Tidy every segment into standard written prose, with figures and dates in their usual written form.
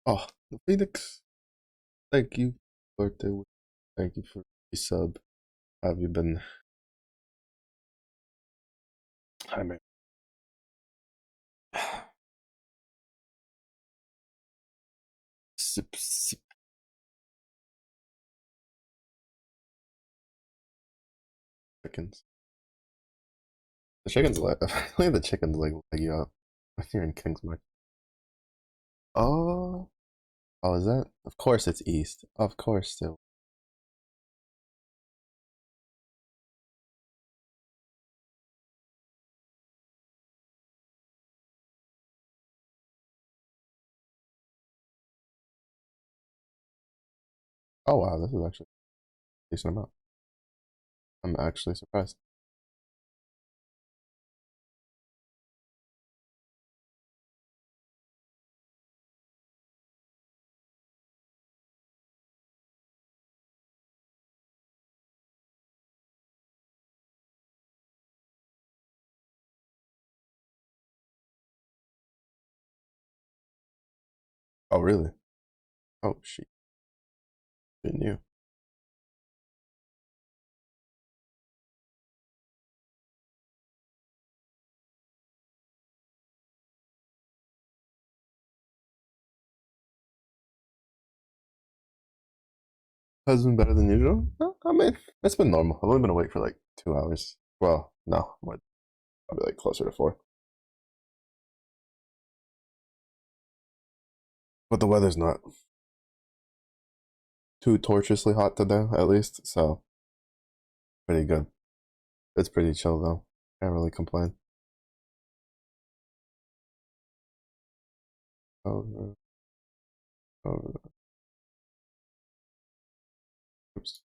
Oh, the Phoenix. Thank you. Birthday. Thank you for the sub. How have you been? Hi, man. Sip, sip. Chickens. The chickens like. I believe the chickens like leg you up when you're in Kingsmark. Oh, oh, is that? Of course it's east. Of course, still. Oh wow, this is actually a decent amount. I'm actually surprised. Oh really? Oh shit. Didn't you? Has been better than usual. I mean, it's been normal. I've only been awake for like 2 hours. Well, no, more, probably like closer to four. But the weather's not too torturously hot today, at least. So pretty good. It's pretty chill though. Can't really complain. Oh, oh, oops.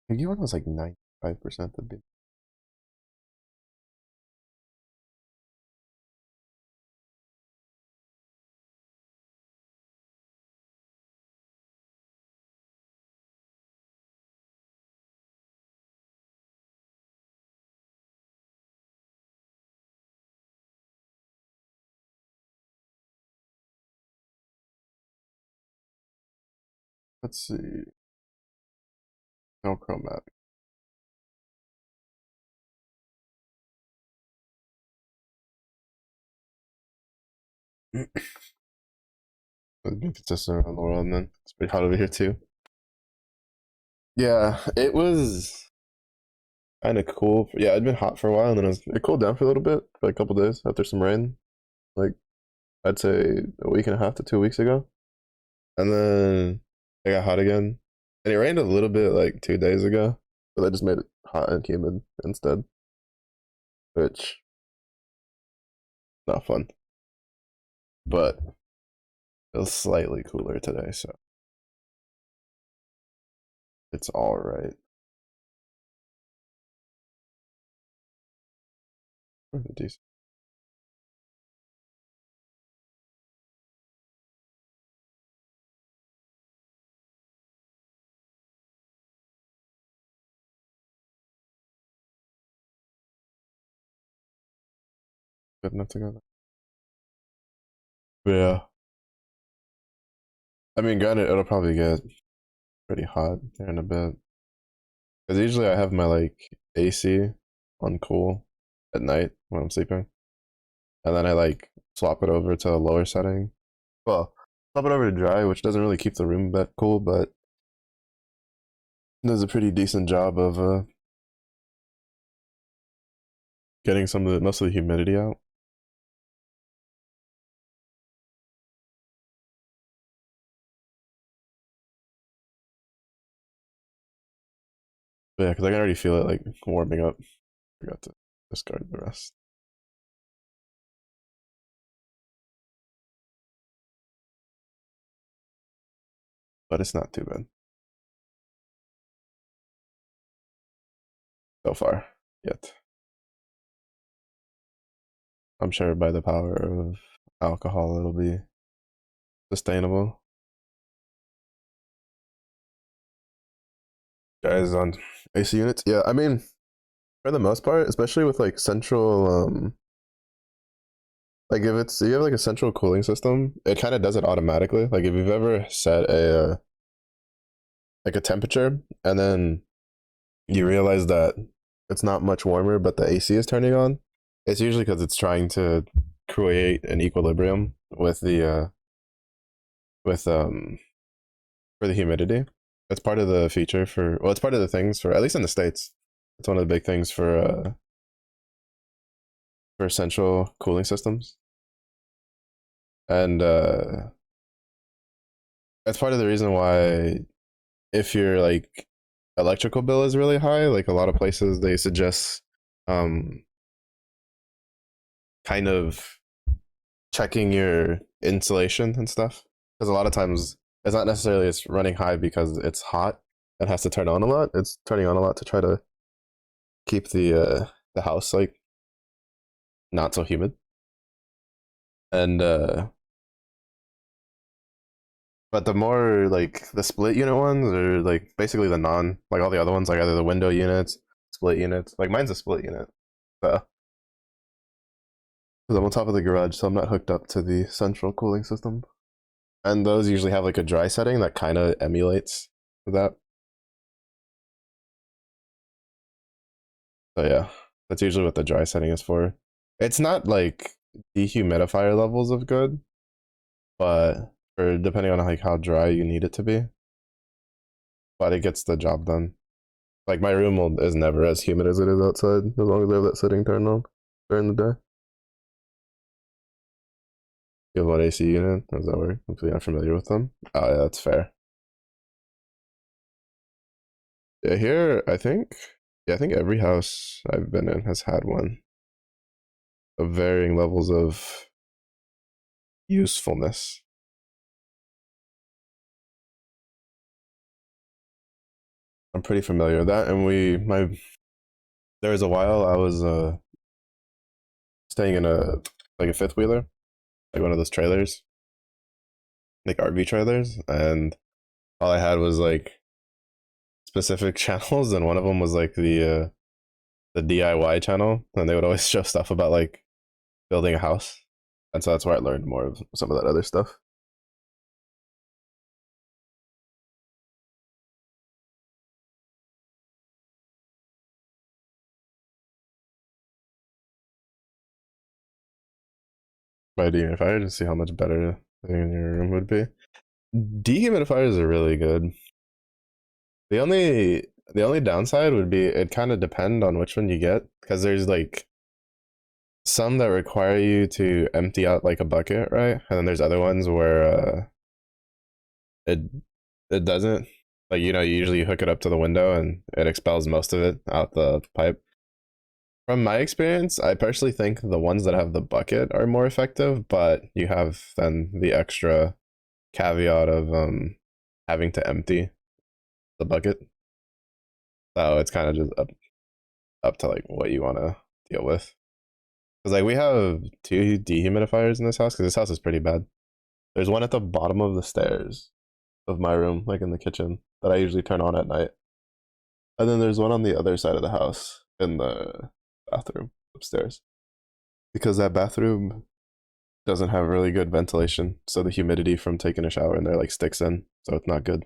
You one was like 95% of it. Let's see. No Chrome app. It's been consistent around the world, and then it's pretty hot over here too. Yeah, it was kind of cool. Yeah, it'd been hot for a while, and then it cooled down for a little bit, for like a couple days after some rain. Like I'd say a week and a half to 2 weeks ago, and then it got hot again, and it rained a little bit like 2 days ago, but that just made it hot and humid instead, which not fun. But it was slightly cooler today, so it's all right. Decent. Good enough to go. Yeah. I mean, granted, it'll probably get pretty hot here in a bit. Because usually I have my like AC on cool at night when I'm sleeping, and then I like swap it over to a lower setting. Well, swap it over to dry, which doesn't really keep the room that cool, but does a pretty decent job of getting some of the most of the humidity out. But yeah, because I can already feel it like warming up. Forgot to discard the rest, but it's not too bad so far yet. I'm sure by the power of alcohol, it'll be sustainable. Guys on AC units. Yeah, I mean, for the most part, especially with like central, like if it's you have like a central cooling system, it kind of does it automatically. Like if you've ever set a like a temperature and then you realize that it's not much warmer, but the AC is turning on, it's usually because it's trying to create an equilibrium with the with for the humidity. It's part of the feature for well, it's part of the things for at least in the States. It's one of the big things for central cooling systems. And that's part of the reason why if your like electrical bill is really high, like a lot of places they suggest um kind of checking your insulation and stuff. Because a lot of times it's not necessarily it's running high because it's hot. It has to turn on a lot. It's turning on a lot to try to keep the house like not so humid. And but the more like the split unit ones or like basically the non like all the other ones like either the window units, split units. Like mine's a split unit. So because I'm on top of the garage, so I'm not hooked up to the central cooling system. And those usually have like a dry setting that kind of emulates that. So yeah, that's usually what the dry setting is for. It's not like dehumidifier levels of good, but for depending on like how dry you need it to be, but it gets the job done. Like my room is never as humid as it is outside, as long as I have that setting turned on during the day. You have one AC unit? How does that work? I'm not familiar with them. Oh yeah, that's fair. Yeah, here I think yeah, I think every house I've been in has had one of varying levels of usefulness. I'm pretty familiar with that, and there was a while I was staying in a like a fifth wheeler, like one of those trailers, like RV trailers, and all I had was like specific channels, and one of them was like the DIY channel, and they would always show stuff about like building a house, and so that's where I learned more of some of that other stuff. By dehumidifier to see how much better the thing in your room would be. Dehumidifiers are really good. The only downside would be it kind of depend on which one you get because there's like some that require you to empty out like a bucket, right? And then there's other ones where it it doesn't. Like you usually hook it up to the window and it expels most of it out the pipe. From my experience, I personally think the ones that have the bucket are more effective, but you have then the extra caveat of having to empty the bucket. So it's kind of just up to like what you want to deal with. Because like we have two dehumidifiers in this house because this house is pretty bad. There's one at the bottom of the stairs of my room, like in the kitchen, that I usually turn on at night. And then there's one on the other side of the house in the bathroom upstairs. Because that bathroom doesn't have really good ventilation, so the humidity from taking a shower in there like sticks in, so it's not good.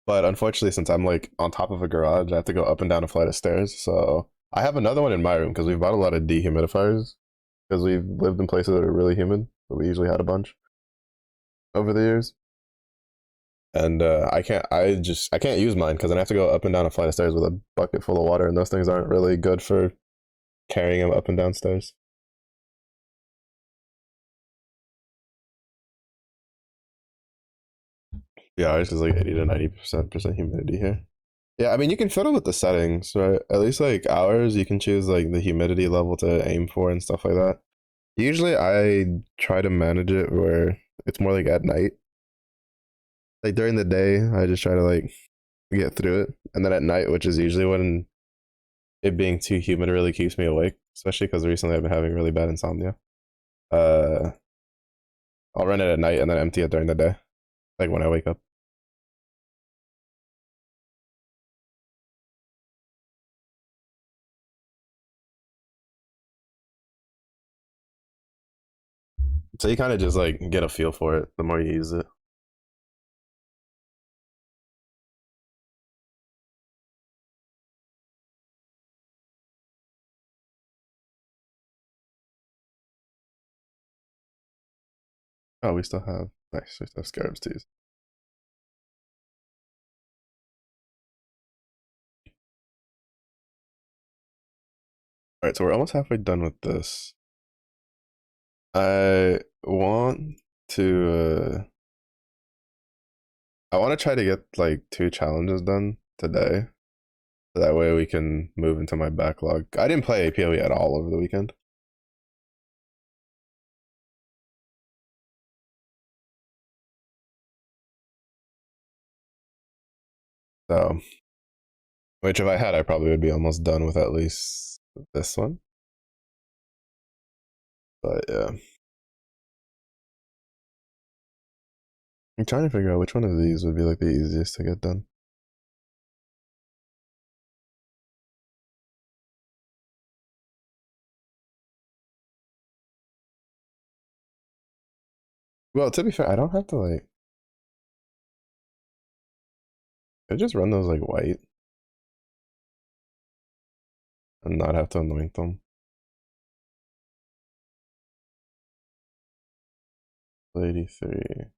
But unfortunately, since I'm like on top of a garage, I have to go up and down a flight of stairs. So I have another one in my room because we've bought a lot of dehumidifiers because we've lived in places that are really humid. So we usually had a bunch over the years. And I can't use mine because then I have to go up and down a flight of stairs with a bucket full of water, and those things aren't really good for carrying them up and down stairs. Yeah, ours is like 80 to 90% humidity here. Yeah, I mean you can fiddle with the settings, right? At least like ours, you can choose like the humidity level to aim for and stuff like that. Usually I try to manage it where it's more like at night. Like during the day, I just try to like get through it. And then at night, which is usually when it being too humid really keeps me awake. especially because recently I've been having really bad insomnia. Uh, I'll run it at night and then empty it during the day, like when I wake up. So you kind of just like get a feel for it the more you use it. Oh, we still have nice. We still have scarabs to use. All right, so we're almost halfway done with this. I want to. I want to try to get like 2 challenges done today. So that way we can move into my backlog. I didn't play APOE at all over the weekend. So, which if I had, I probably would be almost done with at least this one. But yeah. I'm trying to figure out which one of these would be like the easiest to get done. Well, to be fair, I don't have to like. I just run those like white and not have to anoint them. 83.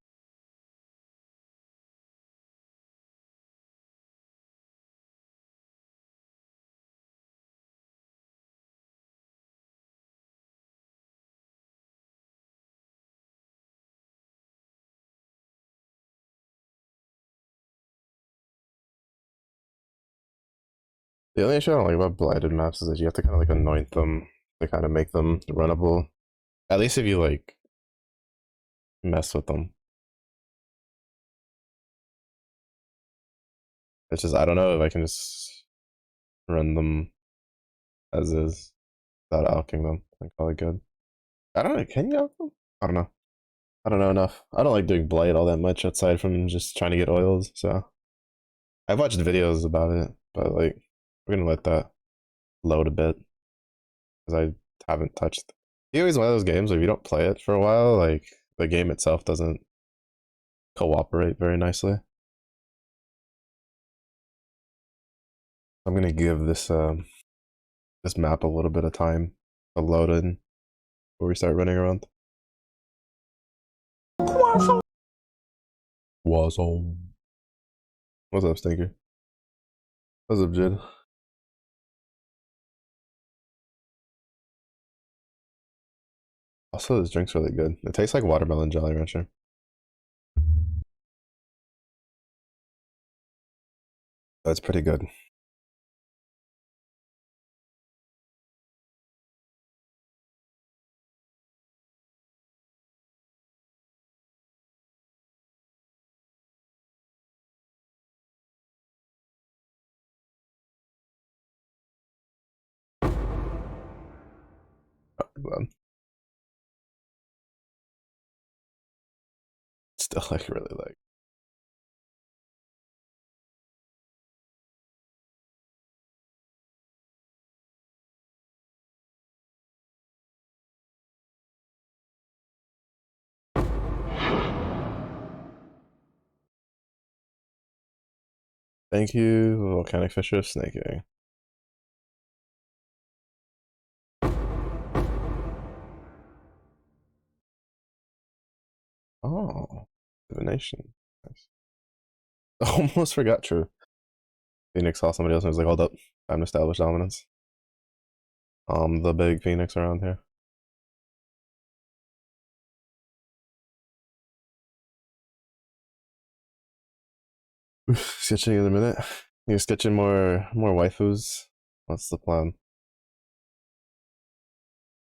The only issue I don't like about blighted maps is that you have to kind of like anoint them to kind of make them runnable. At least if you like mess with them. It's just I don't know if I can just run them as is without alking them and call it good. I don't know. Can you alk them? I don't know. I don't know enough. I don't like doing blight all that much aside from just trying to get oils. So I've watched videos about it, but like we're gonna let that load a bit because I haven't touched. PoE is one of those games where if you don't play it for a while, like the game itself doesn't cooperate very nicely. I'm gonna give this map a little bit of time to load in before we start running around. Wazzle. What's up, Stinker? What's up, Jid? Also, this drink's really good. It tastes like watermelon Jolly Rancher. That's pretty good. Oh, still like really like. Thank you, volcanic fisher of snaking. Oh, divination. Nice. Almost forgot. True. Phoenix saw somebody else and was like, "Hold up, time to establish dominance." The big Phoenix around here. Sketching in a minute. You're sketching more waifus. What's the plan?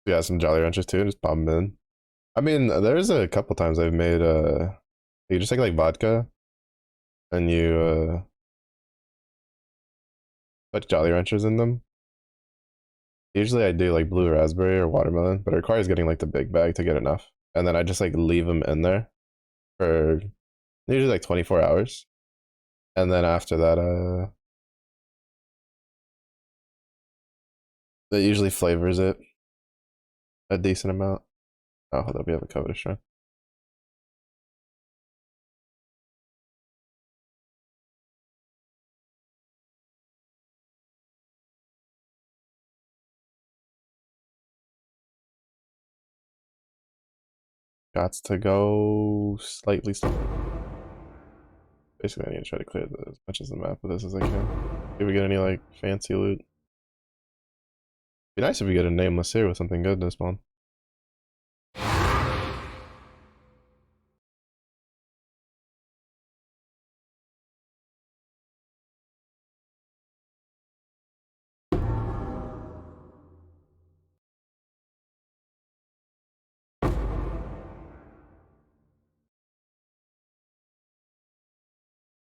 Yeah, some Jolly Ranchers too. Just pop them in. I mean, there's a couple times I've made you just take like vodka and you put Jolly Ranchers in them, Usually I do like blue raspberry or watermelon, but it requires getting like the big bag to get enough. And then I just like leave them in there for usually like 24 hours. And then after that, it usually flavors it a decent amount. Oh, hold up, we have a covetous shrine. Gots to go slightly slow. Basically, I need to try to clear as much of the map with this as I can. If we get any like fancy loot. Be nice if we get a nameless here with something good to spawn.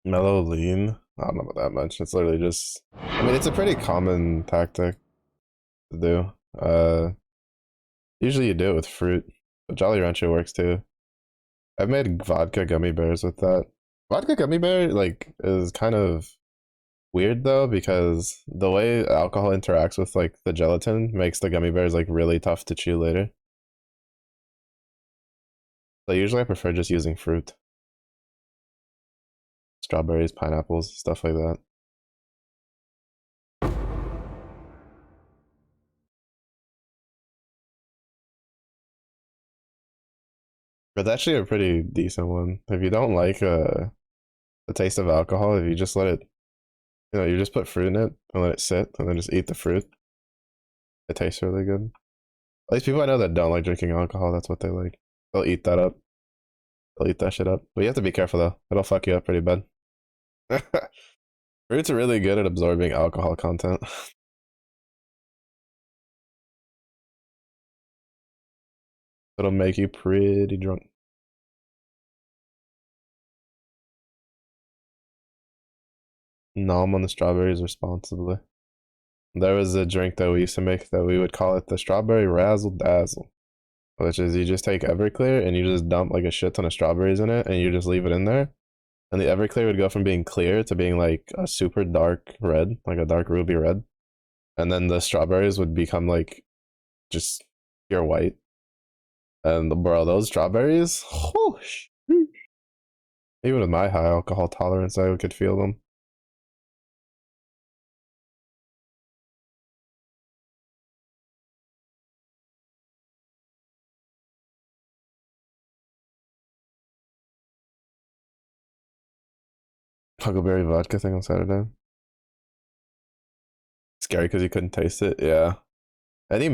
Mellow lean. I don't know about that much. It's literally just. I mean, it's a pretty common tactic to do. Usually you do it with fruit, but Jolly Rancher works too. I've made vodka gummy bears with that. Vodka gummy bear like is kind of weird though because the way alcohol interacts with like the gelatin makes the gummy bears like really tough to chew later. So usually I prefer just using fruit. Strawberries, pineapples, stuff like that. But that's actually a pretty decent one. If you don't like the taste of alcohol, if you just let it, you just put fruit in it and let it sit and then just eat the fruit, it tastes really good. At least people I know that don't like drinking alcohol, that's what they like. They'll eat that up. They'll eat that shit up. But you have to be careful though. It'll fuck you up pretty bad. Fruits are really good at absorbing alcohol content. It'll make you pretty drunk. Nom on the strawberries responsibly. There was a drink that we used to make that we would call it the strawberry razzle dazzle, which is you just take Everclear and you just dump like a shit ton of strawberries in it and you just leave it in there. And the Everclear would go from being clear to being like a super dark red, like a dark ruby red. And then the strawberries would become like just pure white. And bro, those strawberries, whoosh, even with my high alcohol tolerance, I could feel them. Huckleberry vodka thing on Saturday. Scary because you couldn't taste it. Yeah. Any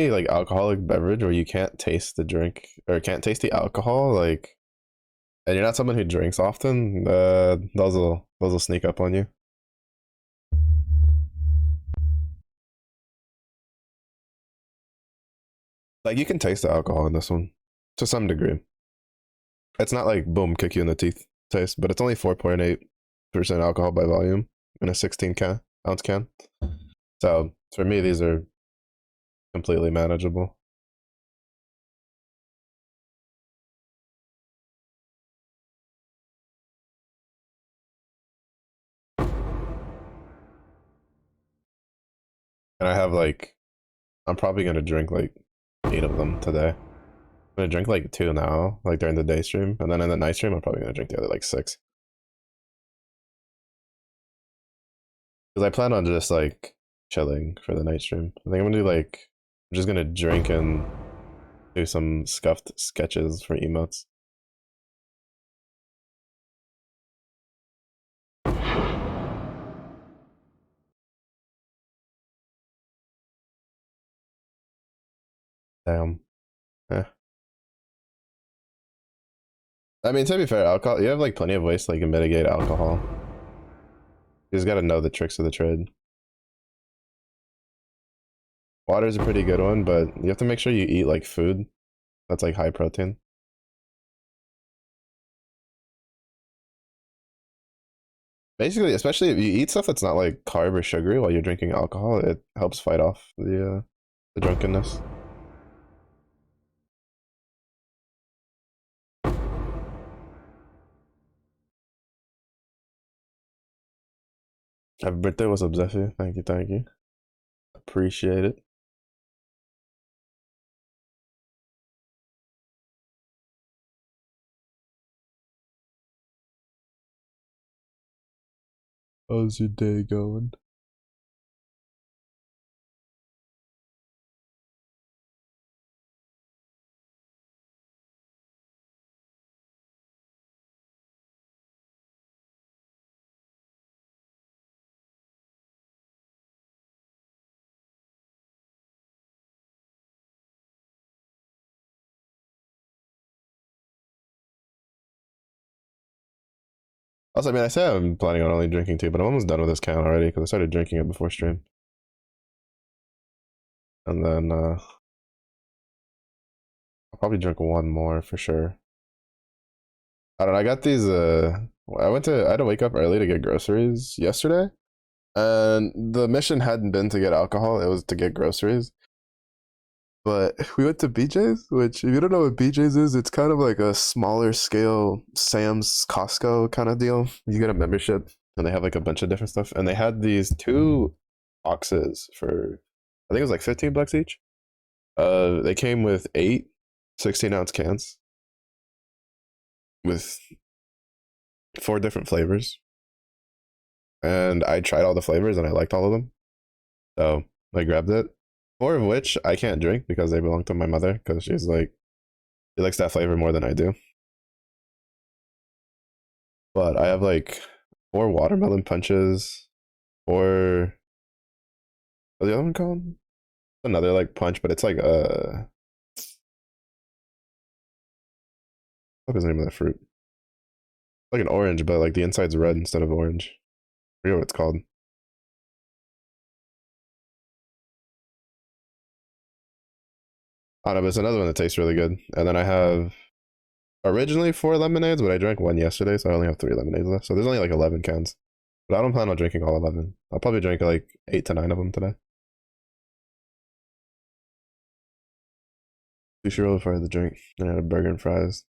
like alcoholic beverage where you can't taste the drink or can't taste the alcohol, like, and you're not someone who drinks often, those will sneak up on you. Like you can taste the alcohol in this one to some degree. It's not like boom, kick you in the teeth taste, but it's only 4.8% alcohol by volume in a 16 ounce can. So for me, these are completely manageable. And I have like, I'm probably gonna drink like 8 of them today. I'm gonna drink like 2 now, like during the day stream, and then in the night stream, I'm probably gonna drink the other like 6. Because I plan on just like chilling for the night stream. I think I'm gonna do like, I'm just gonna drink and do some scuffed sketches for emotes. Damn. Eh. I mean, to be fair, alcohol, you have like plenty of ways to like mitigate alcohol. You just gotta know the tricks of the trade. Water is a pretty good one, but you have to make sure you eat like food that's like high protein. Basically, especially if you eat stuff that's not like carb or sugary while you're drinking alcohol, it helps fight off the drunkenness. Happy birthday, what's up, Zephy? Thank you, thank you. Appreciate it. How's your day going? Also, I mean, I say I'm planning on only drinking two, but I'm almost done with this can already because I started drinking it before stream. And then I'll probably drink one more for sure. I don't know. I got these. I had to wake up early to get groceries yesterday, and the mission hadn't been to get alcohol; it was to get groceries. But we went to BJ's, which, if you don't know what BJ's is, it's kind of like a smaller scale Sam's Costco kind of deal. You get a membership, and they have like a bunch of different stuff. And they had these two boxes for, I think it was like $15 each. They came with eight 16-ounce cans with four different flavors, and I tried all the flavors and I liked all of them. So I grabbed it. Four of which I can't drink because they belong to my mother because she's like, she likes that flavor more than I do. But I have like four watermelon punches, four. What's the other one called? Another like punch, but it's like what is the name of that fruit? Like an orange, but like the inside's red instead of orange. I forget what it's called. I don't know, but it's another one that tastes really good. And then I have originally four lemonades, but I drank one yesterday, so I only have three lemonades left. So there's only like 11 cans. But I don't plan on drinking all 11. I'll probably drink like 8 to 9 of them today. Sushi roll before I had the drink. And I had a burger and fries.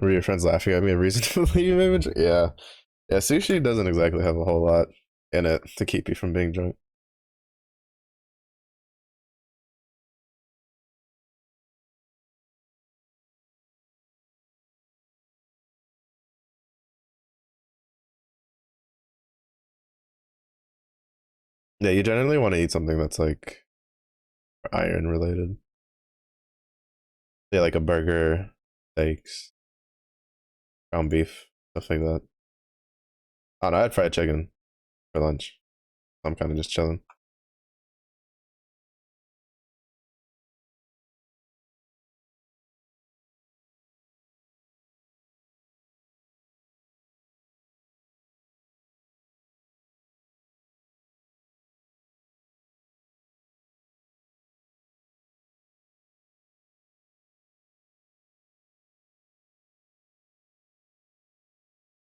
Were your friends laughing at me? A reason to believe you maybe? Yeah. Yeah, sushi doesn't exactly have a whole lot in it to keep you from being drunk. Yeah, you generally want to eat something that's like iron related. Yeah, like a burger, steaks, ground beef, stuff like that. Oh no, I had fried chicken for lunch. I'm kind of just chilling.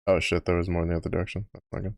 Oh shit, there was more in the other direction. That's not good.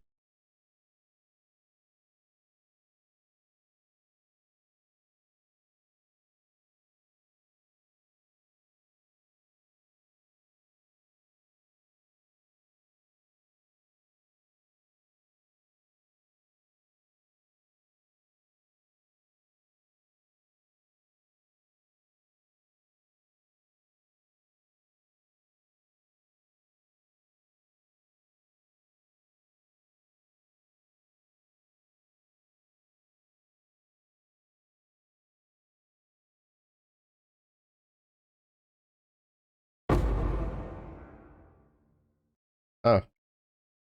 Oh,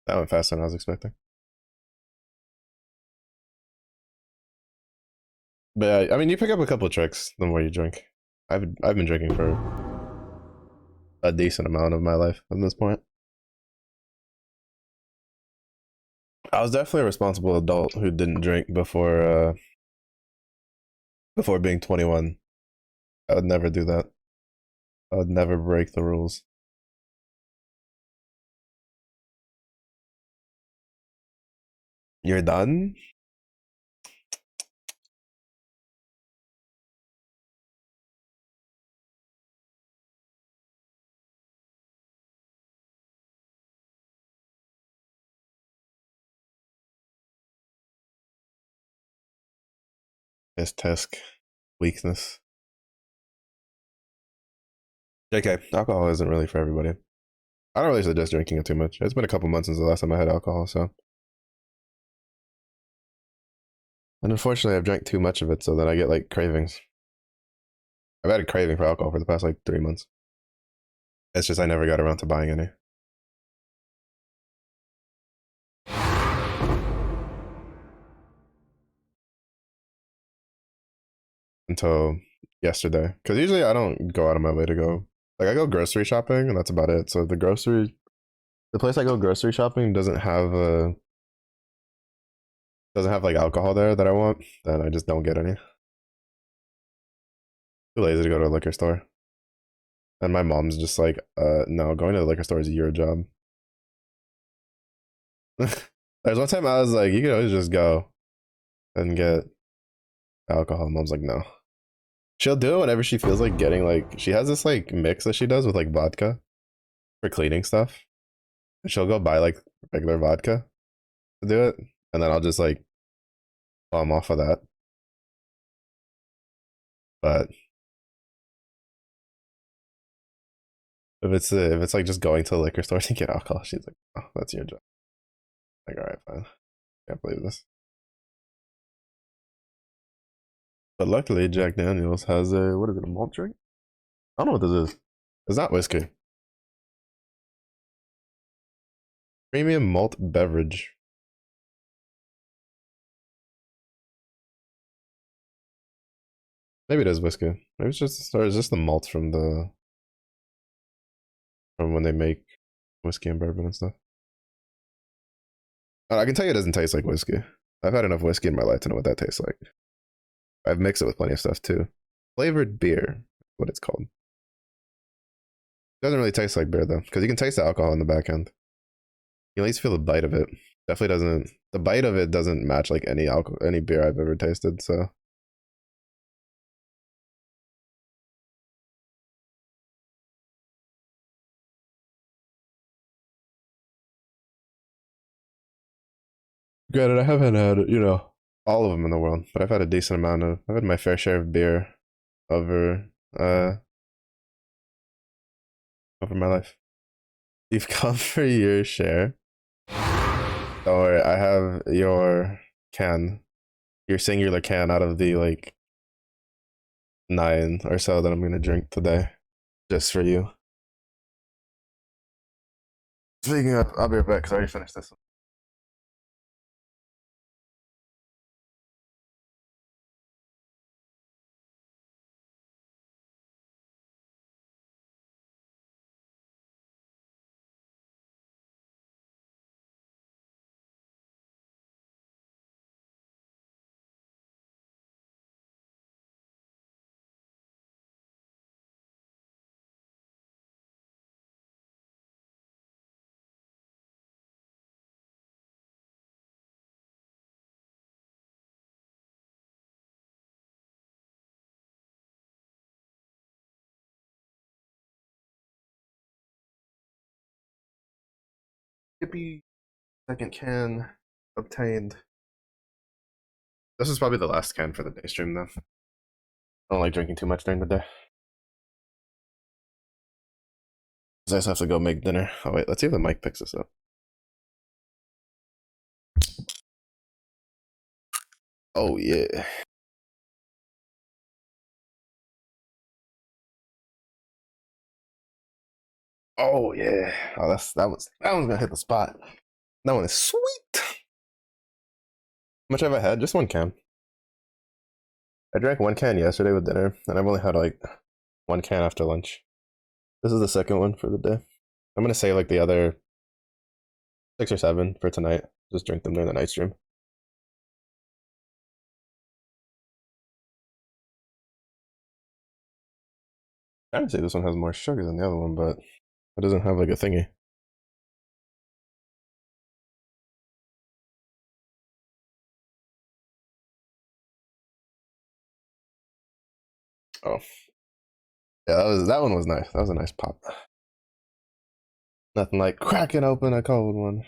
that went faster than I was expecting. But yeah, I mean, you pick up a couple of tricks the more you drink. I've been drinking for a decent amount of my life at this point. I was definitely a responsible adult who didn't drink before being 21. I would never do that. I would never break the rules. You're done? It's tisk. Weakness. JK, alcohol isn't really for everybody. I don't really suggest drinking it too much. It's been a couple months since the last time I had alcohol, so. And unfortunately, I've drank too much of it, so then I get like cravings. I've had a craving for alcohol for the past like 3 months. It's just I never got around to buying any. Until yesterday. Because usually I don't go out of my way to go. Like I go grocery shopping and that's about it. So the place I go grocery shopping doesn't have like alcohol there that I want, then I just don't get any. Too lazy to go to a liquor store. And my mom's just like, no, going to the liquor store is your job. There's one time I was like, you could always just go and get alcohol. Mom's like, no. She'll do it whenever she feels like getting like she has this like mix that she does with like vodka for cleaning stuff. And she'll go buy like regular vodka to do it. And then I'll just like bomb off of that. But if it's like just going to a liquor store to get alcohol, she's like, oh, that's your job. Like, all right, fine. Can't believe this. But luckily, Jack Daniels has a what is it, a malt drink? I don't know what this is. It's not whiskey. Premium malt beverage. Maybe it is whiskey. Maybe it's just or is this the malt from when they make whiskey and bourbon and stuff. I can tell you it doesn't taste like whiskey. I've had enough whiskey in my life to know what that tastes like. I've mixed it with plenty of stuff too. Flavored beer, what it's called. It doesn't really taste like beer though, because you can taste the alcohol in the back end. You at least feel the bite of it. Definitely doesn't. The bite of it doesn't match like any beer I've ever tasted. So granted, I haven't had all of them in the world, but I've had a decent amount of. I've had my fair share of beer over uh over my life. You've come for your share. Don't worry, I have your singular can out of the like 9 or so that I'm gonna drink today, just for you. Speaking of, I'll be right back because I already finished this one. Yippee! Second can obtained. This is probably the last can for the day stream though. I don't like drinking too much during the day. I just have to go make dinner. Oh wait, let's see if the mic picks this up. Oh yeah. Oh yeah. Oh that one's gonna hit the spot. That one is sweet. How much have I had? Just one can. I drank one can yesterday with dinner, and I've only had like one can after lunch. This is the second one for the day. I'm gonna say like the other 6 or 7 for tonight. Just drink them during the night stream. I would say this one has more sugar than the other one, but it doesn't have like a thingy. Oh, yeah, that one was nice. That was a nice pop. Nothing like cracking open a cold one.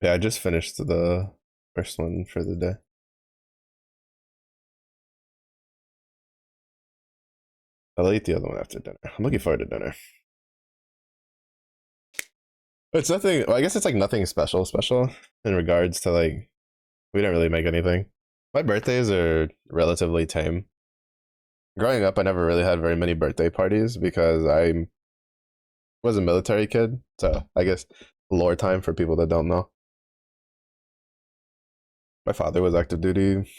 Yeah, I just finished the first one for the day. I'll eat the other one after dinner. I'm looking forward to dinner. It's nothing. Well, I guess it's like nothing special in regards to like we don't really make anything. My birthdays are relatively tame. Growing up, I never really had very many birthday parties because I was a military kid. So I guess lore time for people that don't know. My father was active duty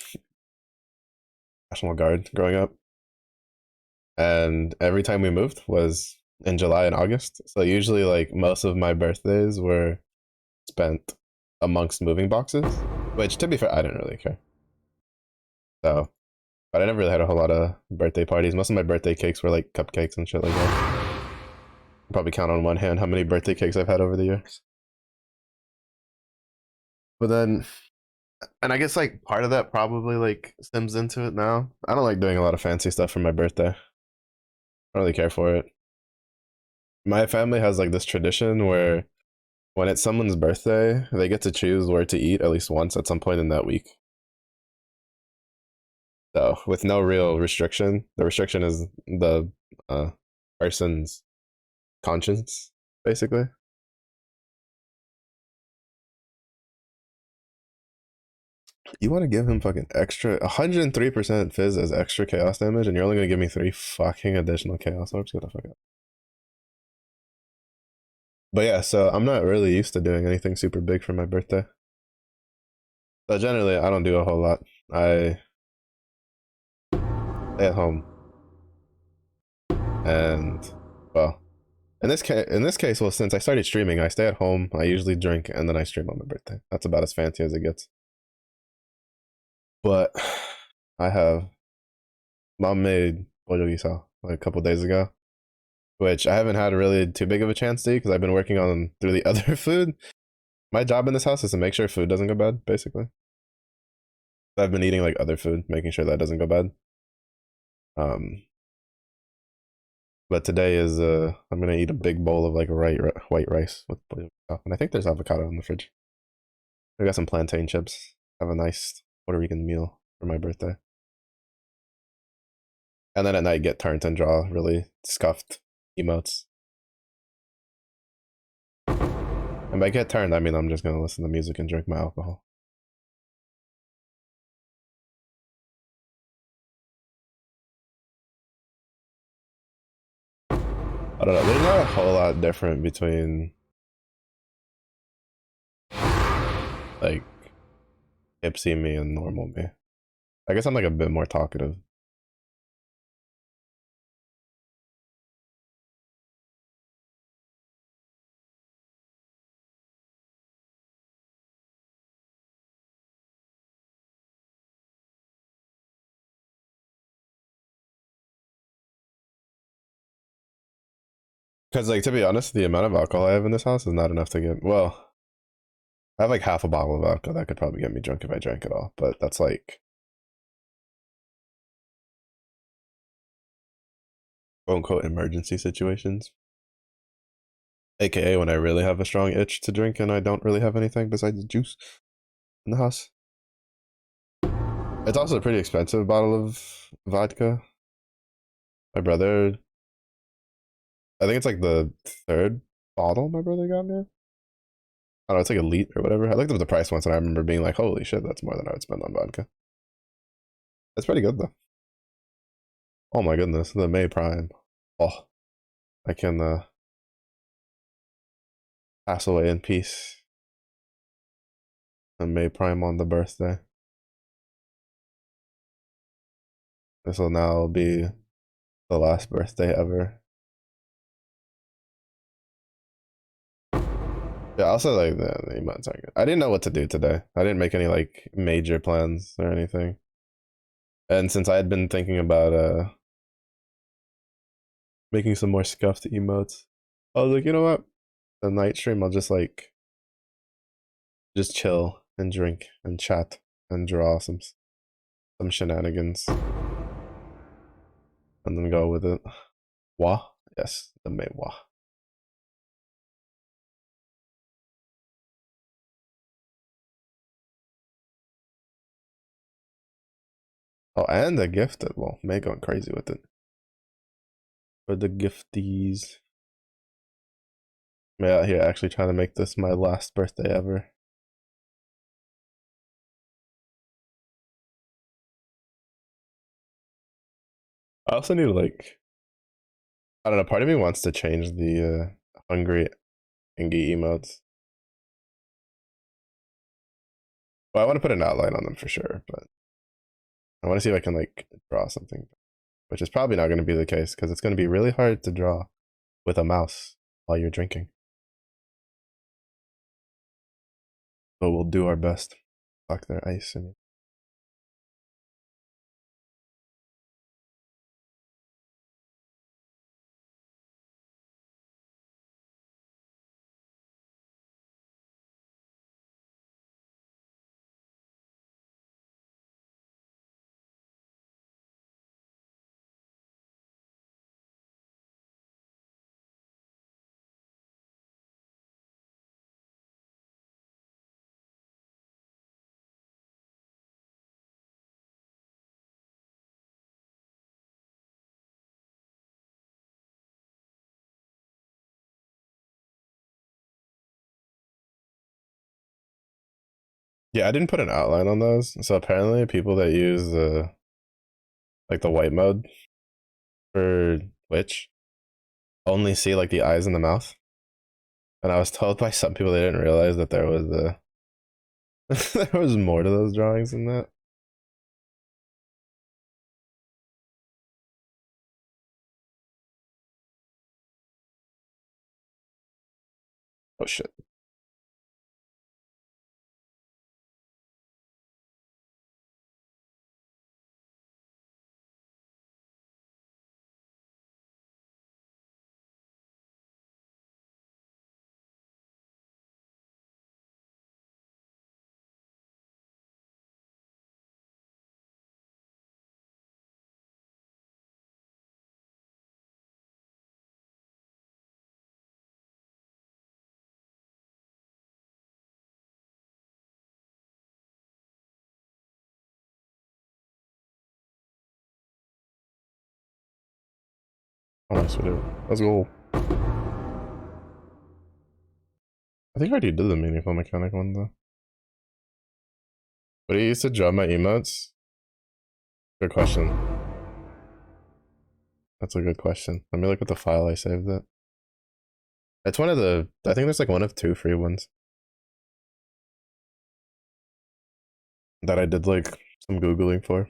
National Guard growing up, and every time we moved was in July and August. So usually, like most of my birthdays were spent amongst moving boxes, which to be fair, I didn't really care. So, but I never really had a whole lot of birthday parties. Most of my birthday cakes were like cupcakes and shit like that. Probably count on one hand how many birthday cakes I've had over the years. But then, and I guess like part of that probably like stems into it now. I don't like doing a lot of fancy stuff for my birthday. I don't really care for it. My family has like this tradition where when it's someone's birthday, they get to choose where to eat at least once at some point in that week. So with no real restriction, the restriction is the uh, person's conscience, basically. You want to give him fucking extra 103% fizz as extra chaos damage, and you're only gonna give me 3 fucking additional chaos orbs? Get the fuck out. But yeah, so I'm not really used to doing anything super big for my birthday. So generally, I don't do a whole lot. I stay at home, and well, in this case, well, since I started streaming, I stay at home. I usually drink, and then I stream on my birthday. That's about as fancy as it gets. But I have mom made pollo guisado like a couple days ago, which I haven't had really too big of a chance to eat because I've been working on through the other food. My job in this house is to make sure food doesn't go bad, basically. I've been eating like other food, making sure that doesn't go bad. Um, but today is I'm gonna eat a big bowl of like white rice with pollo guisado, and I think there's avocado in the fridge. I got some plantain chips. Have a nice Puerto Rican meal for my birthday, and then at night get turned and draw really scuffed emotes. And by get turned, I mean I'm just gonna listen to music and drink my alcohol. I don't know. There's not a whole lot different between like Ipsy me and normal me. I guess I'm like a bit more talkative. Because like to be honest, the amount of alcohol I have in this house is not enough to get. Well, I have like half a bottle of alcohol that could probably get me drunk if I drank it all. But that's like quote unquote emergency situations. AKA when I really have a strong itch to drink and I don't really have anything besides juice in the house. It's also a pretty expensive bottle of vodka. My brother, I think it's like the third bottle my brother got me. I don't know, it's like a liter or whatever. I looked up the price once and I remember being like, holy shit, that's more than I would spend on vodka. It's pretty good though. Oh my goodness, the May Prime. Oh, I can pass away in peace. The May Prime on the birthday. This will now be the last birthday ever. Yeah, also like the emotes are good. I didn't know what to do today. I didn't make any like major plans or anything. And since I had been thinking about making some more scuffed emotes, I was like, you know what? The night stream, I'll just like Just chill and drink and chat and draw some shenanigans and then go with it. Wa? Yes, the May wa. Oh, and the gifted. Well, May going crazy with it. For the gifties. May out here actually trying to make this my last birthday ever. I also need to like, I don't know, part of me wants to change the hungry Ingy emotes. Well, I want to put an outline on them for sure, but I want to see if I can like draw something, which is probably not going to be the case because it's going to be really hard to draw with a mouse while you're drinking. But we'll do our best. Fuck their ice. I mean. Yeah, I didn't put an outline on those. So apparently people that use the like the white mode for Twitch only see like the eyes and the mouth. And I was told by some people they didn't realize that there was there was more to those drawings than that. Oh shit. Honest with it. Let's go. I think I already did the meaningful mechanic one though. But he used to draw my emotes. Good question. That's a good question. Let me look at the file I saved it. It's one of the, I think there's like one of two free ones that I did like some Googling for.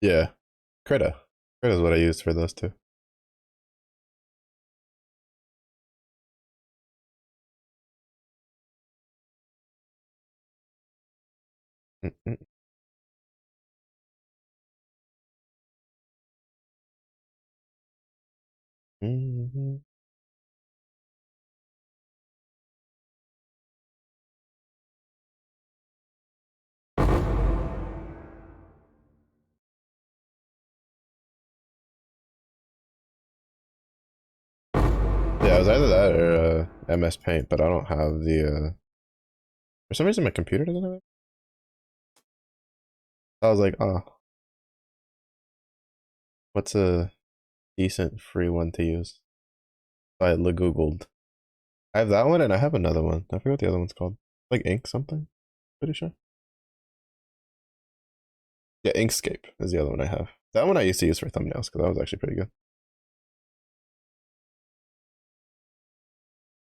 Yeah. Krita. Krita is what I used for those two. Mm-mm. Mm-hmm. Yeah, it was either that or MS Paint, but I don't have the. For some reason, my computer doesn't have it. I was like, oh, what's a decent free one to use? So I googled. I have that one and I have another one. I forget what the other one's called. Like Ink something. Pretty sure. Yeah, Inkscape is the other one I have. That one I used to use for thumbnails because that was actually pretty good.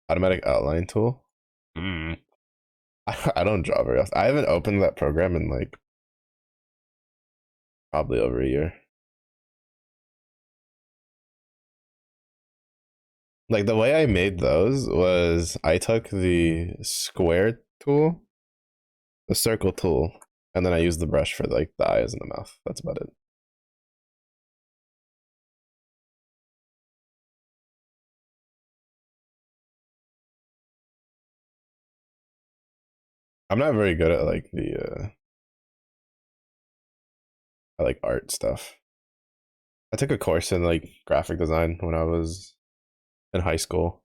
Automatic outline tool. Mm. I don't draw very often. I haven't opened that program in like probably over a year. Like the way I made those was I took the square tool the circle tool, and then I use the brush for like the eyes and the mouth. That's about it. I'm not very good at like the I like art stuff. I took a course in like graphic design when I was in high school.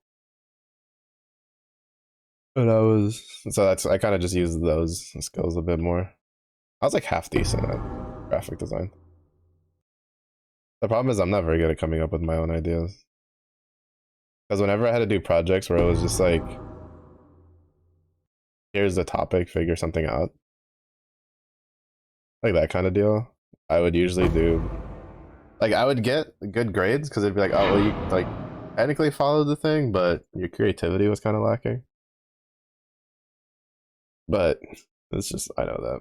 And I was so that's I kind of just used those skills a bit more. I was like half decent at graphic design. The problem is I'm not very good at coming up with my own ideas. Because whenever I had to do projects where it was just like, here's the topic, figure something out, like that kind of deal, I would usually do, like, I would get good grades because it'd be like, oh, well, you like technically followed the thing, but your creativity was kind of lacking. But it's just, I know that.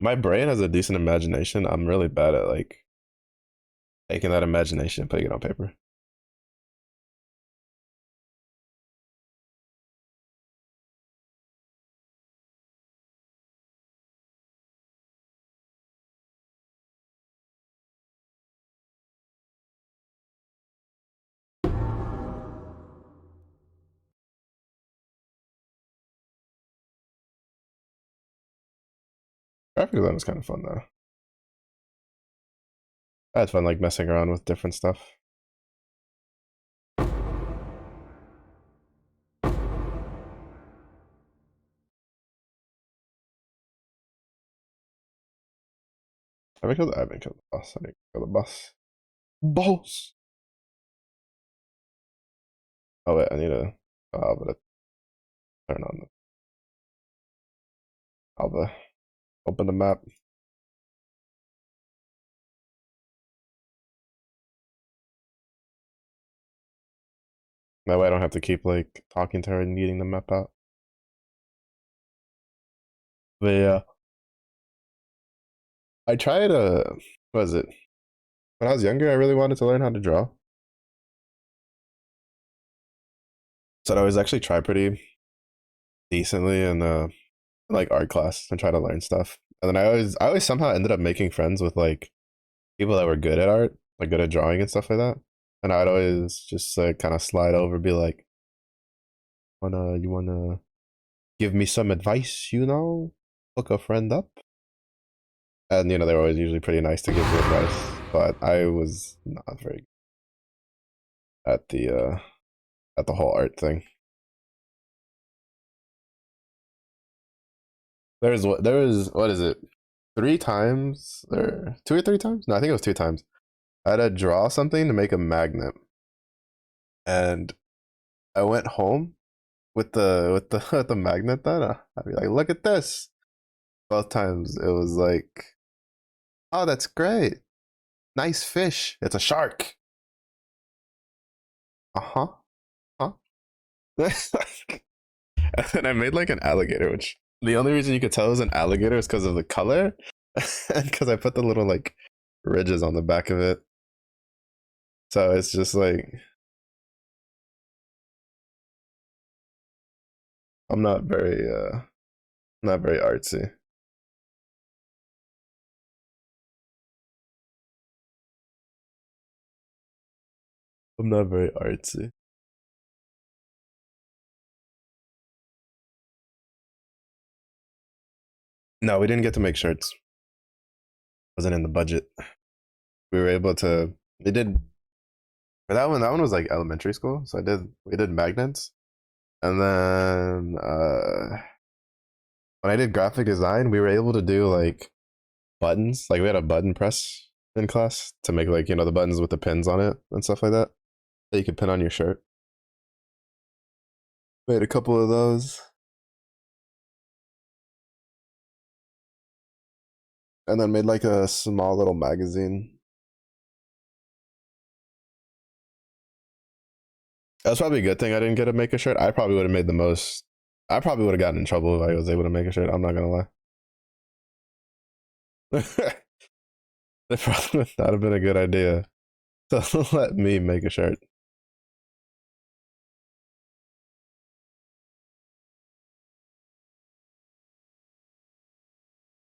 My brain has a decent imagination. I'm really bad at like taking that imagination and putting it on paper. Graphic design was kind of fun though. I had fun like messing around with different stuff. I haven't killed the boss. I didn't kill the boss. Boss. Oh wait, I need to. Oh, but turn on the Alva. Open the map. That way I don't have to keep like talking to her and needing the map out. But yeah, I tried. What was it? When I was younger, I really wanted to learn how to draw. So I always actually try pretty decently in like art class and try to learn stuff. And then I always somehow ended up making friends with like people that were good at art, like good at drawing and stuff like that. And I'd always just kind of slide over, be like, you wanna give me some advice? You know, hook a friend up. And they were always usually pretty nice to give me advice, but I was not very at the whole art thing. There was what is it? 3 times or 2 or 3 times? No, I think it was 2 times. I had to draw something to make a magnet, and I went home with the with the magnet. Then I'd be like, "Look at this!" Both times it was like, "Oh, that's great! Nice fish. It's a shark." Uh huh. Huh. And I made like an alligator, which the only reason you could tell it was an alligator is because of the color, and because I put the little like ridges on the back of it. So it's just like I'm not very artsy. I'm not very artsy. No, we didn't get to make shirts. Wasn't in the budget. We were able to. We did for that one. That one was like elementary school, so we did magnets, and then when I did graphic design, we were able to do like buttons. Like we had a button press in class to make like the buttons with the pins on it and stuff like that that you could pin on your shirt. Made a couple of those, and then made like a small little magazine. That's probably a good thing I didn't get to make a shirt. I probably would have made the most. I probably would have gotten in trouble if I was able to make a shirt. I'm not gonna lie. That probably would not have been a good idea to let me make a shirt.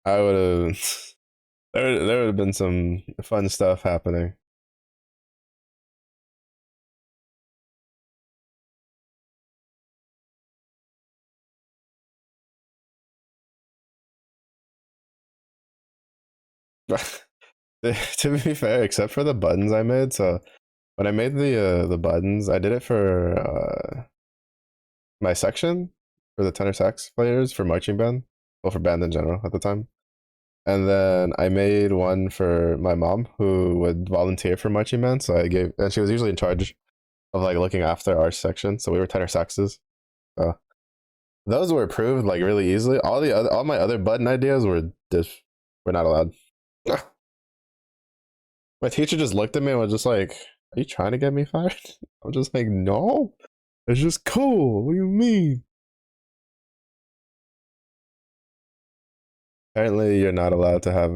I would have. There would have been some fun stuff happening. To be fair, except for the buttons I made. So when I made the buttons, I did it for my section for the tenor sax players for marching band, well for band in general at the time. And then I made one for my mom who would volunteer for marching band. So I gave, and she was usually in charge of like looking after our section. So we were tenor saxes. So those were approved like really easily. All my other button ideas were not allowed. My teacher just looked at me and was just like, "Are you trying to get me fired?" I'm just like, "No, it's just cool. What do you mean?" Apparently, you're not allowed to have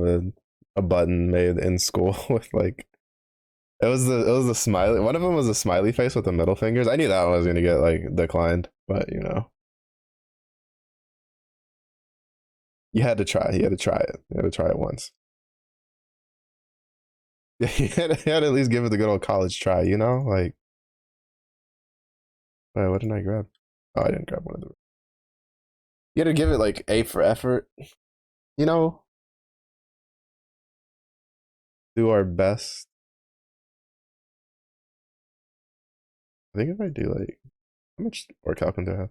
a button made in school with like it was the smiley. One of them was a smiley face with the middle fingers. I knew that one was gonna get like declined, but you know, you had to try. You had to try it. You had to try it once. You had to at least give it the good old college try. You know, like wait, what did I grab? Oh, I didn't grab one of them. You had to give it like A for effort. You know, do our best. I think if I do like how much workout can do I have?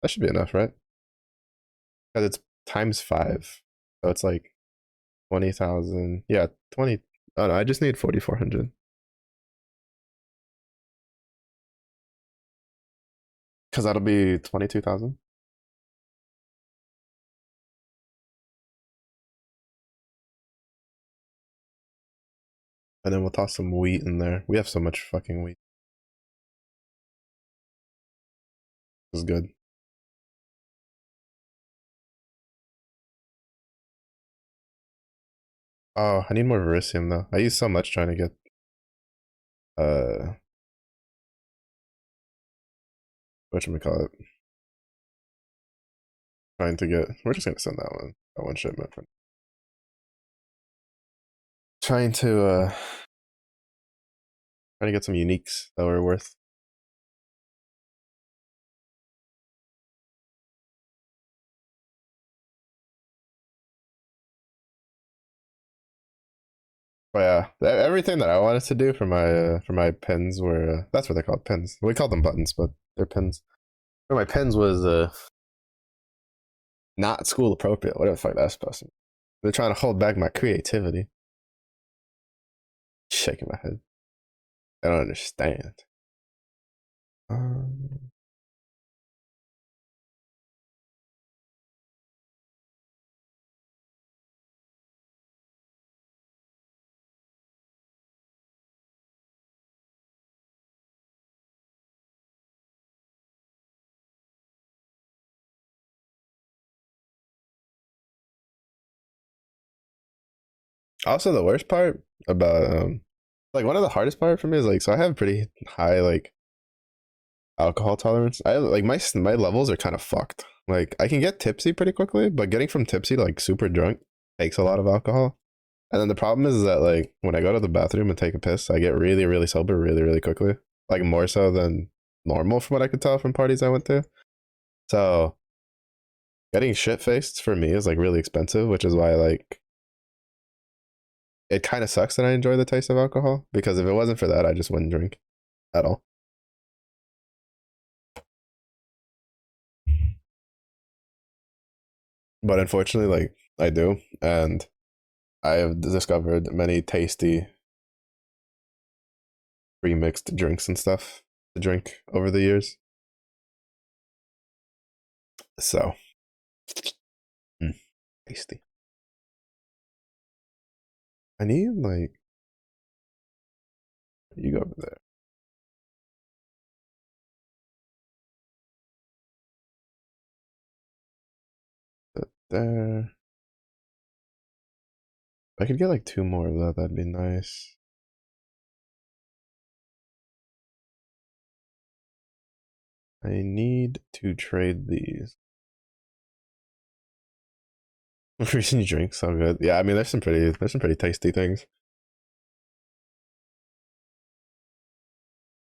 That should be enough, right? Because it's times five, so it's like 20,000. Yeah, 20. Oh no, I just need 4,400 because that'll be 22,000. And then we'll toss some wheat in there. We have so much fucking wheat. This is good. Oh, I need more verisium though. I use so much trying to get uh whatchamacallit. Trying to get we're just gonna send that one shipment for trying to trying to get some uniques that were worth. But yeah, everything that I wanted to do for my pins were that's what they're called pins. We call them buttons, but they're pins. For my pins was not school appropriate. Whatever the fuck that's supposed to be. They're trying to hold back my creativity. Shaking my head. I don't understand. Um, Also, the worst part about like one of the hardest part for me is like so I have pretty high like alcohol tolerance. I like my levels are kind of fucked. Like I can get tipsy pretty quickly, but getting from tipsy to like super drunk takes a lot of alcohol. And then the problem is that like when I go to the bathroom and take a piss, I get really really sober really quickly. Like more so than normal from what I could tell from parties I went to. So getting shit faced for me is like really expensive, which is why like it kind of sucks that I enjoy the taste of alcohol because if it wasn't for that, I just wouldn't drink at all. But unfortunately, like I do, and I have discovered many tasty pre-mixed drinks and stuff to drink over the years. So mm, tasty. I need like you go over there. If I could get like two more of that, that'd be nice. I need to trade these. Recent drinks, so good. Yeah, I mean, there's some pretty tasty things.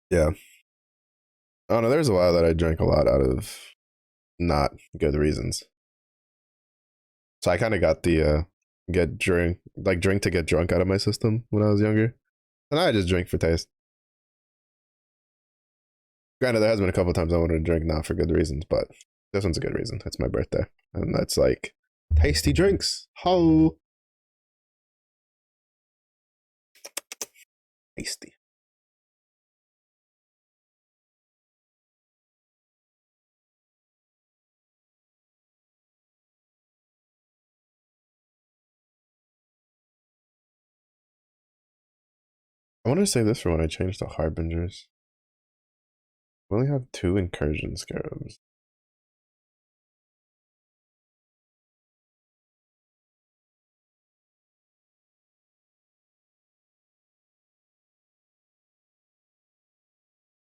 Yeah. Oh no, there's a while that I drank a lot out of not good reasons. So I kind of got the drink to get drunk out of my system when I was younger, and I just drink for taste. Granted, there has been a couple of times I wanted to drink not for good reasons, but this one's a good reason. It's my birthday, and that's like tasty drinks. Ho, tasty. I wanted to save this for when I change to harbingers. We only have 2 incursion scarabs.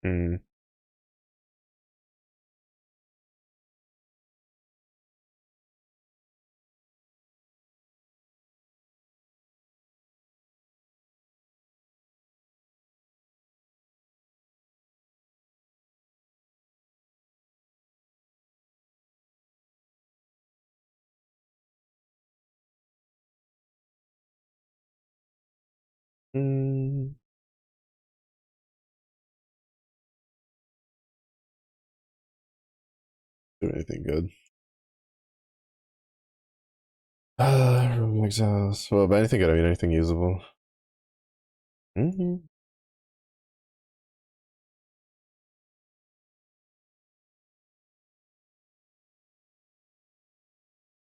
Hmm. Mm, do anything good. Rogue exiles. Well, but anything good, I mean anything usable. Hmm.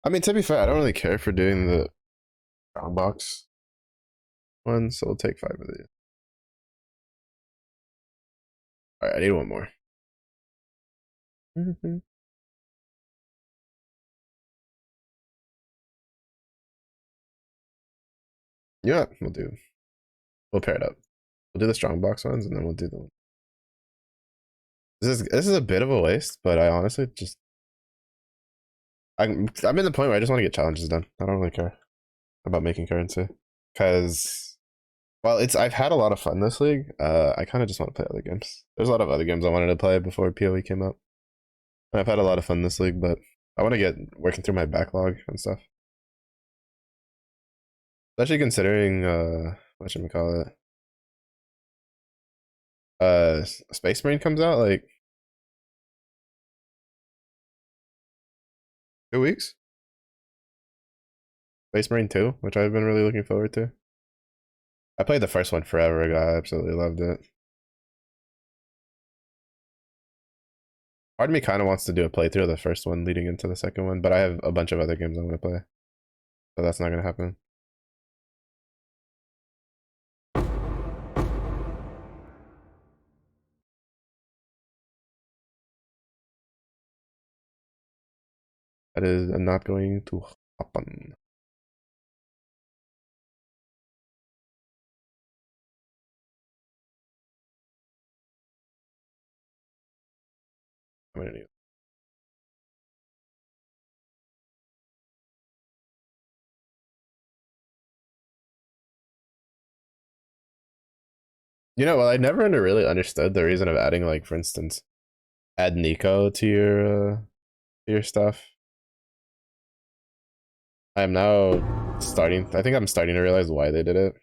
I mean, to be fair, I don't really care for doing the brown box one, so we'll take 5 of these. Alright, I need one more. Mm-hmm. Yeah, we'll pair it up. We'll do the strong box ones and then we'll do the this is a bit of a waste, but I honestly just I'm in the point where I just want to get challenges done. I don't really care about making currency. Cause well, it's I've had a lot of fun this league. I kinda just want to play other games. There's a lot of other games I wanted to play before PoE came out. And I've had a lot of fun this league, but I want to get working through my backlog and stuff. Especially considering what should we call it? Space Marine comes out like 2 weeks. Space Marine 2, which I've been really looking forward to. I played the first one forever ago. I absolutely loved it. Part of me kind of wants to do a playthrough of the first one leading into the second one, but I have a bunch of other games I want to play. So that's not going to happen. That is not going to happen. I'm gonna need. You know, well, I never really understood the reason of adding, like, for instance, add Nico to your stuff. I am now starting. I think I'm starting to realize why they did it.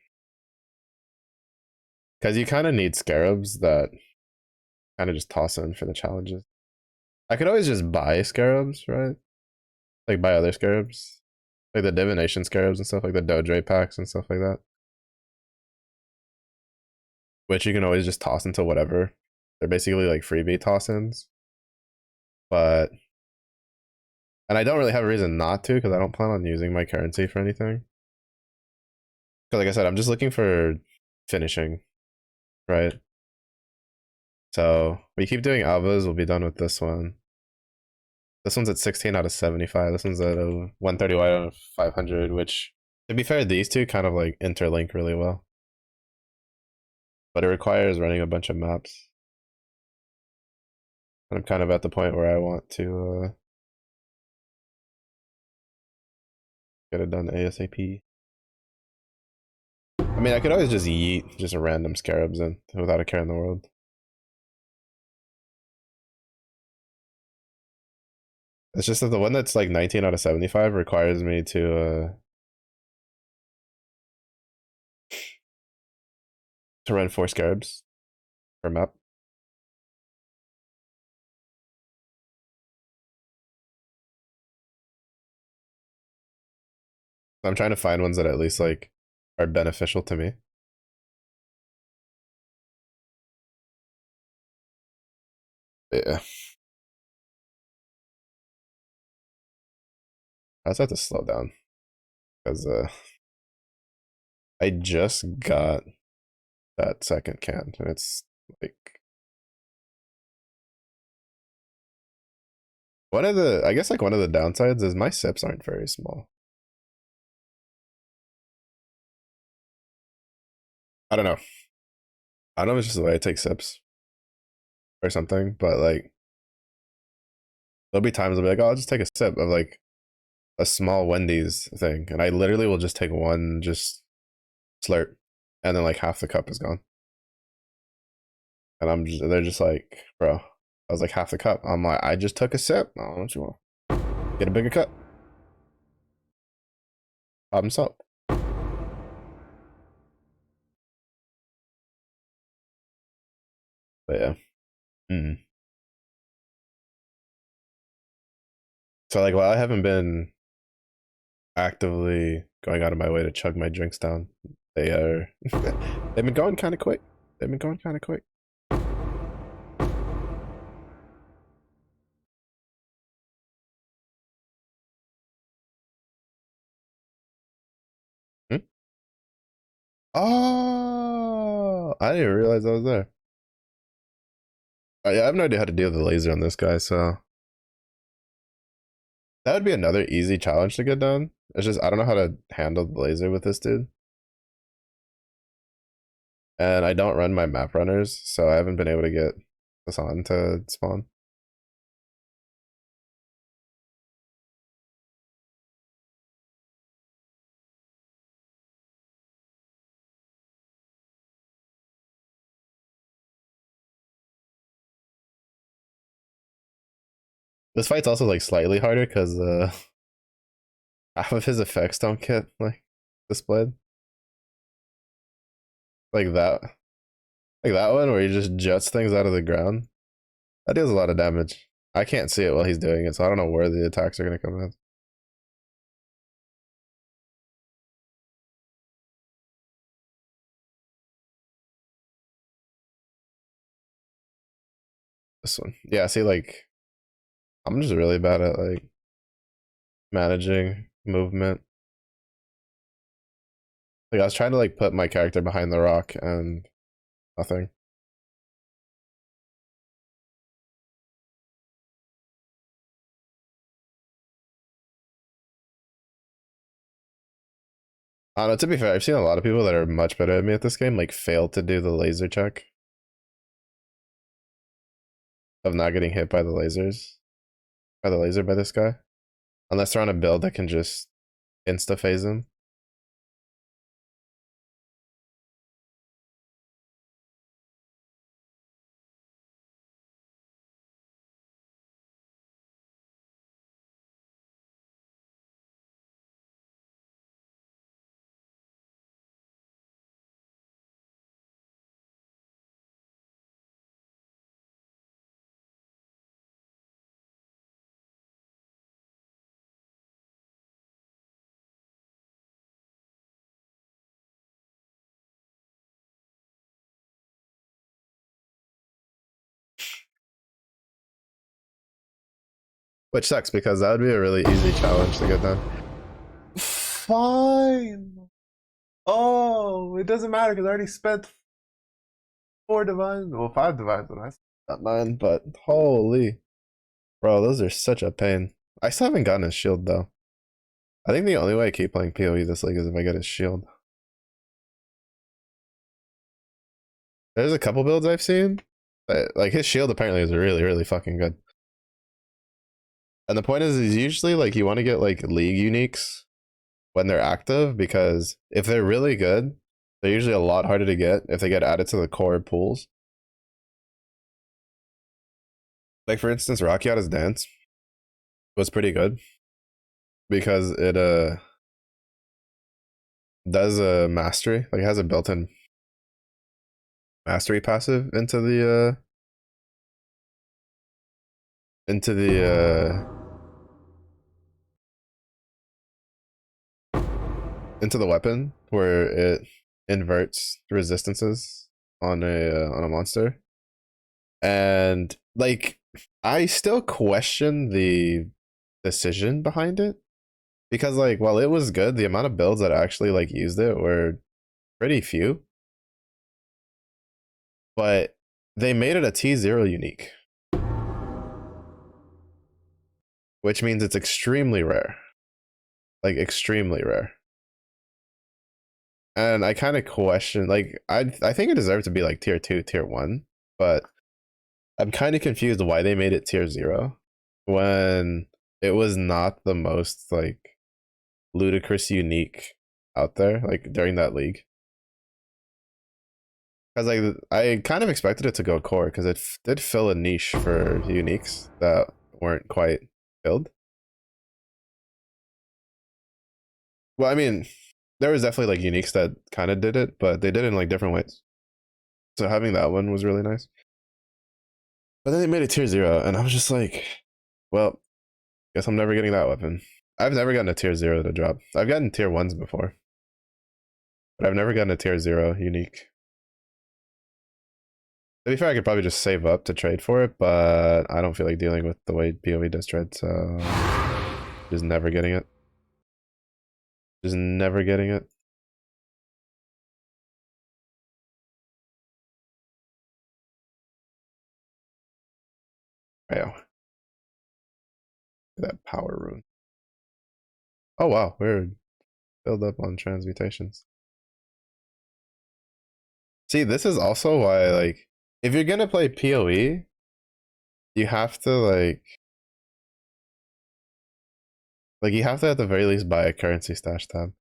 Because you kind of need scarabs that kind of just toss in for the challenges. I could always just buy scarabs, right? Like buy other scarabs, like the divination scarabs and stuff, like the Dodre packs and stuff like that. Which you can always just toss into whatever. They're basically like freebie toss-ins. But and I don't really have a reason not to because I don't plan on using my currency for anything. Because like I said, I'm just looking for finishing, right? So we keep doing alvas. We'll be done with this one. This one's at 16 out of 75. This one's at 131 out of 500, which, to be fair, these two kind of like interlink really well. But it requires running a bunch of maps. I'm kind of at the point where I want to get it done ASAP. I mean, I could always just yeet just a random scarabs in without a care in the world. It's just that the one that's like 19 out of 75 requires me to run 4 scarabs per map. I'm trying to find ones that at least like are beneficial to me. Yeah. I just have to slow down because I just got that second can and it's like one of the I guess like one of the downsides is my sips aren't very small. I don't know. I don't know if it's just the way I take sips or something, but like there'll be times I'll be like, oh, I'll just take a sip of like a small Wendy's thing, and I literally will just take one just slurp, and then like half the cup is gone. And they're just like, bro. I was like half the cup. I'm like, I just took a sip. Oh, what you want? Get a bigger cup. Problem solved. But yeah. Mm. So like, while I haven't been actively going out of my way to chug my drinks down, they are they've been going kind of quick. They've been going kind of quick. Hmm? Oh, I didn't realize I was there. I have no idea how to deal with the laser on this guy, so that would be another easy challenge to get done. It's just I don't know how to handle the laser with this dude. And I don't run my map runners, so I haven't been able to get this on to spawn. This fight's also like slightly harder because half of his effects don't get like displayed. Like that. Like that one where he just juts things out of the ground. That deals a lot of damage. I can't see it while he's doing it, so I don't know where the attacks are gonna come in. This one. Yeah, see like I'm just really bad at like managing movement. Like I was trying to like put my character behind the rock and nothing. I don't know, to be fair, I've seen a lot of people that are much better at me at this game like fail to do the laser check of not getting hit by the lasers. By the laser by this guy. Unless they're on a build that can just insta phase him. Which sucks because that would be a really easy challenge to get done. Fine. Oh, it doesn't matter because I already spent 4 divines. Well, 5 divines when I spent that mine, but holy. Bro, those are such a pain. I still haven't gotten his shield though. I think the only way I keep playing PoE this league is if I get his shield. There's a couple builds I've seen Like his shield apparently is really, really fucking good. And the point is usually like you want to get like league uniques when they're active because if they're really good, they're usually a lot harder to get if they get added to the core pools. Like for instance, Rakiata's dance was pretty good because it does a mastery, like it has a built-in mastery passive into the weapon where it inverts resistances on a monster. And like I still question the decision behind it because like while it was good, the amount of builds that actually like used it were pretty few. But they made it a T0 unique, which means it's extremely rare. Like extremely rare. And I kind of question like I think it deserved to be like tier 2, tier 1, but I'm kind of confused why they made it tier 0 when it was not the most like ludicrous unique out there like during that league. Because like I kind of expected it to go core because it did fill a niche for uniques that weren't quite filled. Well, I mean, there was definitely like uniques that kind of did it, but they did it in like different ways. So having that one was really nice. But then they made it tier 0, and I was just like, well, guess I'm never getting that weapon. I've never gotten a tier 0 to drop. I've gotten tier 1s before, but I've never gotten a tier 0 unique. To be fair, I could probably just save up to trade for it, but I don't feel like dealing with the way PoE does trade, so just never getting it. Just never getting it. Wow. That power rune. Oh wow, we're filled up on transmutations. See, this is also why, like, if you're gonna play PoE, you have to like you have to at the very least buy a currency stash tab.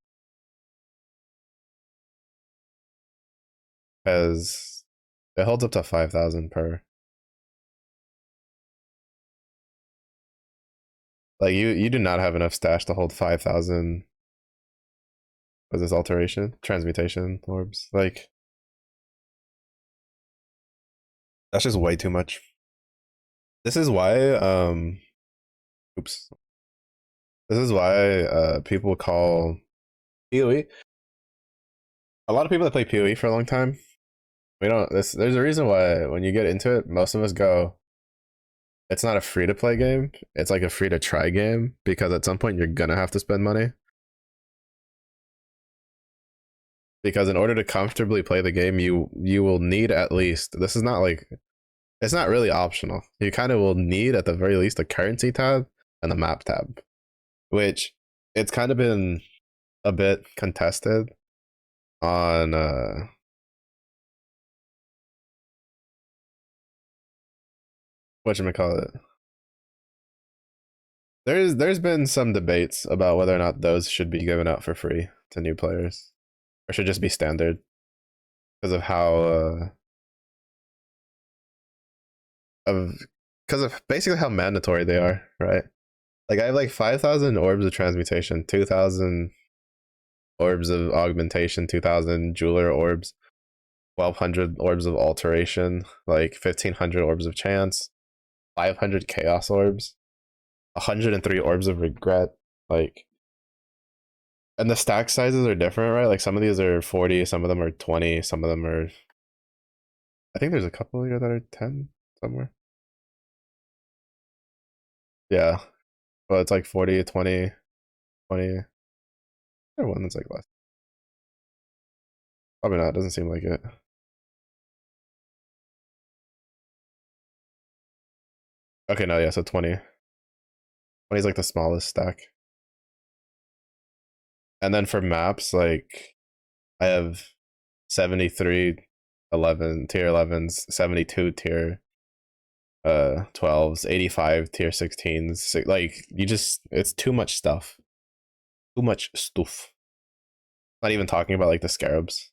Because it holds up to 5,000 per. Like you do not have enough stash to hold 5,000. Was this alteration? Transmutation orbs. Like that's just way too much. This is why oops. This is why people call PoE. A lot of people that play PoE for a long time, we don't there's a reason why when you get into it, most of us go, it's not a free to play game, it's like a free to try game because at some point you're gonna have to spend money. Because in order to comfortably play the game, you will need at least, this is not like, it's not really optional. You kind of will need at the very least a currency tab and a map tab, which it's kind of been a bit contested on whatchamacallit. There's been some debates about whether or not those should be given out for free to new players or should just be standard because of how of because of basically how mandatory they are, right? Like I have like 5,000 orbs of transmutation, 2,000 orbs of augmentation, 2,000 jeweler orbs, 1,200 orbs of alteration, like 1,500 orbs of chance, 500 chaos orbs, 103 orbs of regret. Like, and the stack sizes are different, right? Like some of these are 40, some of them are 20, some of them are. I think there's a couple here that are 10 somewhere. Yeah, well, it's like 40, 20, 20. There's one that's like less. Probably not. Doesn't seem like it. Okay, no, yeah, so 20. 20 is like the smallest stack. And then for maps, like I have 73 tier 11s, 72 tier 12s, 85 tier 16s. Like you just it's too much stuff. Too much stuff. Not even talking about like the scarabs.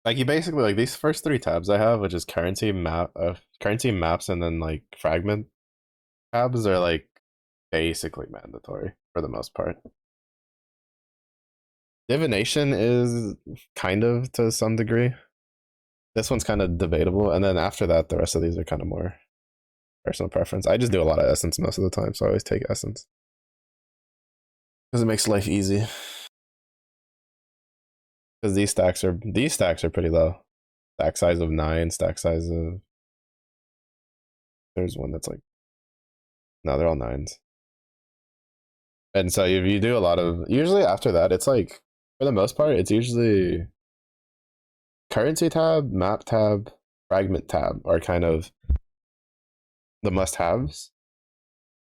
Like you basically like these first three tabs I have, which is currency maps, and then like fragment tabs are like basically mandatory for the most part. Divination is kind of to some degree. This one's kind of debatable, and then after that, the rest of these are kind of more personal preference. I just do a lot of essence most of the time, so I always take essence because it makes life easy. Because these stacks are pretty low. Stack size of 9, stack size of there's one that's like no, they're all 9s. And so if you do a lot of usually after that, it's like for the most part, it's usually currency tab, map tab, fragment tab are kind of the must-haves.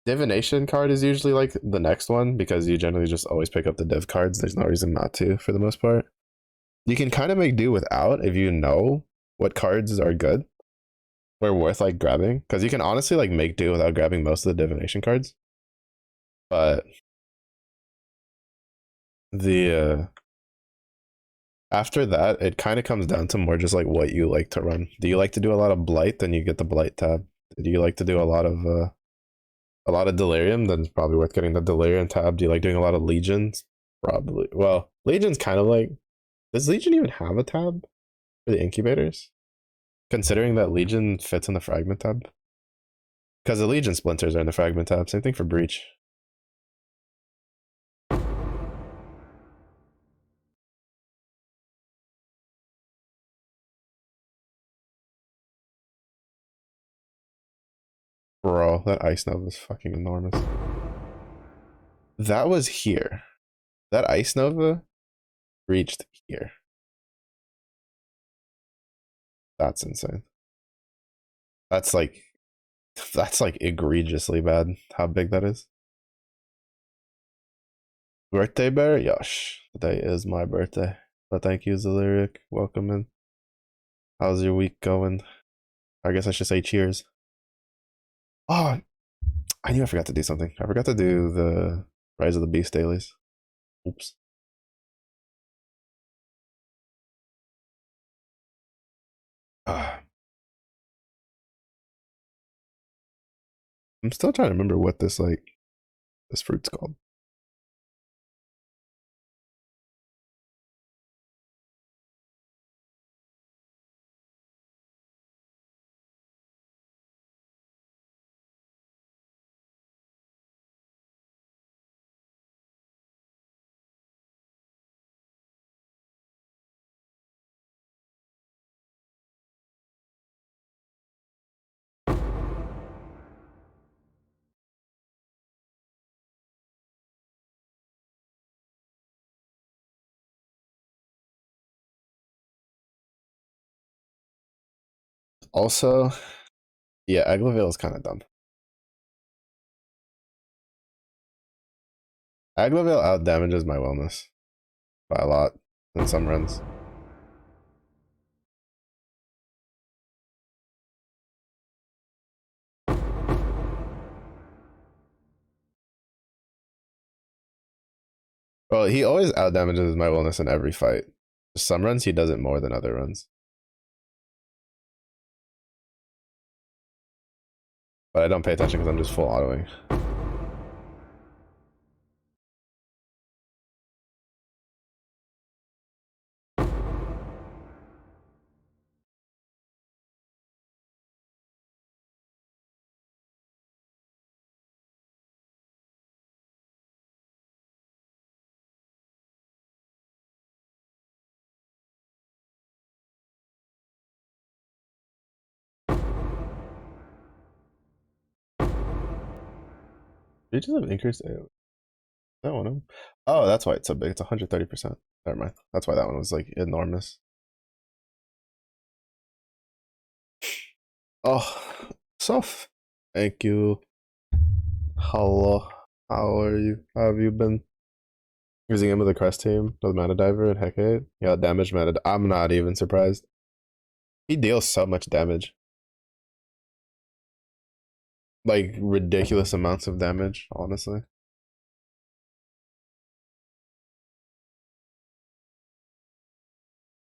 Divination card is usually like the next one because you generally just always pick up the div cards. There's no reason not to for the most part. You can kind of make do without if you know what cards are good or worth like grabbing, because you can honestly like make do without grabbing most of the divination cards. But the after that, it kind of comes down to more just like what you like to run. Do you like to do a lot of blight? Then you get the blight tab. Do you like to do a lot of delirium? Then it's probably worth getting the delirium tab. Do you like doing a lot of legions? Probably. Well, legion's kind of like, does legion even have a tab for the incubators? Considering that legion fits in the fragment tab, because the legion splinters are in the fragment tab. Same thing for breach. Bro, that ice nova is fucking enormous. That was here. That ice nova reached here. That's insane. That's like egregiously bad how big that is. Birthday bear? Yosh. Today is my birthday. But thank you, Zalyric. Welcome in. How's your week going? I guess I should say cheers. Oh, I knew I forgot to do something. I forgot to do the Rise of the Beast dailies. Oops. I'm still trying to remember what this fruit's called. Also, yeah, Aglavale is kind of dumb. Aglavale out damages my wellness by a lot in some runs. Well, he always out damages my wellness in every fight. Some runs he does it more than other runs. But I don't pay attention because I'm just full autoing. Did you just have increased AoE? That one? Oh, that's why it's so big. It's 130%. Never mind. That's why that one was like enormous. Oh, Soph. Thank you. Hello. How are you? How have you been? Using him with the crest team, with Mana Diver and Heck 8. Yeah, damage Mana. I'm not even surprised. He deals so much damage. Like, ridiculous amounts of damage, honestly.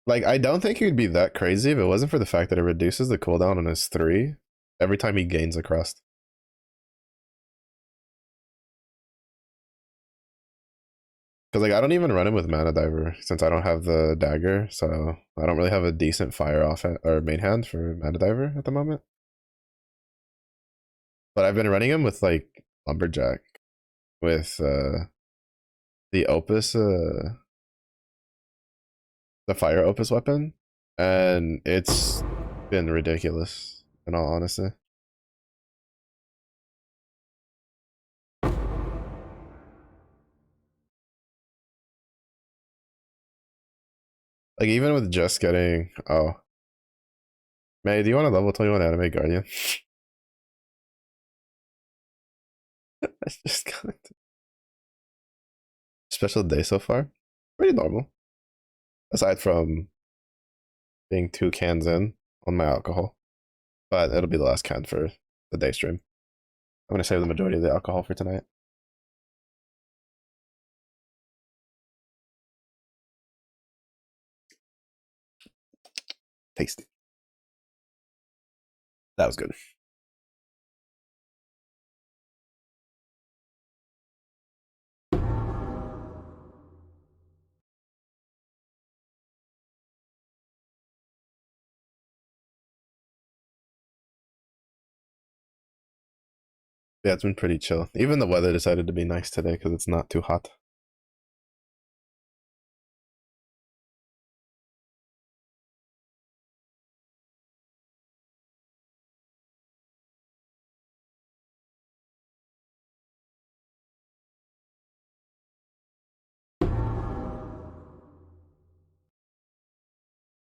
Like, I don't think he would be that crazy if it wasn't for the fact that it reduces the cooldown on his 3 every time he gains a crest. Because, like, I don't even run him with Mana Diver since I don't have the dagger, so I don't really have a decent fire off or main hand for Mana Diver at the moment. But I've been running him with, like, Lumberjack, with the Opus, the Fire Opus weapon, and it's been ridiculous, in all honesty. Like, even with just getting, oh, May, do you want a level 21 anime guardian? I just got special day so far. Pretty normal. Aside from being 2 cans in on my alcohol. But it'll be the last can for the day stream. I'm gonna save the majority of the alcohol for tonight. Tasty. That was good. Yeah, it's been pretty chill. Even the weather decided to be nice today because it's not too hot.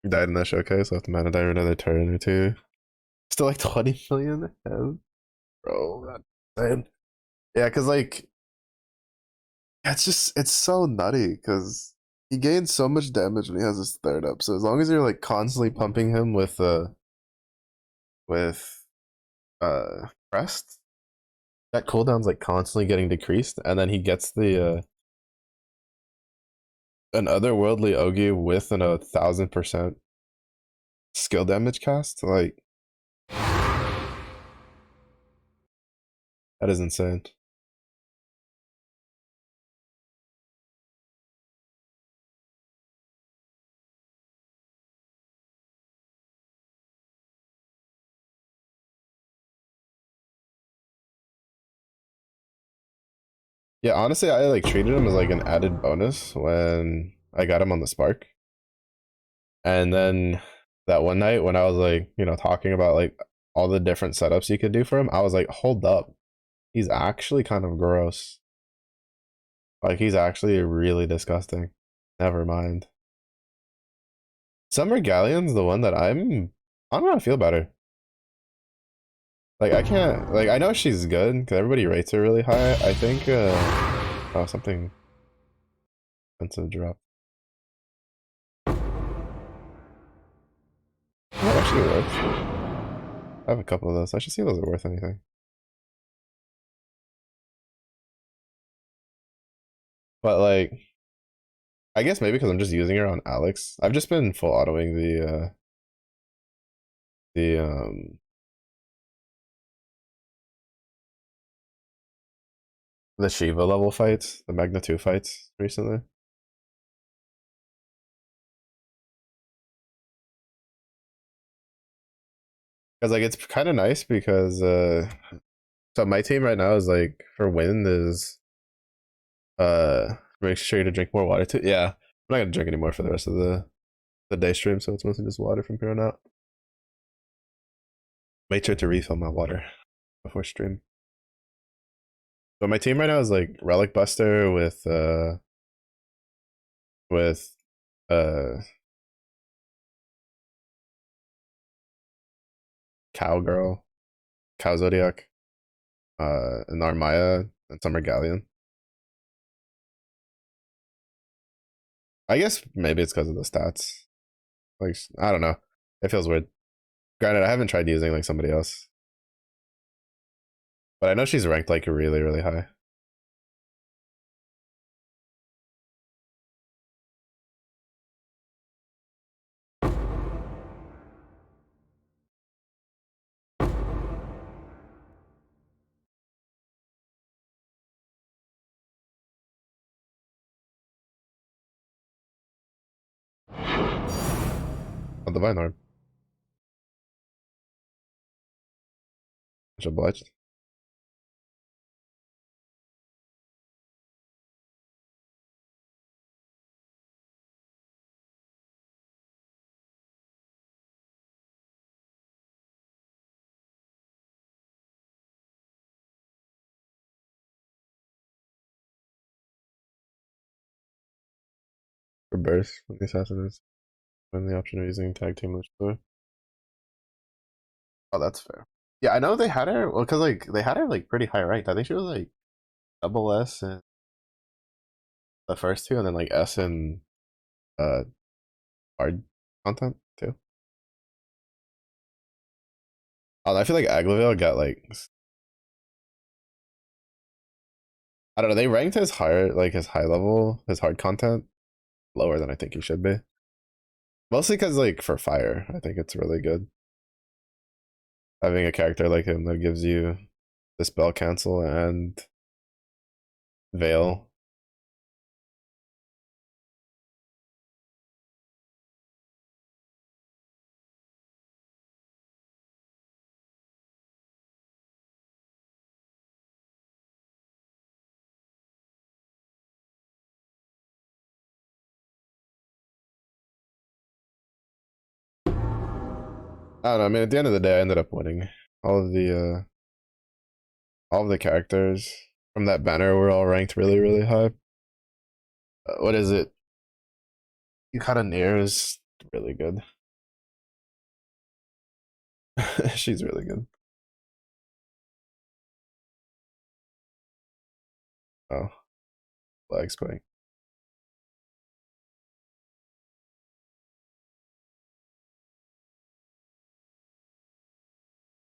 Died in that showcase, so I have to mana die another turn or two. Still like 20 million ahead. Bro, that's insane. Yeah, because like, it's so nutty because he gains so much damage when he has his third up. So as long as you're like constantly pumping him with crest, that cooldown's like constantly getting decreased, and then he gets the an otherworldly Ogi with an 1,000% skill damage cast. Like, that is insane. Yeah, honestly, I like treated him as like an added bonus when I got him on the Spark. And then that one night when I was like, talking about like all the different setups you could do for him, I was like, hold up. He's actually kind of gross. Like, he's actually really disgusting. Never mind. Summer Galleon's the one that I don't know how to feel about her. Like, I can't, like, I know she's good because everybody rates her really high. I think, oh, something expensive drop. That actually works. I have a couple of those. I should see if those are worth anything. But, like, I guess maybe because I'm just using her on Alex. I've just been full autoing the, the Shiva level fights, the Magna 2 fights recently. Because, like, it's kind of nice because, so my team right now is like, for win is, make sure to drink more water too. Yeah, I'm not gonna drink anymore for the rest of the day stream, so it's mostly just water from here on out. Make sure to refill my water before stream. But my team right now is like Relic Buster with uh Cowgirl, Cow Zodiac, and Armaya and Summer Galleon. I guess maybe it's because of the stats. Like I don't know. It feels weird. Granted, I haven't tried using like somebody else, but I know she's ranked like really really high. On the Vine Orb, much obliged. For burst when the assassin is when the option of using tag team luchador. Oh, that's fair. Yeah, I know they had her. Well, because like they had her like pretty high ranked. I think she was like double S in the first two, and then like S in uh hard content too. I feel like Aglavale got like I don't know. They ranked his higher, like his high level, his hard content lower than I think he should be. Mostly because like for fire, I think it's really good having a character like him that gives you the spell cancel and veil. I don't know. I mean, at the end of the day, I ended up winning. All of the all of the characters from that banner were all ranked really, really high. What is it? Yukata Nier is really good. She's really good. Oh, lag spike.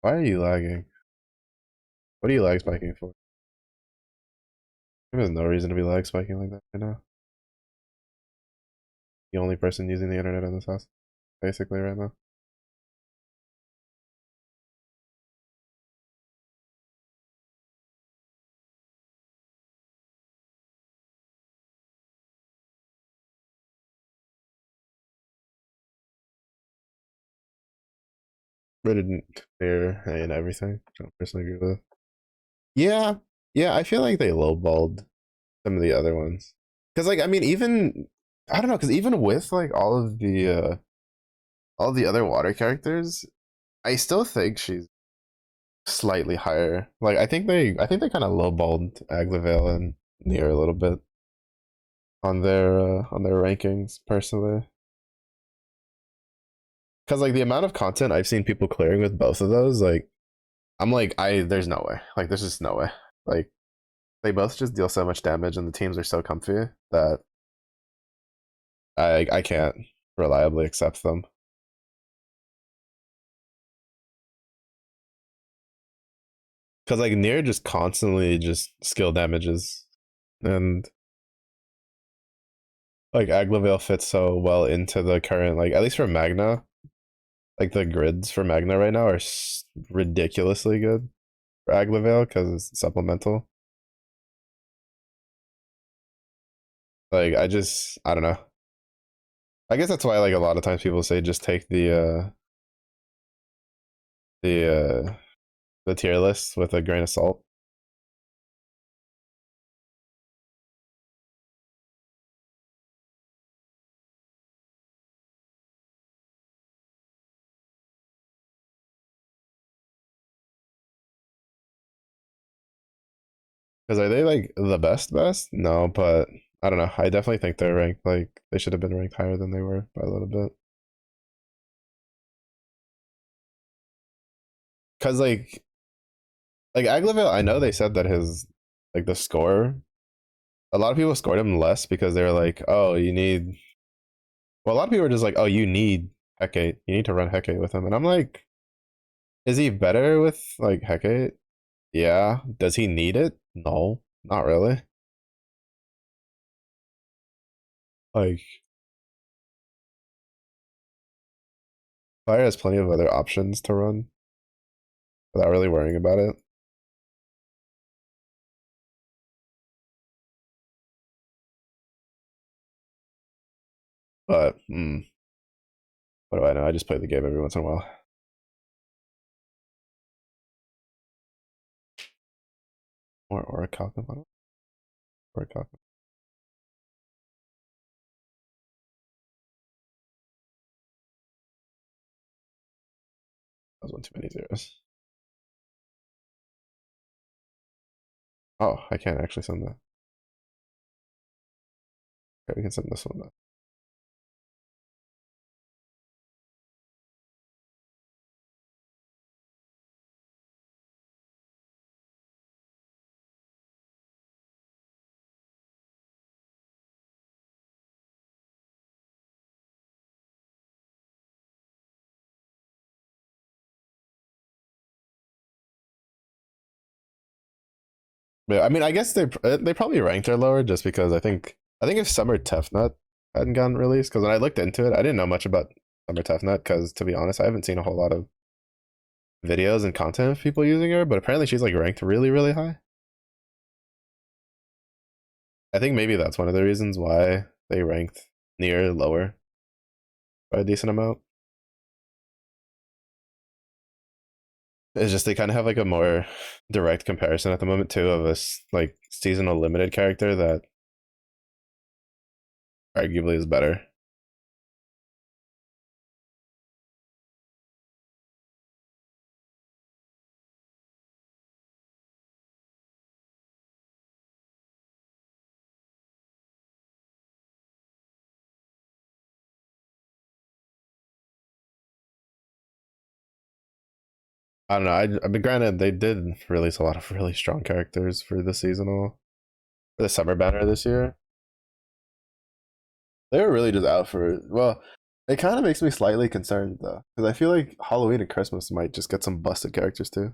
Why are you lagging? What are you lag spiking for? There's no reason to be lag spiking like that right now. The only person using the internet in this house, basically, right now. But didn't clear and everything. I don't personally agree with it. Yeah, yeah, I feel like they lowballed some of the other ones. Because, like, I mean, even I don't know, because even with like all the other water characters, I still think she's slightly higher. Like, I think they kind of lowballed Aglavale and Nier a little bit on their rankings personally. Because like the amount of content I've seen people clearing with both of those, like I'm like there's no way. Like there's just no way. Like they both just deal so much damage, and the teams are so comfy that I can't reliably accept them. Because like Nier just constantly just skill damages, and like Aglavale fits so well into the current like at least for Magna, like the grids for Magna right now are ridiculously good for Aglavale because it's supplemental. Like I don't know. I guess that's why like a lot of times people say just take the the tier list with a grain of salt. Because are they like the best? No, but I don't know. I definitely think they're ranked like they should have been ranked higher than they were by a little bit. Because like Aglavale, I know they said that his like the score. A lot of people scored him less because they were like, oh, you need Well, a lot of people are just like, oh, you need Hecate. You need to run Hecate with him. And I'm like, is he better with like Hecate? Yeah. Does he need it? No, not really. Like, Fire has plenty of other options to run without really worrying about it. But what do I know? I just play the game every once in a while. Or a Kalkan. Or a Kalkan. That was one too many zeros. Oh, I can't actually send that. Okay, we can send this one then. Yeah, I mean, I guess they probably ranked her lower just because I think if Summer Tefnut hadn't gotten released, because when I looked into it, I didn't know much about Summer Tefnut because to be honest, I haven't seen a whole lot of videos and content of people using her, but apparently she's like ranked really, really high. I think maybe that's one of the reasons why they ranked near lower by a decent amount. It's just they kind of have like a more direct comparison at the moment too of this like seasonal limited character that arguably is better. I don't know. I mean, granted, they did release a lot of really strong characters for the seasonal, for the summer banner this year. They were really just out for it. Well, it kind of makes me slightly concerned though, because I feel like Halloween and Christmas might just get some busted characters too.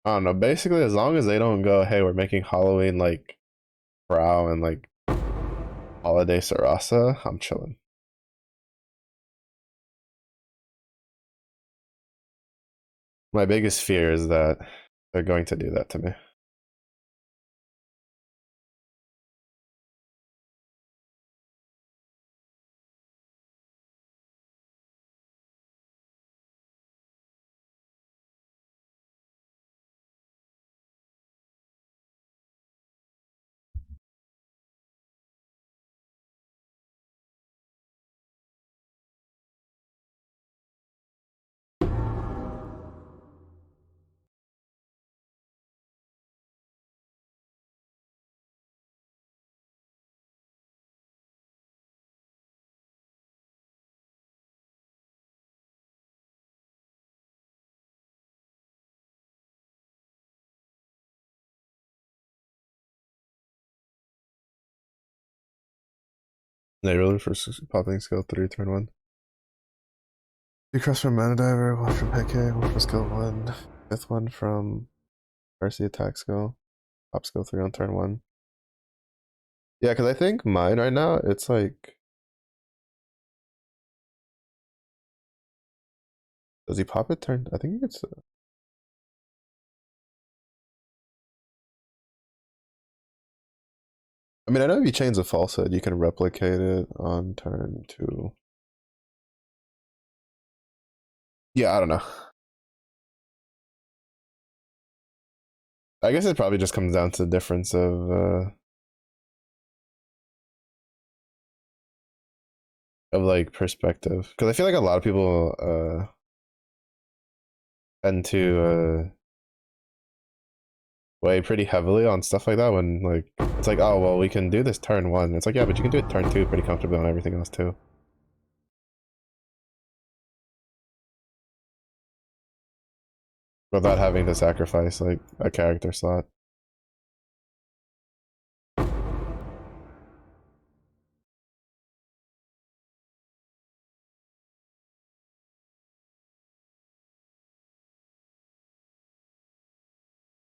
I don't know. Basically, as long as they don't go, hey, we're making Halloween like Brow and like Holiday Sarasa, I'm chilling. My biggest fear is that they're going to do that to me. They really for popping skill 3, turn 1. You cross from Mana Diver, one from Heke, one from skill 1, fifth one from Mercy attack skill, pop skill 3 on turn 1. Yeah, because I think mine right now, it's like. Does he pop it turn? I think it's. I mean, I know if you change a falsehood, you can replicate it on turn 2. Yeah, I don't know. I guess it probably just comes down to the difference of like perspective. Because I feel like a lot of people tend to weigh pretty heavily on stuff like that when like it's like, oh well, we can do this turn 1. It's like, yeah, but you can do it turn 2 pretty comfortably on everything else too. without having to sacrifice like a character slot.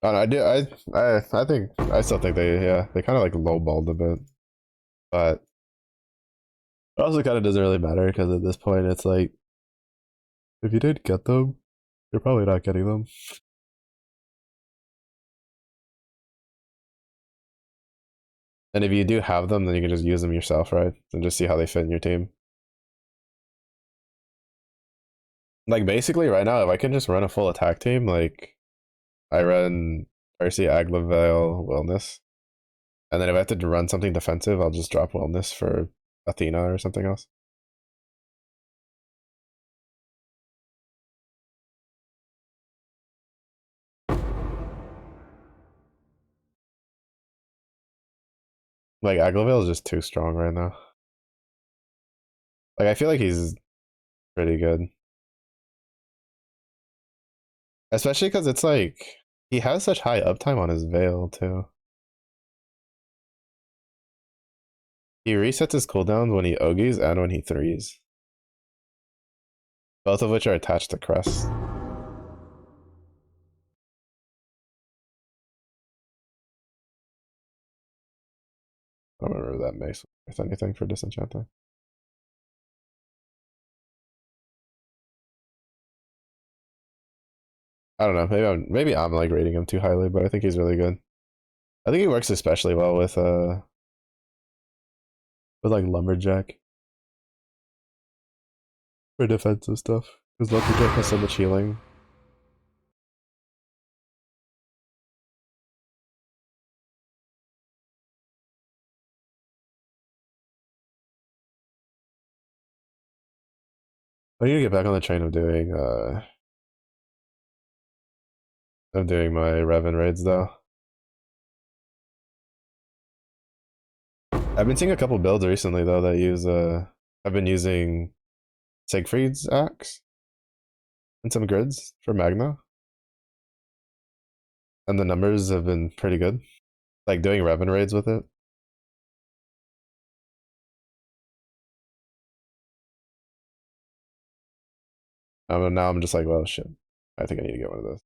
And I do. I think. I still think they. Yeah. They kind of like lowballed a bit, but it also kind of doesn't really matter because at this point it's like if you did get them, you're probably not getting them. And if you do have them, then you can just use them yourself, right? And just see how they fit in your team. Like basically right now, if I can just run a full attack team, like I run Percy, Aglavale, Wellness. And then if I have to run something defensive, I'll just drop Wellness for Athena or something else. Like Aglavale is just too strong right now. Like I feel like he's pretty good. Especially because it's like he has such high uptime on his Veil too. He resets his cooldowns when he Ogies and when he threes. Both of which are attached to Crest. I don't remember that makes worth anything for disenchanting. I don't know. Maybe I'm like rating him too highly, but I think he's really good. I think he works especially well with like Lumberjack for defensive stuff. Because Lumberjack has so much healing. I need to get back on the train of doing my Revan raids though. I've been seeing a couple builds recently though that use I've been using Siegfried's axe and some grids for Magna. And the numbers have been pretty good. Like doing Revan raids with it. Now I'm just like, well shit. I think I need to get one of those.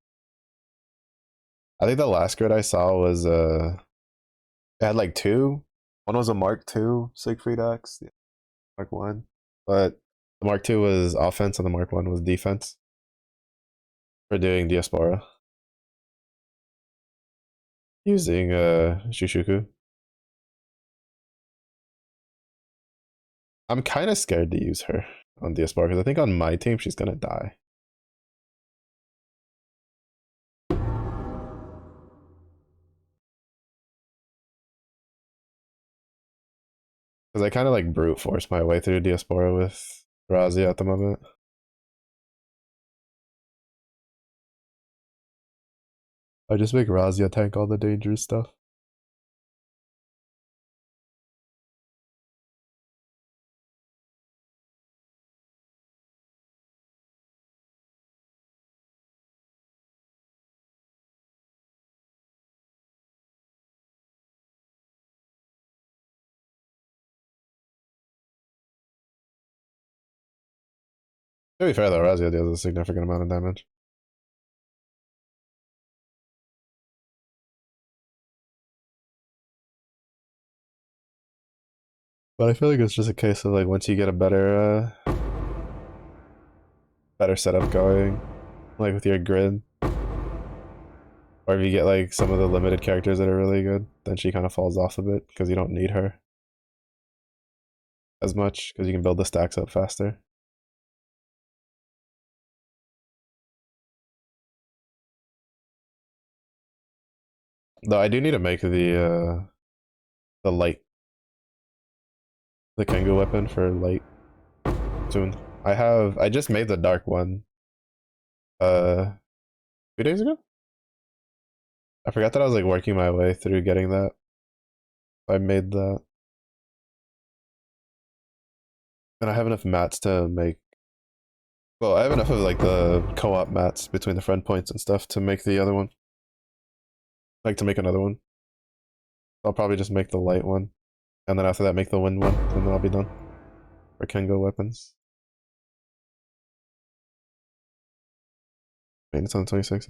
I think the last grid I saw was it had like two. One was a Mark II Siegfried axe, Mark One. But the Mark II was offense and the Mark One was defense for doing Diaspora. Using Shushuku. I'm kind of scared to use her on Diaspora because I think on my team she's gonna die. Because I kind of like brute force my way through Diaspora with Razia at the moment. I just make Razia tank all the dangerous stuff. To be fair though, Razia deals a significant amount of damage. But I feel like it's just a case of like once you get a better setup going, like with your grid, or if you get like some of the limited characters that are really good, then she kind of falls off a bit because you don't need her as much because you can build the stacks up faster. Though I do need to make the light, the Kengu weapon for light soon. I just made the dark one uh 2 days ago. I forgot that I was like working my way through getting that. I made that. And I have enough mats to make Well, I have enough of like the co-op mats between the friend points and stuff to make the other one. Like to make another one. I'll probably just make the light one, and then after that make the wind one, and then I'll be done. For Kengo weapons. Maintenance on 26.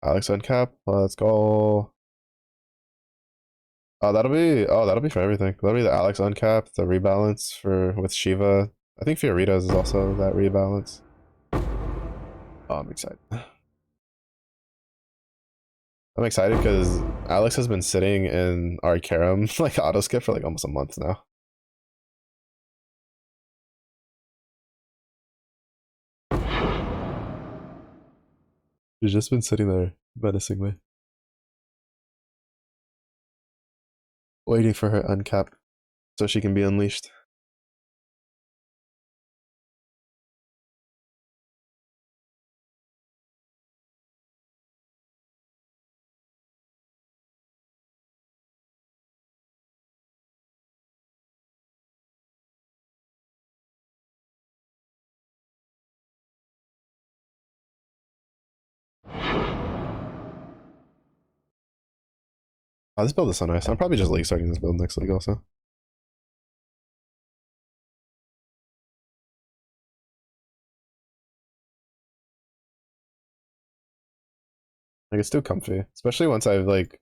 Alex uncap. Let's go. That'll be for everything. That'll be the Alex uncap, the rebalance for with Shiva. I think Fiorita's is also that rebalance. Oh, I'm excited. I'm excited because Alex has been sitting in Arcarum like auto skip for like almost a month now. She's just been sitting there menacingly, waiting for her uncap so she can be unleashed. Oh, this build is so nice. I'm probably just league starting this build next league also. Like it's too comfy, especially once I've like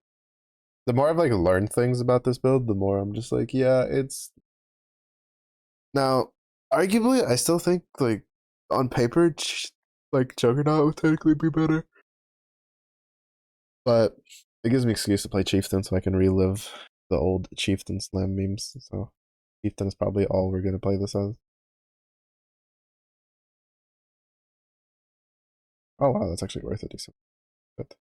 the more I've like learned things about this build, the more I'm just like, yeah, it's now arguably I still think like on paper, like Juggernaut would technically be better, but it gives me excuse to play Chieftain so I can relive the old Chieftain slam memes. So Chieftain is probably all we're gonna play this as. Oh wow, that's actually worth a decent bit.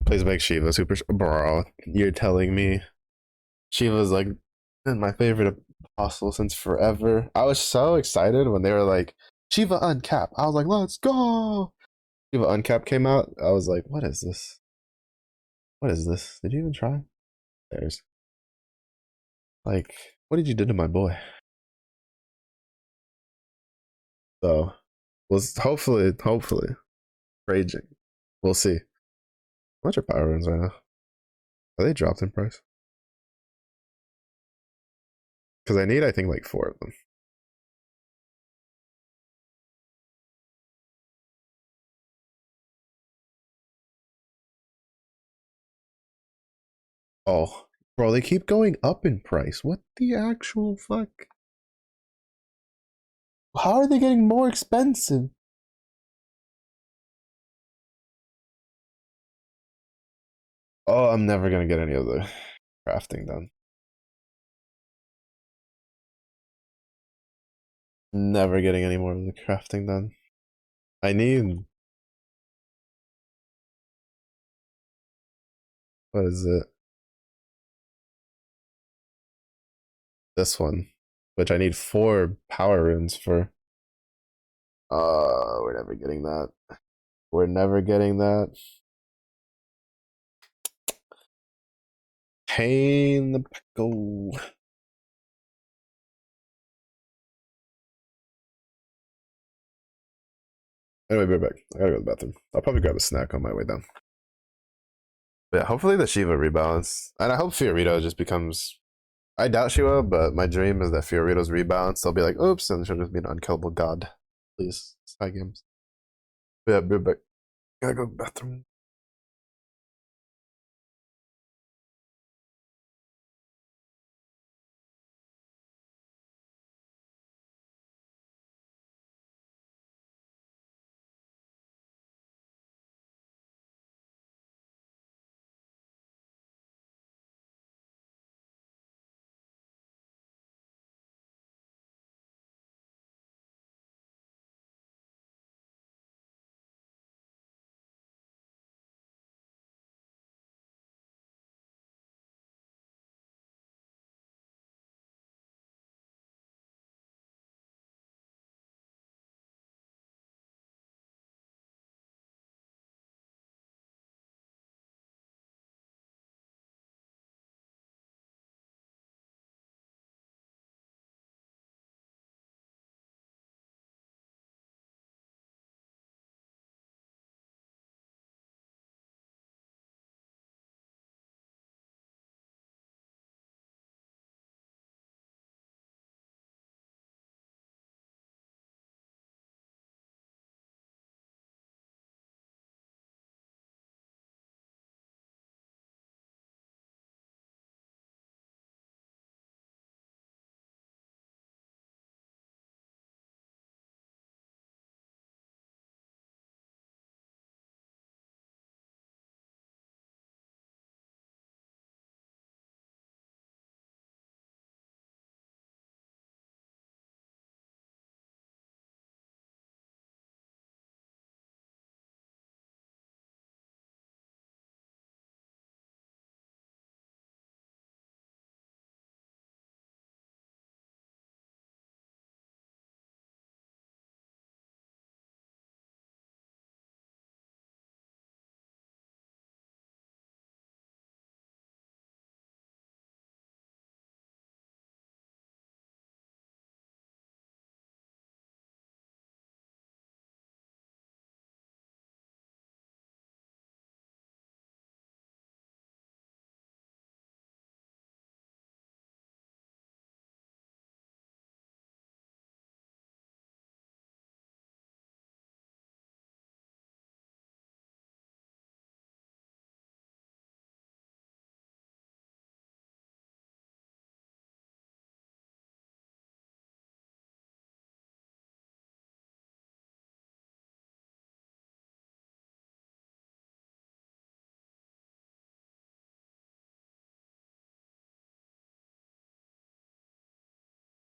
Please make Shiva super. Bro, you're telling me Shiva's like been my favorite apostle since forever. I was so excited when they were like Shiva uncap. I was like, let's go. Shiva uncap came out. I was like, what is this? What is this? Did you even try? There's like, what did you do to my boy? So was hopefully raging. We'll see. How much are power runes right now? Are they dropped in price? Because I need, I think, like 4 of them. Oh, bro, they keep going up in price. What the actual fuck? How are they getting more expensive? Oh, I'm never gonna get any of the crafting done. Never getting any more of the crafting done. I need, what is it? This one, which I need 4 power runes for. We're never getting that. We're never getting that. Pain the pickle. Anyway, be right back. I gotta go to the bathroom. I'll probably grab a snack on my way down. But yeah, hopefully the Shiva rebalance. And I hope Fiorito just becomes. I doubt she will, but my dream is that Fiorito's rebalance. They'll be like, oops, and she'll just be an unkillable god. Please. Side games. But yeah, be right back. Gotta go to the bathroom.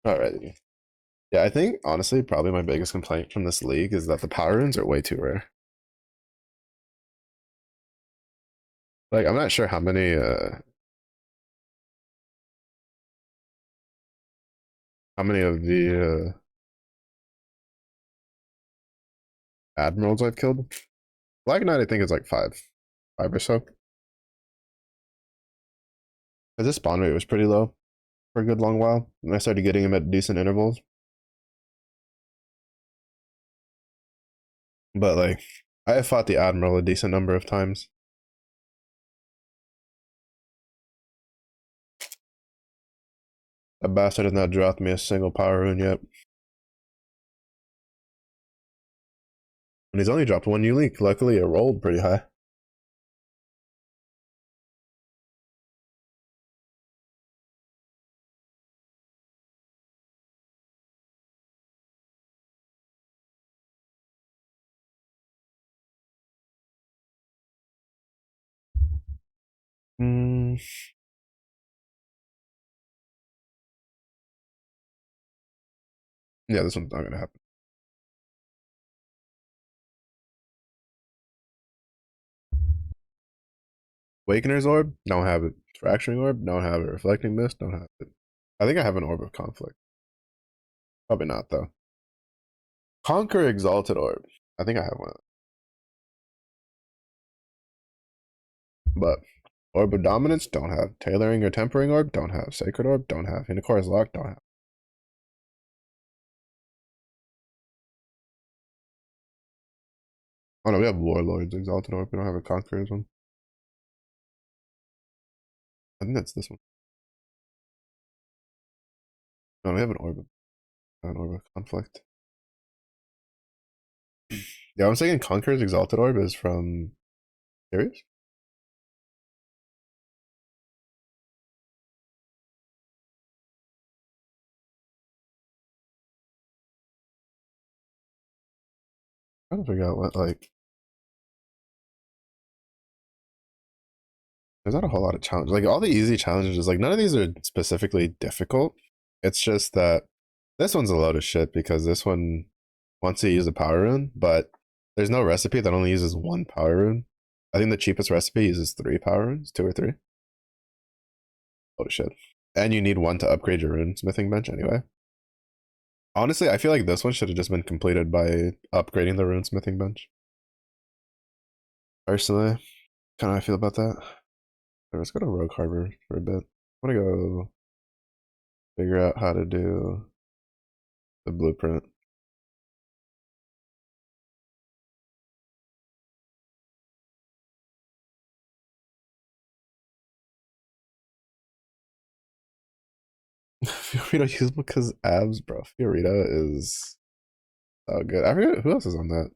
Alrighty. Yeah, I think honestly, probably my biggest complaint from this league is that the power runes are way too rare. Like, I'm not sure how many of the admirals I've killed. Black Knight, I think, is like five or so. 'Cause his spawn rate was pretty low for a good long while, and I started getting him at decent intervals. But like, I have fought the admiral a decent number of times. That bastard has not dropped me a single power rune yet. And he's only dropped one unique. Luckily, it rolled pretty high. Mm, yeah, this one's not gonna happen. Awakener's Orb, don't have it. Fracturing Orb, don't have it. Reflecting Mist, don't have it. I think I have an Orb of Conflict. Probably not, though. Conquer Exalted Orb. I think I have one. But Orb of Dominance, don't have. Tailoring or Tempering Orb, don't have. Sacred Orb, don't have. Unicorn's Lock, don't have. Oh no, we have Warlord's Exalted Orb. We don't have a Conqueror's one. I think that's this one. No, we have an Orb of Conflict. Yeah, I'm saying Conqueror's Exalted Orb is from Serious? Trying to figure out what like there's not a whole lot of challenges. Like all the easy challenges, like none of these are specifically difficult. It's just that this one's a load of shit because this one wants to use a power rune, but there's no recipe that only uses one power rune. I think the cheapest recipe uses three power runes, two or three. Load of shit. And you need one to upgrade your rune smithing bench anyway. Honestly, I feel like this one should have just been completed by upgrading the rune smithing bench. Personally, kind of how I feel about that. Let's go to Rogue Harbor for a bit. I want to go figure out how to do the blueprint. Fiorito usable because abs, bro. Fiorito is so good. I forget who else is on that.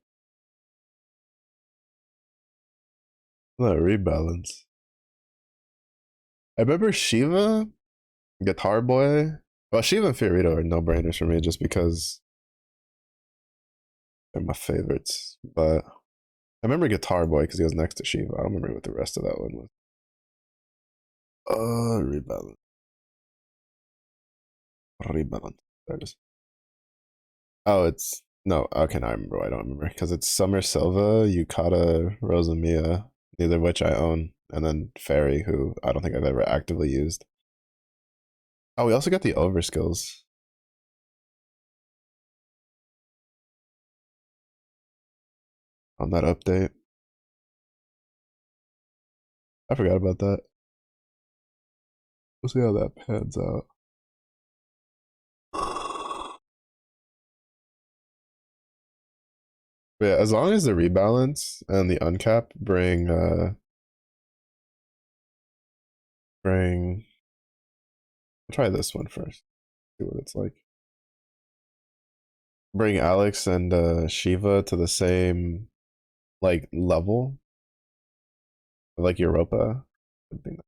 No, rebalance. I remember Shiva, Guitar Boy. Well, Shiva and Fiorito are no brainers for me just because they're my favorites. But I remember Guitar Boy because he was next to Shiva. I don't remember what the rest of that one was. Rebalance. Rebalance. There it is. Oh, it's no. Okay, now I remember. I don't remember because it's Summer Silva, Yukata, Rosamia, neither of which I own, and then Fairy, who I don't think I've ever actively used. Oh, we also got the overskills on that update. I forgot about that. We'll see how that pans out. But yeah, as long as the rebalance and the uncap bring. I'll try this one first. See what it's like. Bring Alex and Shiva to the same like level, like Europa. I think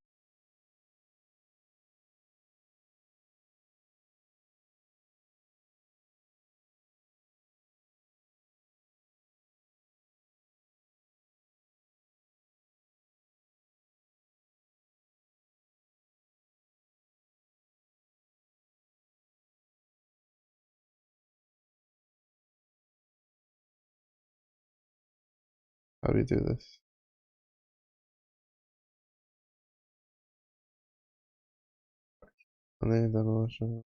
How do we do this? And then demolition.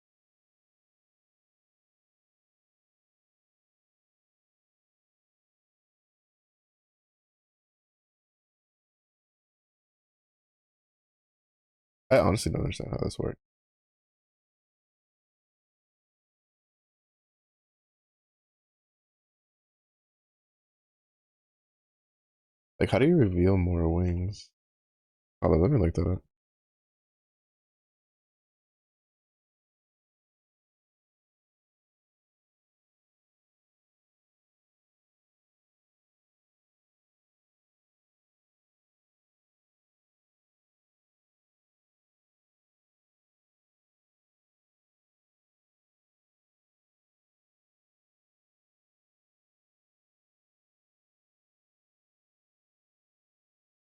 I honestly don't understand how this works. Like, how do you reveal more wings? Oh, let me look that up.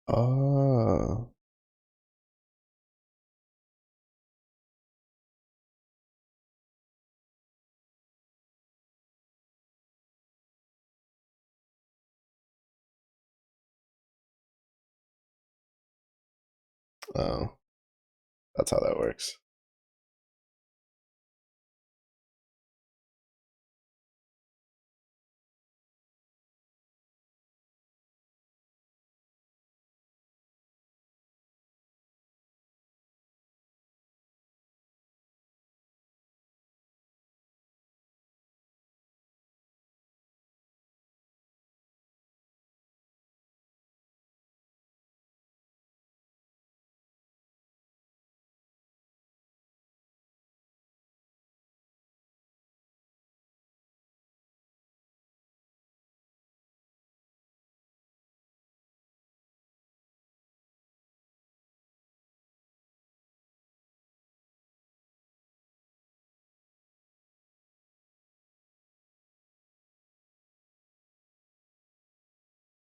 Oh, oh, that's how that works.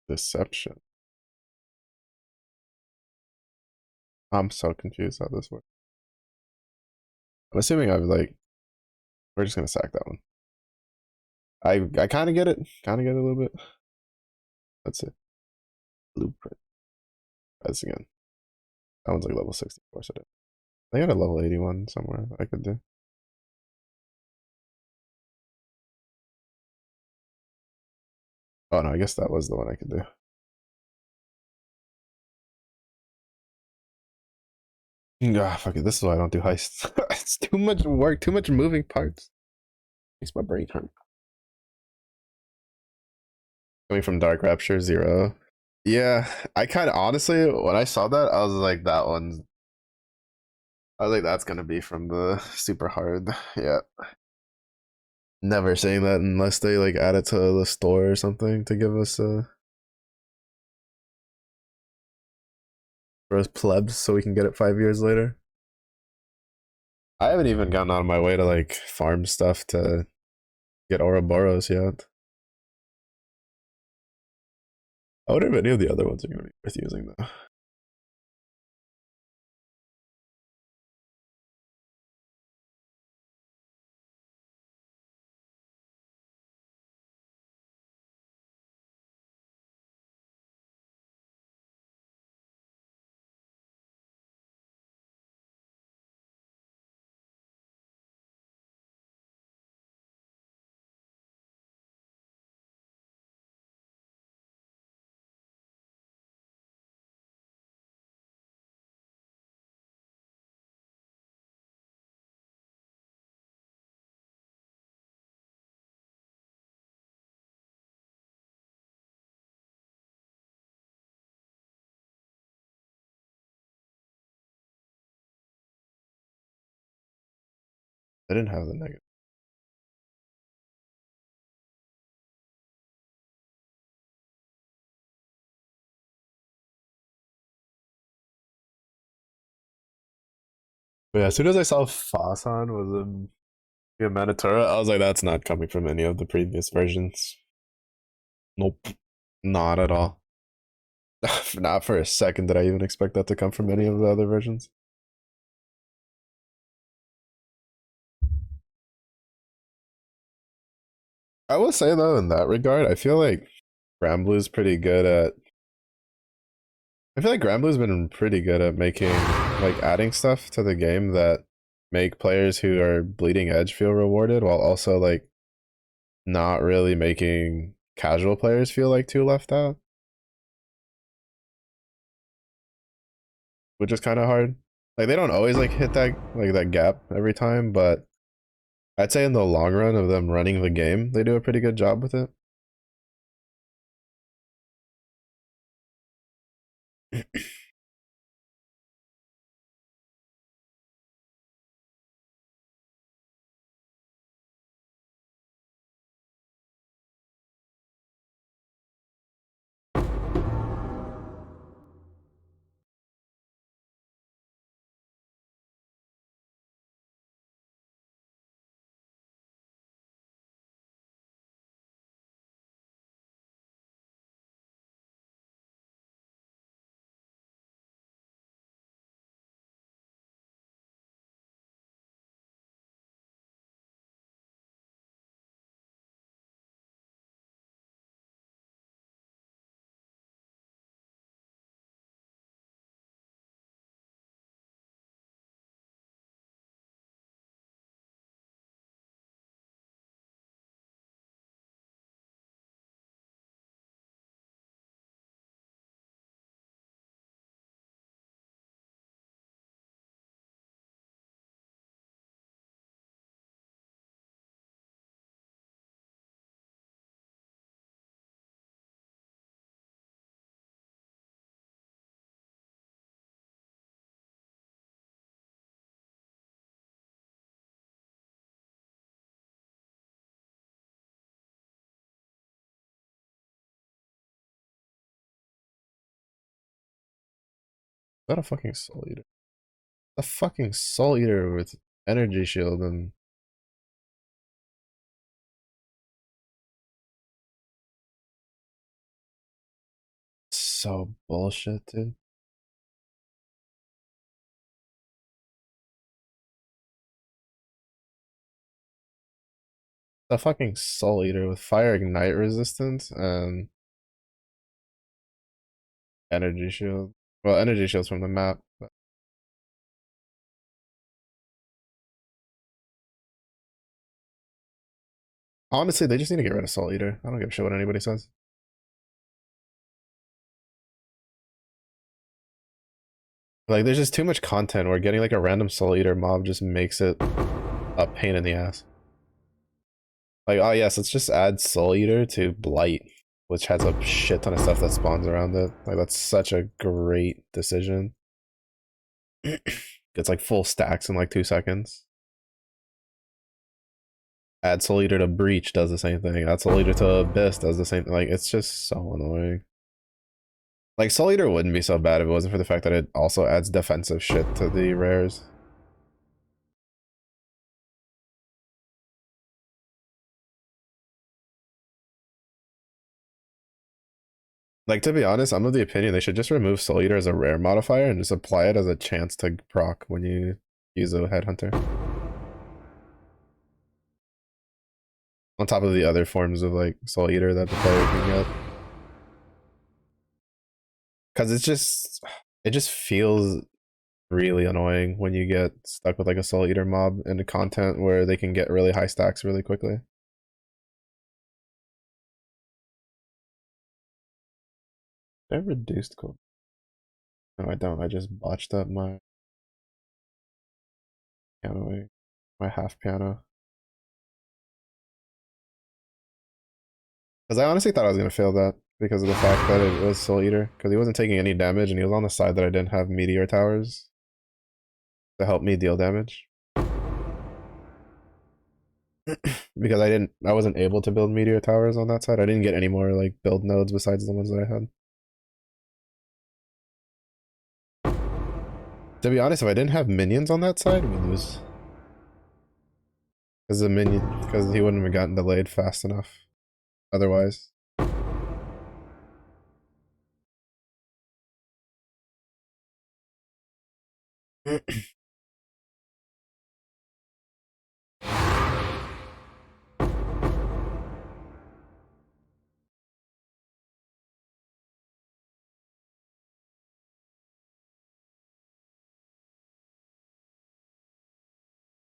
Deception. I'm so confused how this works. I'm assuming I've like, we're just gonna sack that one. I kind of get it, a little bit. That's it. Blueprint. That's again. That one's like level 64, so I got a level 81 somewhere I could do. Oh no, I guess that was the one I could do. Ah, fuck it. This is why I don't do heists. It's too much work, too much moving parts. Makes my brain hurt. Coming from Dark Rapture 0. Yeah, I kind of honestly, when I saw that, I was like, that one's. I was like, that's gonna be from the super hard. Yeah. Never saying that unless they like add it to the store or something to give us for us plebs so we can get it 5 years later. I haven't even gotten out of my way to like farm stuff to get Ouroboros yet. I wonder if any of the other ones are gonna be worth using though. I didn't have the negative. But yeah, as soon as I saw Fasan was in Manatura, I was like, that's not coming from any of the previous versions. Nope. Not at all. Not for a second did I even expect that to come from any of the other versions. I will say though, in that regard, I feel like Granblue's pretty good at. I feel like Granblue's been pretty good at making like adding stuff to the game that make players who are bleeding edge feel rewarded, while also like not really making casual players feel like too left out, which is kind of hard. Like they don't always like hit that gap every time, but I'd say in the long run of them running the game, they do a pretty good job with it. Not a fucking soul eater. A fucking soul eater with energy shield and so bullshit, dude. A fucking soul eater with fire ignite resistance and energy shield. Well, energy shield's from the map. But honestly, they just need to get rid of soul eater. I don't give a shit what anybody says. Like, there's just too much content where getting like a random soul eater mob just makes it a pain in the ass. Like, oh yes, let's just add soul eater to blight, which has a shit ton of stuff that spawns around it. Like, that's such a great decision. Gets like full stacks in like 2 seconds. Add Soul Eater to Breach does the same thing. Add Soul Eater to Abyss does the same thing. Like, it's just so annoying. Like, Soul Eater wouldn't be so bad if it wasn't for the fact that it also adds defensive shit to the rares. Like, to be honest, I'm of the opinion they should just remove Soul Eater as a rare modifier and just apply it as a chance to proc when you use a Headhunter. On top of the other forms of, like, Soul Eater that the player can get. Because it just feels really annoying when you get stuck with like a Soul Eater mob into content where they can get really high stacks really quickly. I reduced code. No, I don't. I just botched up my piano, my half piano. Because I honestly thought I was gonna fail that because of the fact that it was Soul Eater. Because he wasn't taking any damage and he was on the side that I didn't have meteor towers to help me deal damage. Because I wasn't able to build meteor towers on that side. I didn't get any more like build nodes besides the ones that I had. To be honest, if I didn't have minions on that side, we lose. Because he wouldn't have gotten delayed fast enough otherwise.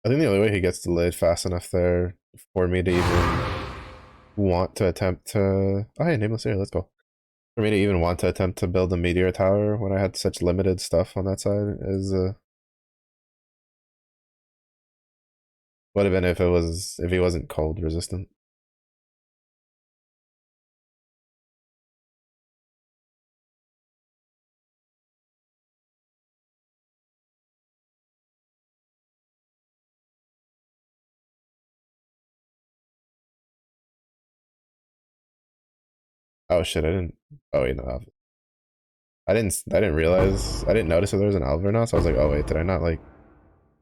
I think the only way he gets delayed fast enough there for me to even want to attempt to. Oh, hey, Nameless here, let's go. For me to even want to attempt to build a meteor tower when I had such limited stuff on that side is would have been if he wasn't cold resistant. Oh shit, I didn't. Oh wait, no, I didn't realize. I didn't notice if there was an Alva or not. So I was like, oh wait, did I not like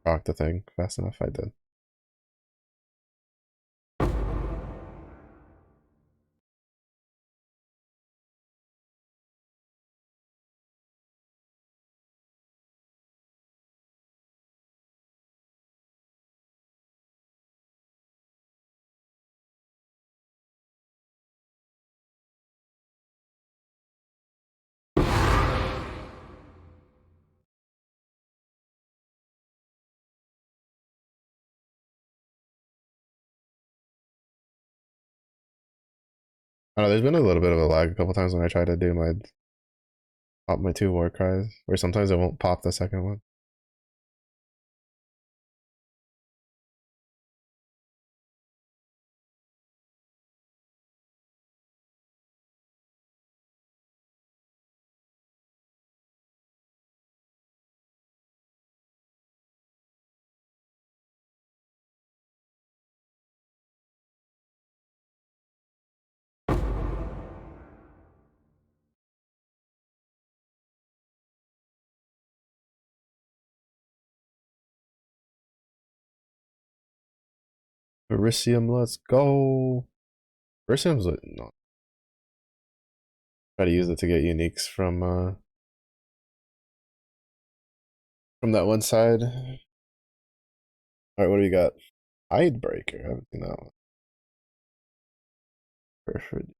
proc the thing fast enough? I did. I don't know. There's been a little bit of a lag a couple times when I try to do my pop my two war cries, where sometimes it won't pop the second one. Verisium, let's go. Verisium's no. Try to use it to get uniques from that one side. All right, what do we got? Tidebreaker. I haven't seen that one. Perfect.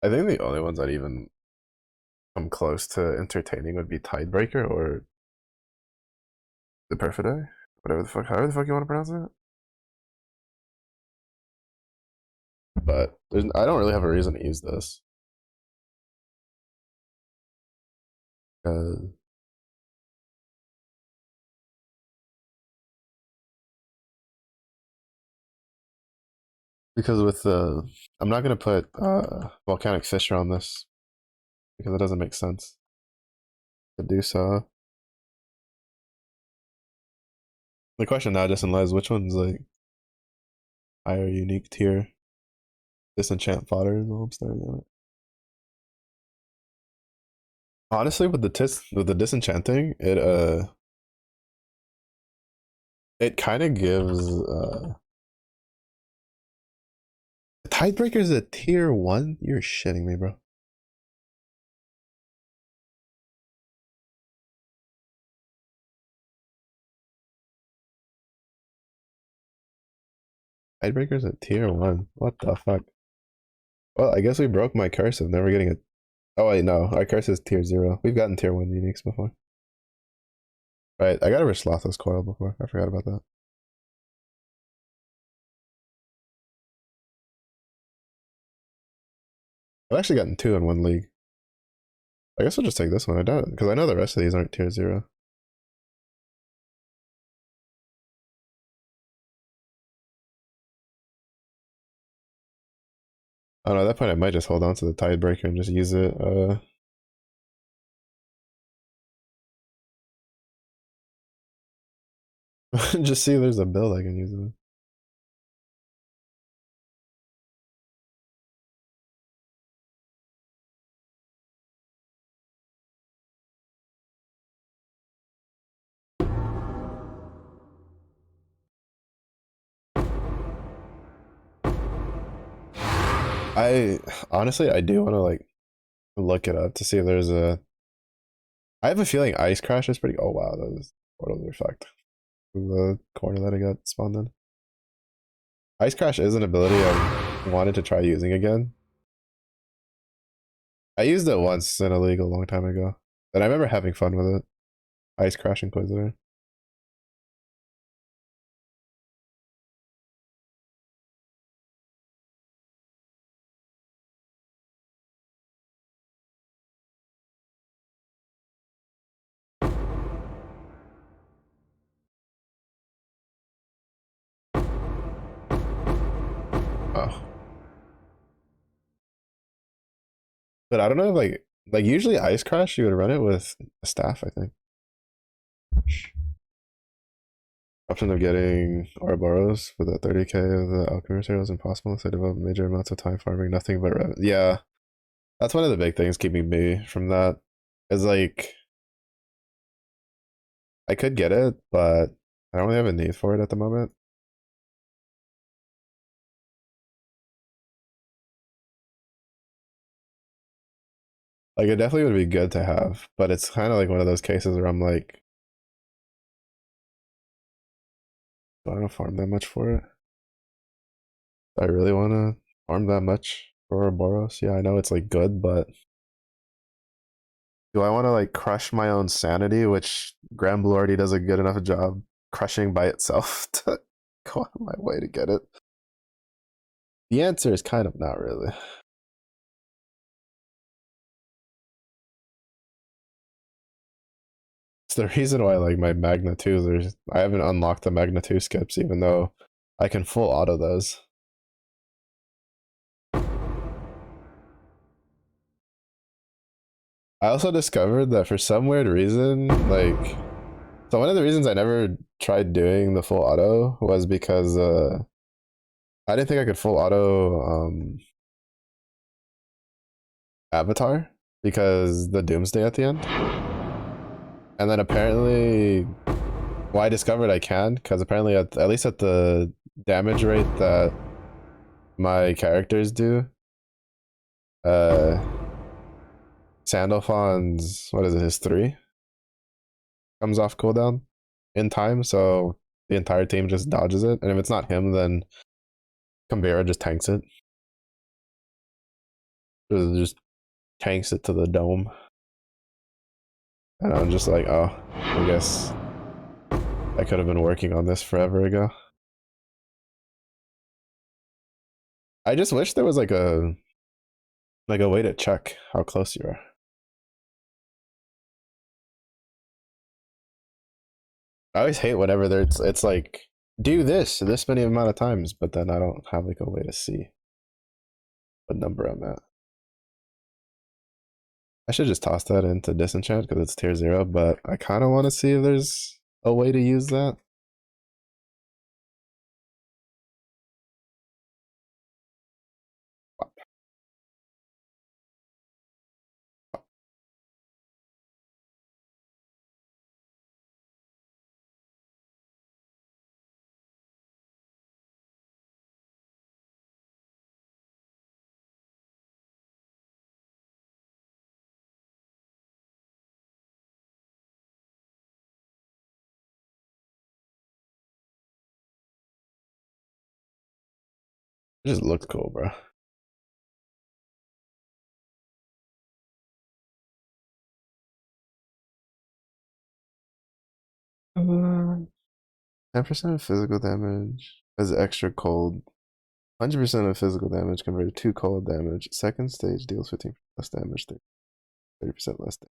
I think the only ones that even come close to entertaining would be Tidebreaker or the Perfiday. Whatever the fuck, however the fuck you want to pronounce it. But I don't really have a reason to use this. Uh, because with the, I'm not gonna put volcanic fissure on this because it doesn't make sense to do so. The question now just lies which one's like higher unique tier. Disenchant fodder is all I'm staring at. Honestly, with the disenchanting, it kind of gives Tidebreaker is a tier 1? You're shitting me, bro. Tidebreaker's a tier 1. What the fuck? Well, I guess we broke my curse of never getting a. Oh, wait, no. Our curse is tier 0. We've gotten tier 1 uniques before. Right, I got a Rislothos coil before. I forgot about that. I've actually gotten 2 in 1 league. I guess I'll just take this one. I doubt it, because I know the rest of these aren't tier 0. I don't know, at that point I might just hold on to the Tidebreaker and just use it. Just see if there's a build I can use it. I honestly I do want to like look it up to see if there's a. I have a feeling Ice Crash is pretty. Oh wow, that is totally fucked. The corner that I got spawned in. Ice Crash is an ability I wanted to try using again. I used it once in a league a long time ago, and I remember having fun with it. Ice Crash Inquisitor. Oh. But I don't know, like usually Ice Crash, you would run it with a staff, I think. Option of getting Ouroboros with a 30k of the alchemy material is impossible unless I devote major amounts of time farming nothing but revenue. Yeah, that's one of the big things keeping me from that. Is like I could get it, but I don't really have a need for it at the moment. Like it definitely would be good to have, but it's kind of like one of those cases where I'm like, do I don't farm that much for it? Do I really want to farm that much for Ouroboros? Yeah, I know it's like good, but do I want to like crush my own sanity, which Grand Blue already does a good enough job crushing by itself to go out of my way to get it? The answer is kind of not really. It's the reason why like my Magna 2s I haven't unlocked the Magna 2 skips even though I can full auto those. I also discovered that for some weird reason, like so one of the reasons I never tried doing the full auto was because I didn't think I could full auto Avatar because the Doomsday at the end. And then apparently, well, I discovered I can because apparently, at least at the damage rate that my characters do, uh, Sandalphon's what is it? His 3 comes off cooldown in time, so the entire team just dodges it. And if it's not him, then Canberra just tanks it. Just tanks it to the dome. And I'm just like, oh, I guess I could have been working on this forever ago. I just wish there was like a way to check how close you are. I always hate whenever there's it's like do this many amount of times, but then I don't have like a way to see what number I'm at. I should just toss that into disenchant because it's tier 0, but I kind of want to see if there's a way to use that. It just looked cool, bro. 10% of physical damage as extra cold. 100% of physical damage converted to cold damage. Second stage deals 15% less damage, 30% less damage.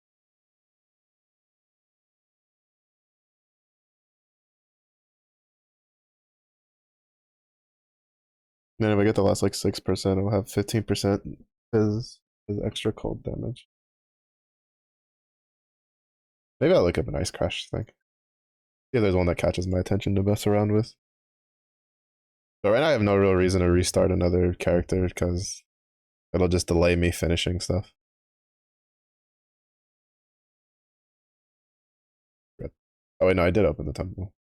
And if I get the last like 6%, I'll have 15% is extra cold damage. Maybe I'll look up an ice crash thing. Yeah, there's one that catches my attention to mess around with. But right now I have no real reason to restart another character because it'll just delay me finishing stuff. Oh wait, no, I did open the temple.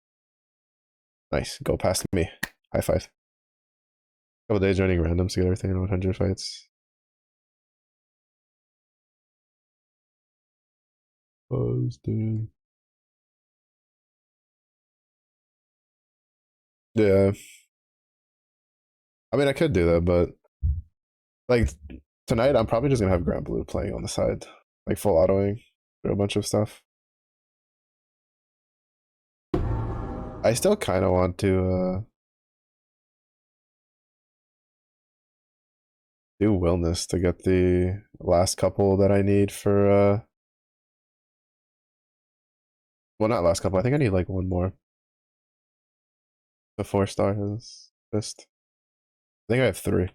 Nice, go past me. High five. Couple days running randoms to get everything in 100 fights. Dude. Yeah. I mean, I could do that, but like tonight, I'm probably just gonna have Grand Blue playing on the side, like full autoing through a bunch of stuff. I still kind of want to do Willness to get the last couple that I need for well, not last couple. I think I need like one more. The 4-star is fist. I think I have 3.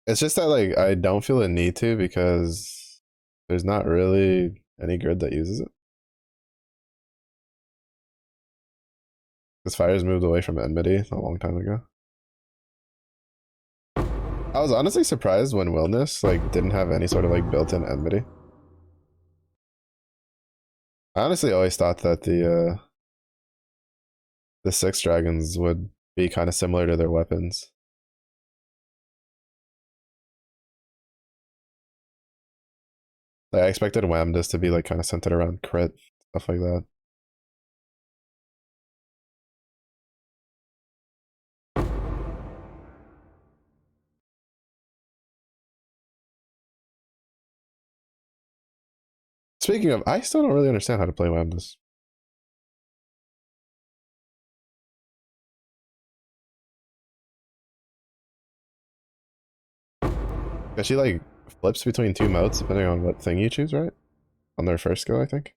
It's just that like I don't feel a need to because there's not really any grid that uses it. This fire's moved away from enmity a long time ago. I was honestly surprised when Wellness like didn't have any sort of like built-in enmity. I honestly always thought that the 6 dragons would be kind of similar to their weapons. Like, I expected Whamdas to be like kind of centered around crit, stuff like that. Speaking of, I still don't really understand how to play Whamdas. Cause she like flips between 2 modes depending on what thing you choose, right? On their first skill, I think.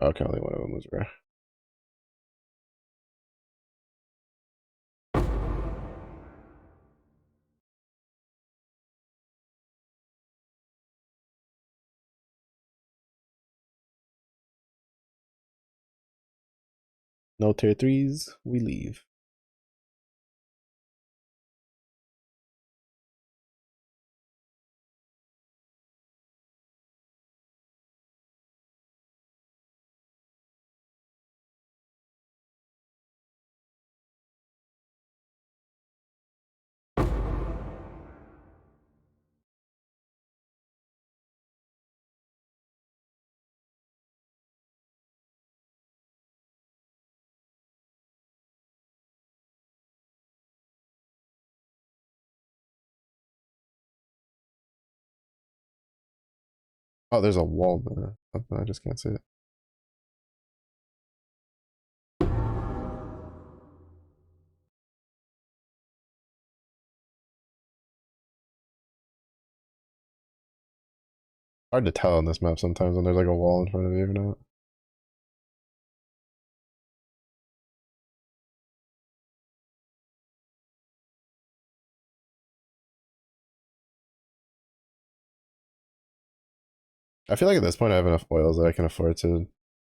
Okay, only one of them was rare. No tier 3s, we leave. Oh, there's a wall there. I just can't see it. Hard to tell on this map sometimes when there's like a wall in front of you or not. I feel like at this point I have enough oils that I can afford to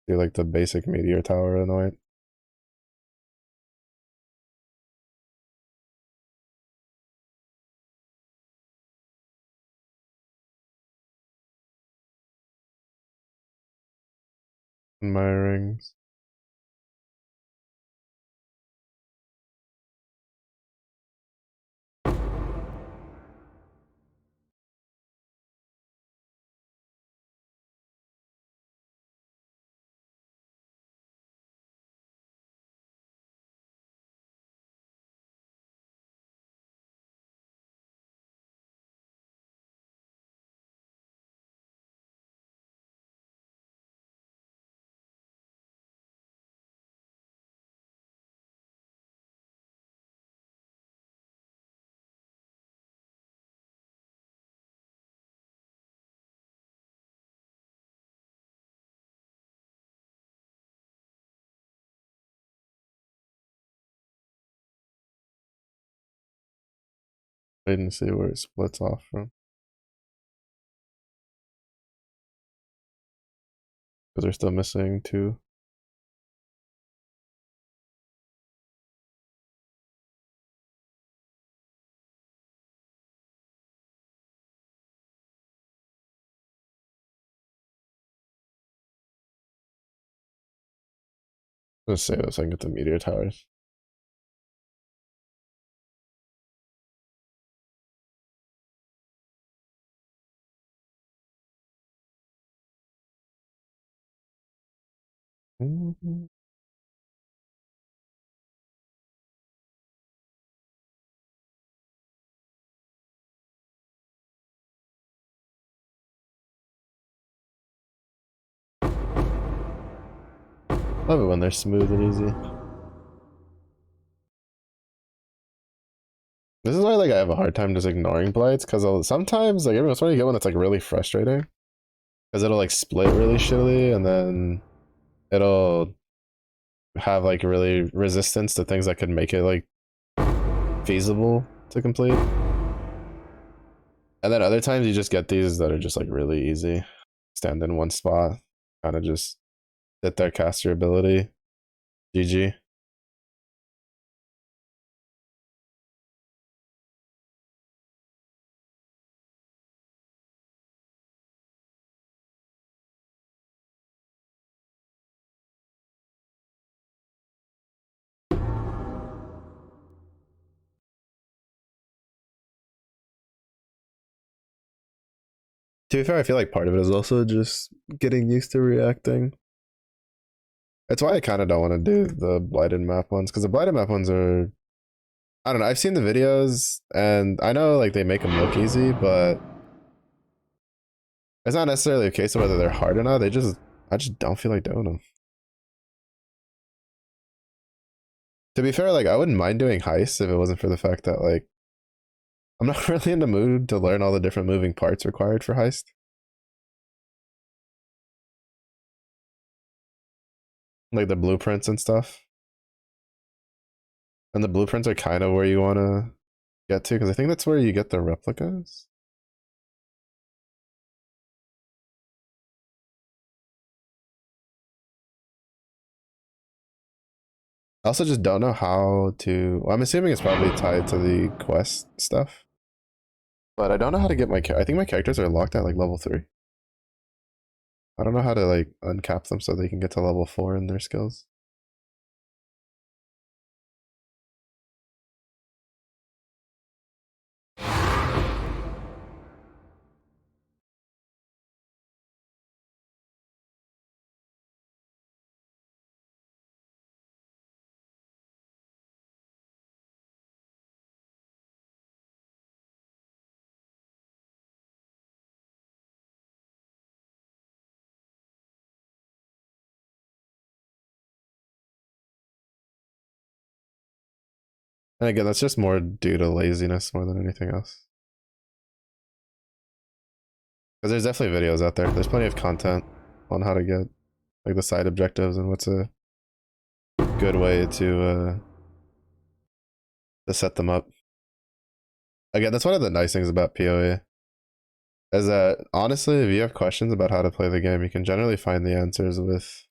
do like the basic meteor tower annoyance. In my rings. Waiting to see where it splits off from. Because they're still missing 2. Let's say this so I can get the meteor towers. Mhm. Love it when they're smooth and easy. This is why like I have a hard time just ignoring blights because sometimes like every once in a while you get one that's like really frustrating because it'll like split really shittily and then it'll have like really resistance to things that could make it like feasible to complete. And then other times you just get these that are just like really easy. Stand in one spot, kind of just sit there, cast your ability. GG. To be fair, I feel like part of it is also just getting used to reacting. That's why I kind of don't want to do the blighted map ones because the blighted map ones are, I don't know. I've seen the videos and I know like they make them look easy, but it's not necessarily a case of whether they're hard or not. I just don't feel like doing them. To be fair, like I wouldn't mind doing heists if it wasn't for the fact that like I'm not really in the mood to learn all the different moving parts required for heist. Like the blueprints and stuff. And the blueprints are kind of where you want to get to because I think that's where you get the replicas. I also just don't know how to. Well, I'm assuming it's probably tied to the quest stuff, but I don't know how to get my. I think my characters are locked at like level 3. I don't know how to like uncap them so they can get to level 4 in their skills. And again, that's just more due to laziness more than anything else. Because there's definitely videos out there. There's plenty of content on how to get like the side objectives and what's a good way to set them up. Again, that's one of the nice things about PoE is that honestly, if you have questions about how to play the game, you can generally find the answers with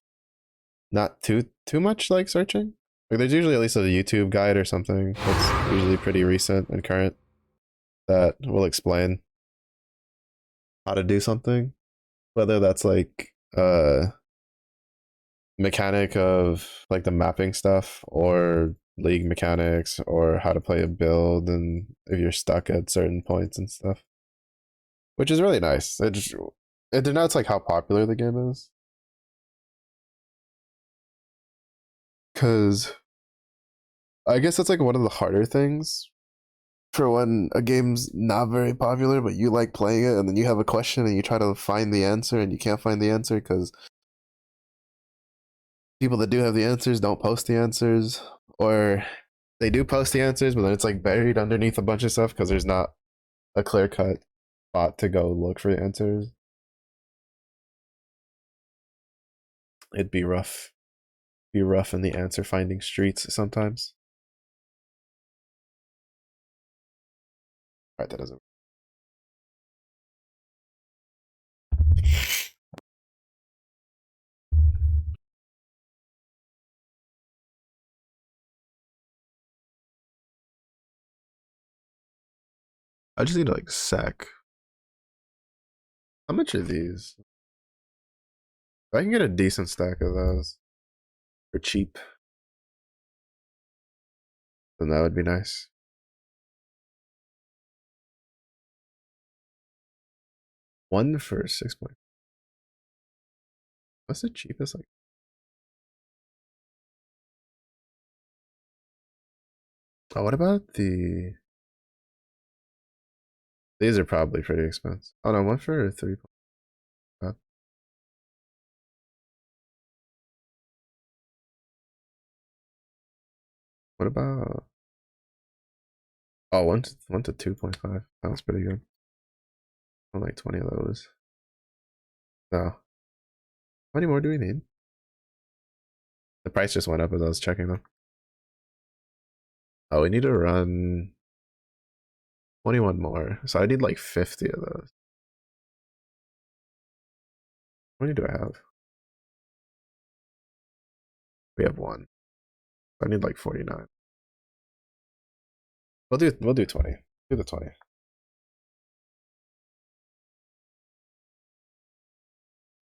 not too much like searching. Like there's usually at least a YouTube guide or something that's usually pretty recent and current that will explain how to do something. Whether that's like mechanic of like the mapping stuff or league mechanics or how to play a build and if you're stuck at certain points and stuff. Which is really nice. It denotes like how popular the game is. Cause I guess that's like one of the harder things for when a game's not very popular, but you like playing it, and then you have a question and you try to find the answer and you can't find the answer because people that do have the answers don't post the answers, or they do post the answers, but then it's like buried underneath a bunch of stuff because there's not a clear cut spot to go look for the answers. It'd be rough. Be rough in the answer finding streets sometimes. All right, that doesn't. I just need to like sack. How much are these? I can get a decent stack of those. for cheap, then that would be nice. One for 6 point. What's the cheapest? Like, oh, what about the? These are probably pretty expensive. Oh no, one for 3. What about? Oh, one to 2.5. Sounds pretty good. I like 20 of those. No. How many more do we need? The price just went up as I was checking them. Oh, we need to run 21 more. So I need like 50 of those. How many do I have? We have one. I need like 49. We'll do 20. Do the 20.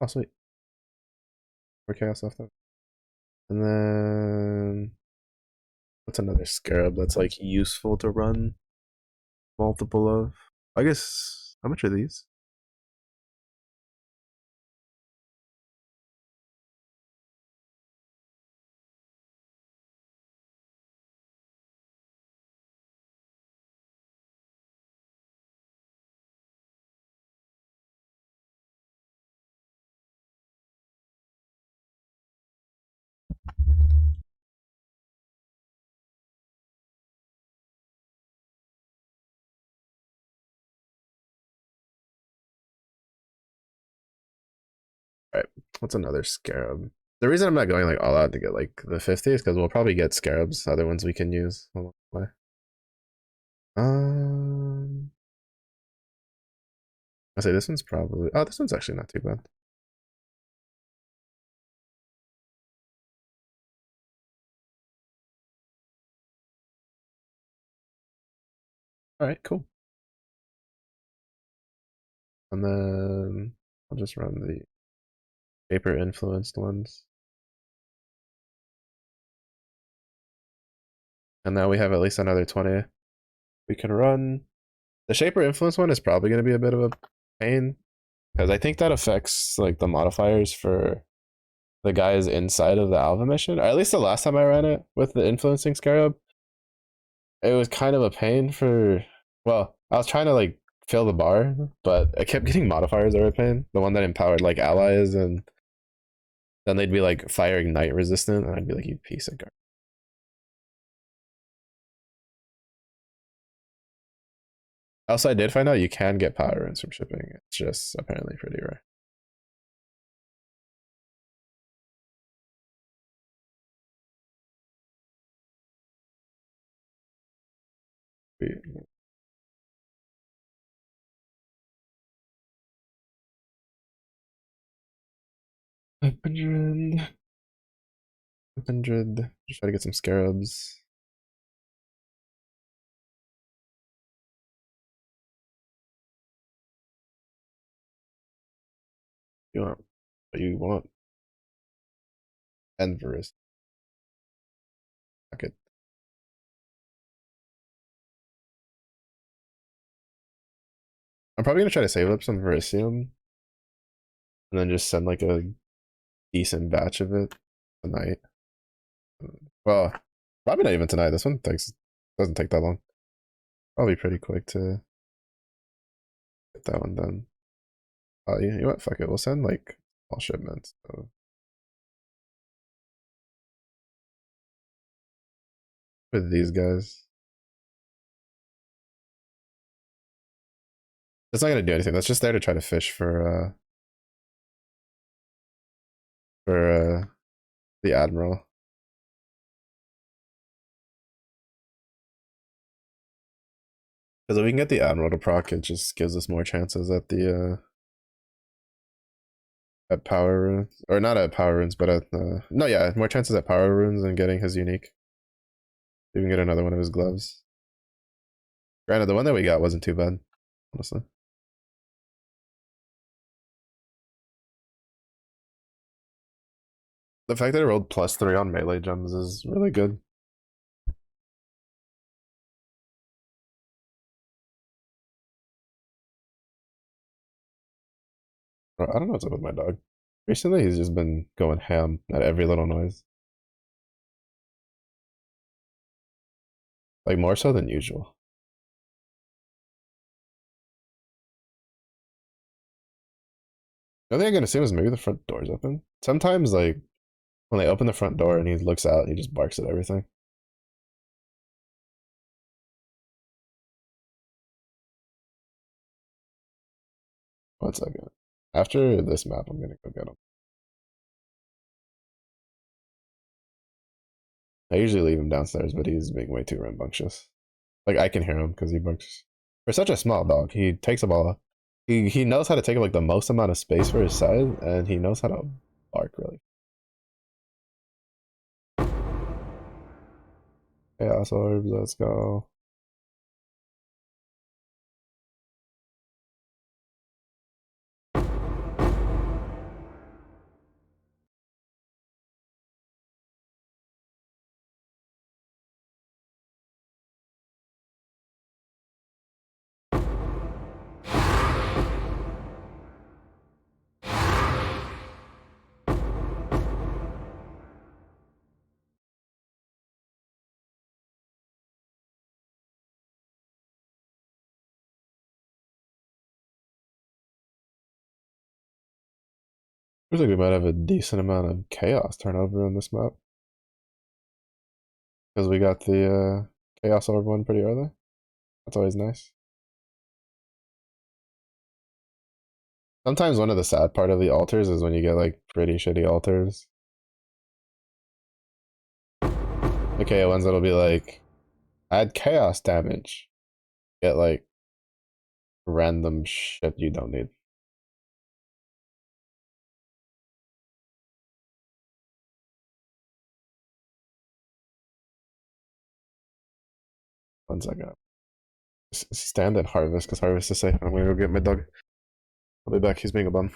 Oh sweet. 4 chaos left out. And then what's another scarab that's like useful to run multiple of? I guess how much are these? Alright, what's another scarab? The reason I'm not going like all out to get like the 50 is because we'll probably get scarabs, other ones we can use along the way. Um I say this one's probably this one's actually not too bad. Alright, cool. And then I'll just run the paper influenced ones. And now we have at least another 20 we can run. The shaper influence one is probably going to be a bit of a pain because I think that affects like the modifiers for the guys inside of the alpha mission, or at least the last time I ran it with the influencing scarab. It was kind of a pain for, well, I was trying to like fill the bar, but I kept getting modifiers that were a pain. The one that empowered like allies, and then they'd be like fire ignite resistant, and I'd be like, you piece of garbage. Also, I did find out you can get power runes from shipping. It's just apparently pretty rare. $500. Just try to get some scarabs. You want what you want. And Varus. Fuck it. I'm probably gonna try to save up some Verisium and then just send like a decent batch of it tonight. Well, probably not even tonight. This one doesn't take that long. I'll be pretty quick to get that one done. You know what? Fuck it. We'll send like all shipments. So with these guys, it's not gonna do anything. That's just there to try to fish for the admiral. Because if we can get the admiral to proc, it just gives us more chances at the at power runes, or not at power runes, but at no, yeah, more chances at power runes than getting his unique. You can get another one of his gloves. Granted, the one that we got wasn't too bad, honestly. The fact that it rolled +3 on melee gems is really good. Bro, I don't know what's up with my dog. Recently, he's just been going ham at every little noise. Like, more so than usual. The other thing I'm gonna assume is maybe the front door's open. Sometimes, like, when they open the front door and he looks out, he just barks at everything. One second. After this map, I'm gonna go get him. I usually leave him downstairs, but he's being way too rambunctious. Like, I can hear him because he barks. For such a small dog, he takes a ball. He knows how to take up like the most amount of space for his size, and he knows how to bark really. Chaos orbs, let's go. Looks like we might have a decent amount of chaos turnover on this map. Because we got the chaos orb one pretty early. That's always nice. Sometimes one of the sad part of the altars is when you get like pretty shitty altars. Okay, ones that'll be like add chaos damage. Get like random shit you don't need. One second. Stand and harvest because harvest is safe. I'm gonna go get my dog. I'll be back. He's being a bum.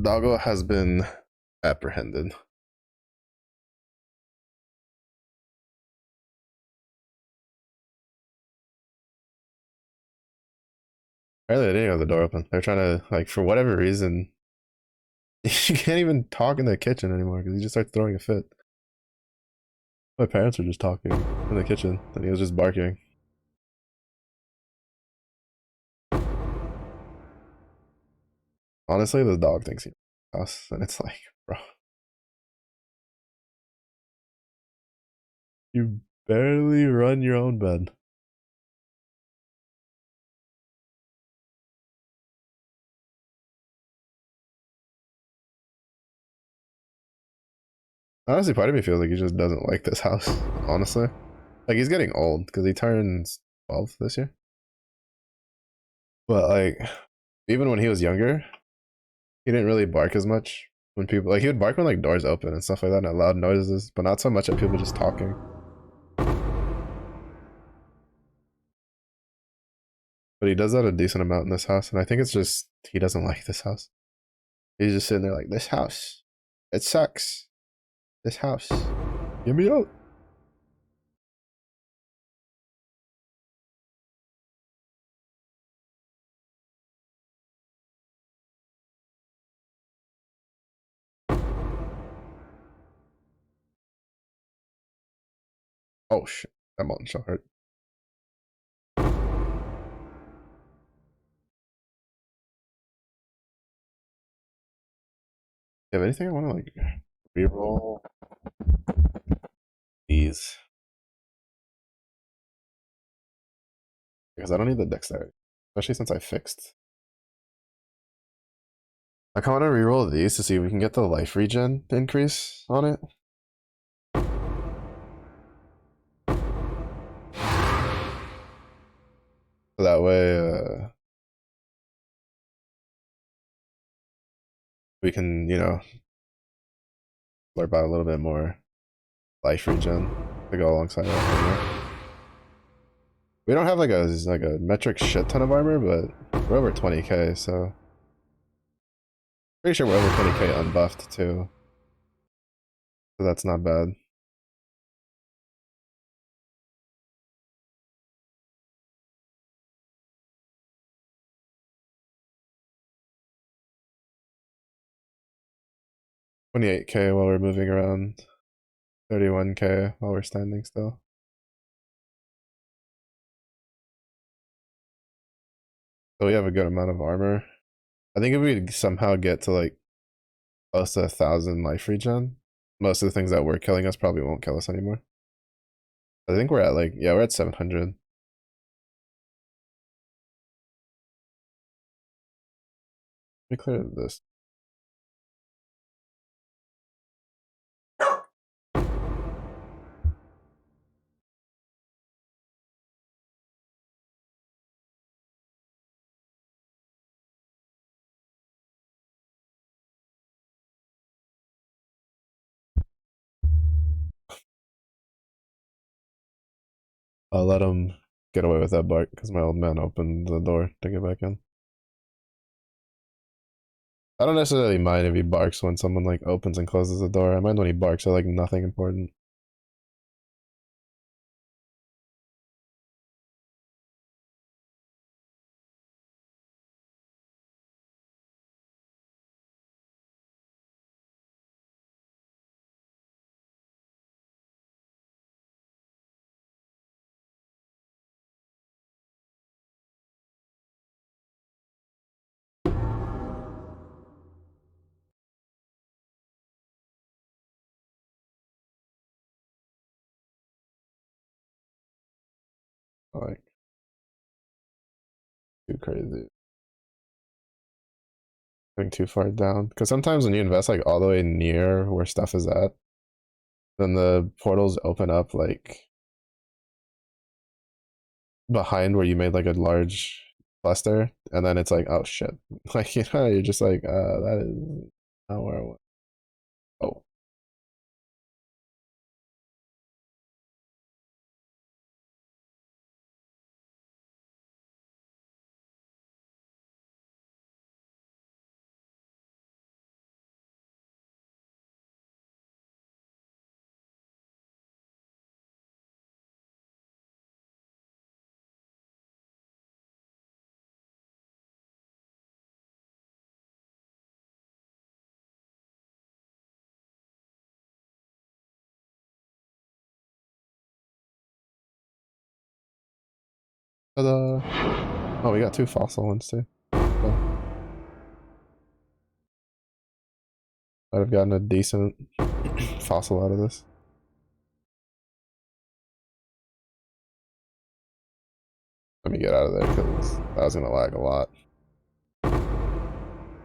Doggo has been apprehended. Apparently, they didn't have the door open. They're trying to, like, for whatever reason, you can't even talk in the kitchen anymore because he just starts throwing a fit. My parents were just talking in the kitchen, and he was just barking. Honestly, the dog thinks he's us, and it's like, bro, you barely run your own bed. Honestly, part of me feels like he just doesn't like this house. Honestly, like he's getting old because he turns 12 this year. But like, even when he was younger, he didn't really bark as much when people like he would bark when like doors open and stuff like that and loud noises, but not so much at people just talking. But he does that a decent amount in this house, and I think it's just he doesn't like this house. He's just sitting there like this house. It sucks. This house. Get me out. Oh shit. That mountain shot hurt. you have anything I want to like reroll? These. Because I don't need the dexterity. Especially since I fixed. I kind of want to reroll these to see if we can get the life regen increase on it. So that way, we can, you know, blurb out a little bit more life regen to go alongside our armor. We don't have like a metric shit ton of armor, but we're over 20k, so pretty sure we're over 20k unbuffed too. So that's not bad. $28k while we're moving around. 31k while we're standing still. So we have a good amount of armor. I think if we somehow get to like close to 1,000 life regen, most of the things that were killing us probably won't kill us anymore. I think we're at like, yeah, we're at 700. Let me clear this. I'll let him get away with that bark because my old man opened the door to get back in. I don't necessarily mind if he barks when someone like opens and closes the door. I mind when he barks at like nothing important. Like too crazy. Going too far down. Because sometimes when you invest like all the way near where stuff is at, then the portals open up like behind where you made like a large cluster, and then it's like, oh shit. Like, you know, you're just like, that is not where I want. Oh. Ta-da. Oh, we got two fossil ones too. Cool. Might have gotten a decent fossil out of this. Let me get out of there because that was gonna lag a lot.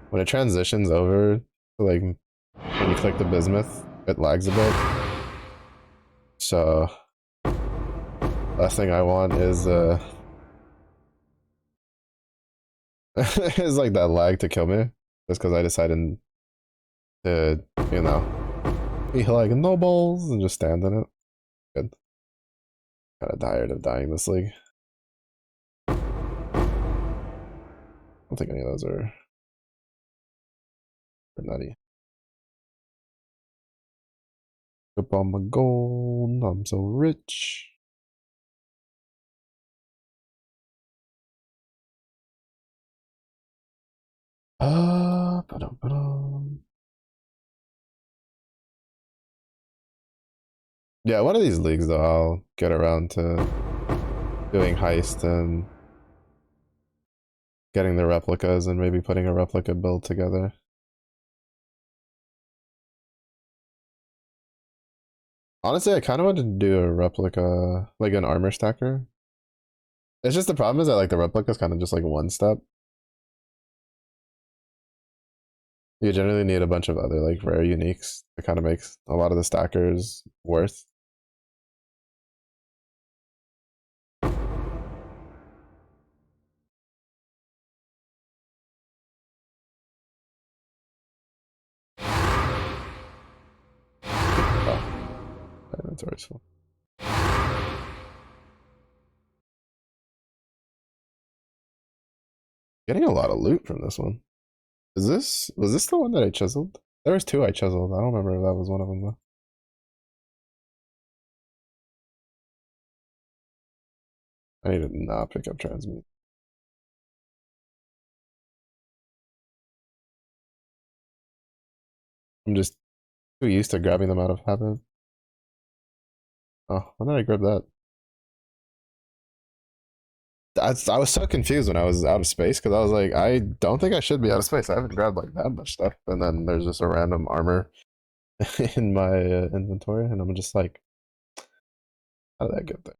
When it transitions over to like when you click the bismuth, it lags a bit. So last thing I want is is like that lag to kill me. Just because I decided to, you know, be like no balls and just stand in it. Good. Kinda tired of dying this league. I don't think any of those are nutty. Up on my gold, I'm so rich. Ba-dum. Yeah, one of these leagues though, I'll get around to doing heist and getting the replicas and maybe putting a replica build together. Honestly, I kind of wanted to do a replica, like an armor stacker. It's just the problem is that like the replica is kind of just like one step. You generally need a bunch of other like rare uniques to kind of make a lot of the stackers worth. Oh, my inventory's full. Getting a lot of loot from this one. Was this the one that I chiseled? There was two I chiseled. I don't remember if that was one of them though. I need to not pick up transmute. I'm just too used to grabbing them out of habit. Oh, when did I grab that? I was so confused when I was out of space because I was like, I don't think I should be out of space. I haven't grabbed like that much stuff, and then there's just a random armor in my inventory, and I'm just like, how did that get there?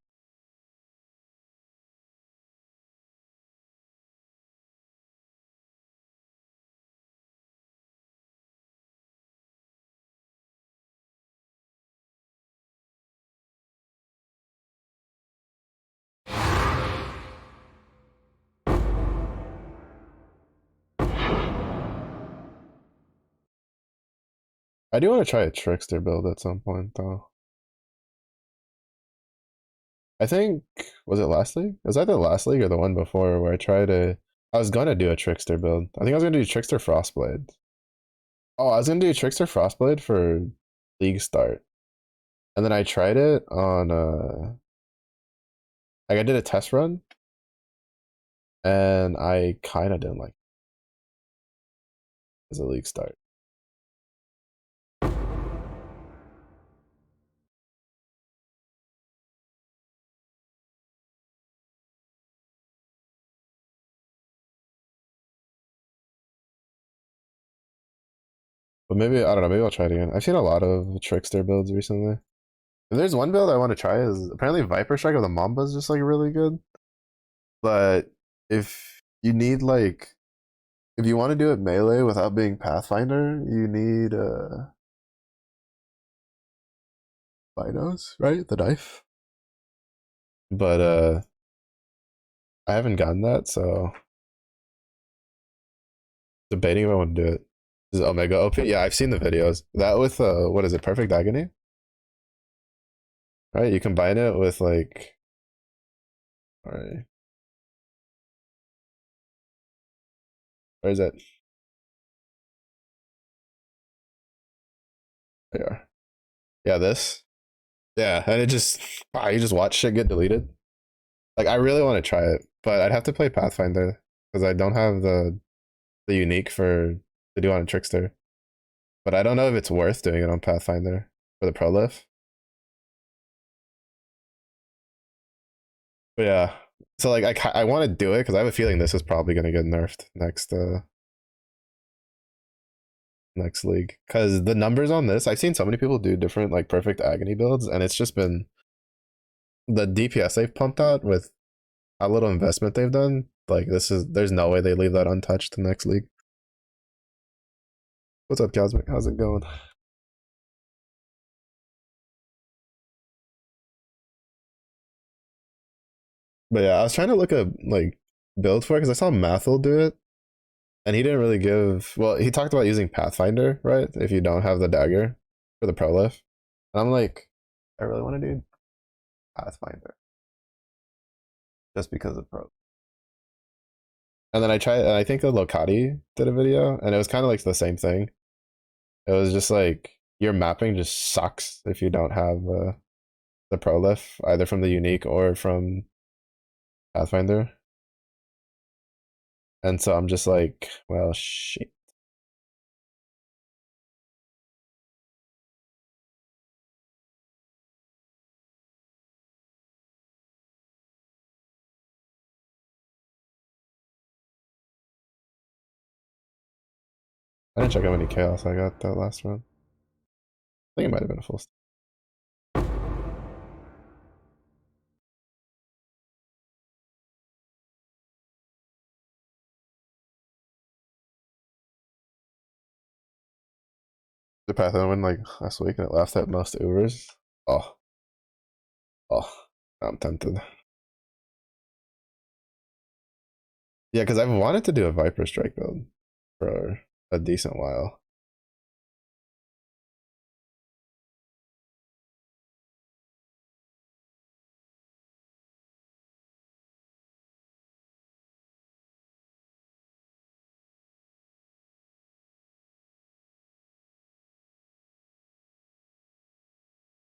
I do want to try a trickster build at some point, though. I think was it last league? Was that the last league or the one before where I tried a? I was gonna do a trickster build. I think I was gonna do trickster frostblade. Oh, I was gonna do trickster frostblade for league start, and then I tried it on like I did a test run, and I kind of didn't like it as a league start. But maybe I don't know. Maybe I'll try it again. I've seen a lot of trickster builds recently. If there's one build I want to try is apparently Viper Strike of the Mamba is just like really good. But if you need like if you want to do it melee without being Pathfinder, you need binos, right? The knife. But I haven't gotten that, so debating if I want to do it. Is it Omega OP? Yeah, I've seen the videos. That with what is it? Perfect Agony, right? You combine it with like, all right, where is it? There you are. Yeah, this. Yeah, and it just wow, you just watch shit get deleted. Like I really want to try it, but I'd have to play Pathfinder because I don't have the unique for to do on a trickster. But I don't know if it's worth doing it on Pathfinder for the pro lift. But yeah, so like I want to do it because I have a feeling this is probably gonna get nerfed next league because the numbers on this I've seen so many people do different like perfect agony builds and it's just been the DPS they've pumped out with how little investment they've done. Like this is there's no way they leave that untouched the next league. What's up, Cosmic? How's it going? But yeah, I was trying to look up like build for it because I saw Mathil do it, and he didn't really give. Well, he talked about using Pathfinder, right? If you don't have the dagger for the pro lift, and I'm like, I really want to do Pathfinder just because of pro. And then I tried, and I think the Locati did a video, and it was kind of like the same thing. It was just like your mapping just sucks if you don't have the pro lift either from the unique or from Pathfinder. And so I'm just like, well, shit. I didn't check how many chaos I got that last run. I think it might have been a full. The path I went like last week and it laughed at most Ubers. Oh, oh, I'm tempted. Yeah, because I've wanted to do a Viper Strike build for a decent while.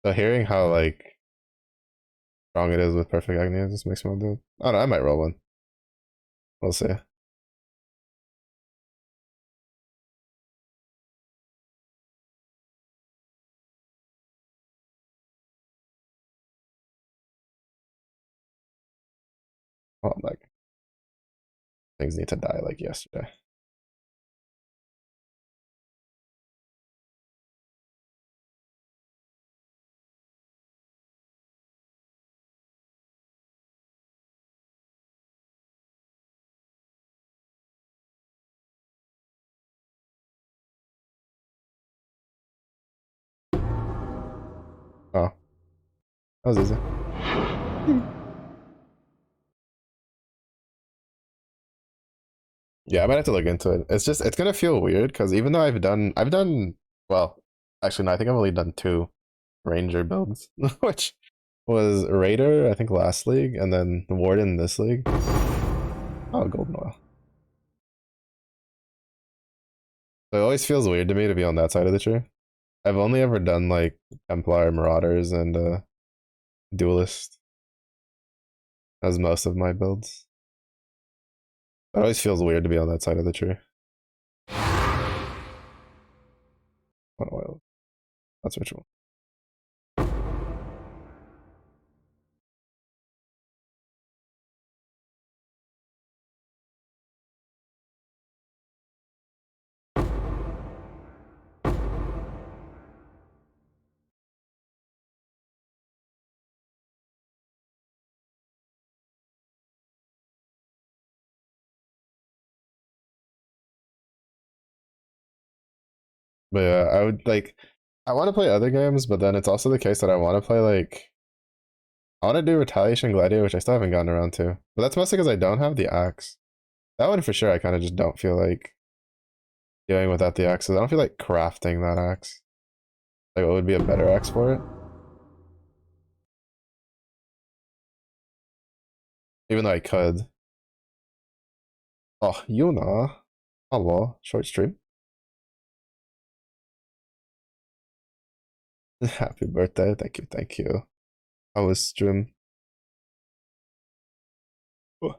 So hearing how like strong it is with perfect Agni just makes me want to do it. I don't know, I might roll one. We'll see. Oh, like things need to die like yesterday. Oh, that was easy. Yeah, I might have to look into it. It's just it's gonna feel weird because even though I've done well, actually no, I think I've only done two Ranger builds, which was Raider I think last league and then Warden this league. Oh, golden oil. So it always feels weird to me to be on that side of the tree. I've only ever done like Templar, Marauders, and Duelist as most of my builds. It always feels weird to be on that side of the tree. What oil? That's ritual. But yeah, I would like. I want to play other games, but then it's also the case that I want to play like I want to do Retaliation Gladiator, which I still haven't gotten around to. But that's mostly because I don't have the axe. That one for sure, I kind of just don't feel like doing without the axes. I don't feel like crafting that axe. Like, what would be a better axe for it? Even though I could. Oh, Yuna. Hello, short stream. Happy birthday. Thank you, thank you. I was stream. Oh,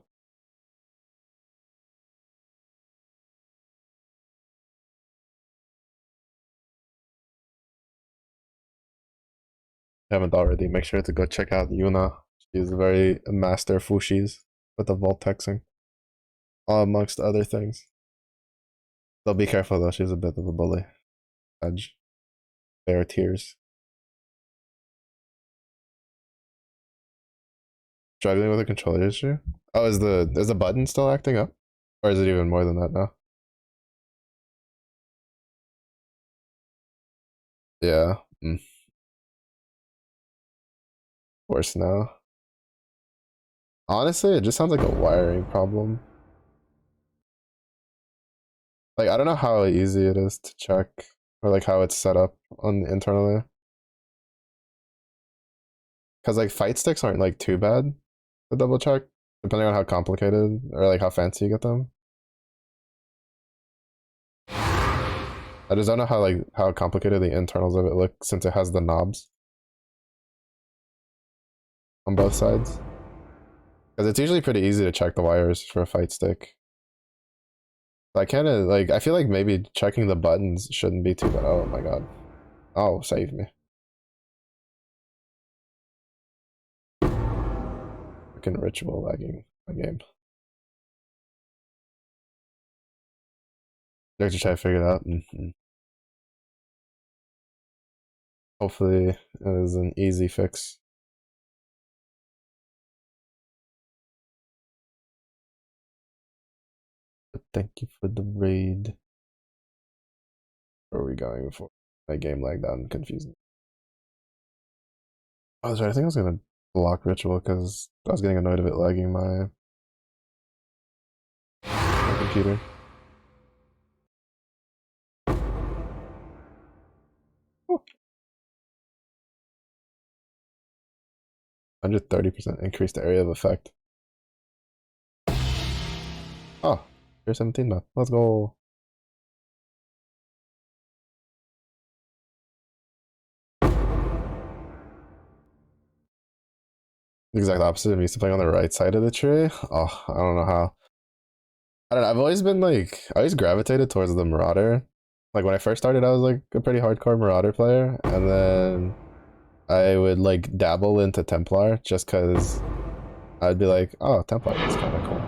haven't already, make sure to go check out Yuna. She's very master Fushis with the vault texing, amongst other things. So be careful though, she's a bit of a bully. Edge. Bare tears. Struggling with a controller issue? Oh, is the button still acting up? Or is it even more than that now? Yeah. Worse now. Honestly, it just sounds like a wiring problem. Like I don't know how easy it is to check or like how it's set up on internally. Cause like fight sticks aren't like too bad to double check, depending on how complicated or like how fancy you get them. I just don't know how complicated the internals of it look since it has the knobs on both sides. Because it's usually pretty easy to check the wires for a fight stick. I kind of like I feel like maybe checking the buttons shouldn't be too bad. Oh my god. Oh, save me. Freaking ritual lagging my game. You have to try to figure it out. Hopefully it is an easy fix. But thank you for the raid. What are we going for? My game lagged out and confused me. I was right. I think I was gonna block ritual because I was getting annoyed of it lagging my computer. Ooh. 130% increased area of effect. Oh, you're 17 now. Let's go. The exact opposite. I'm used to playing on the right side of the tree. Oh, I don't know how. I don't know. I've always been like, I always gravitated towards the Marauder. Like when I first started, I was like a pretty hardcore Marauder player, and then I would like dabble into Templar just because I'd be like, oh, Templar is kind of cool.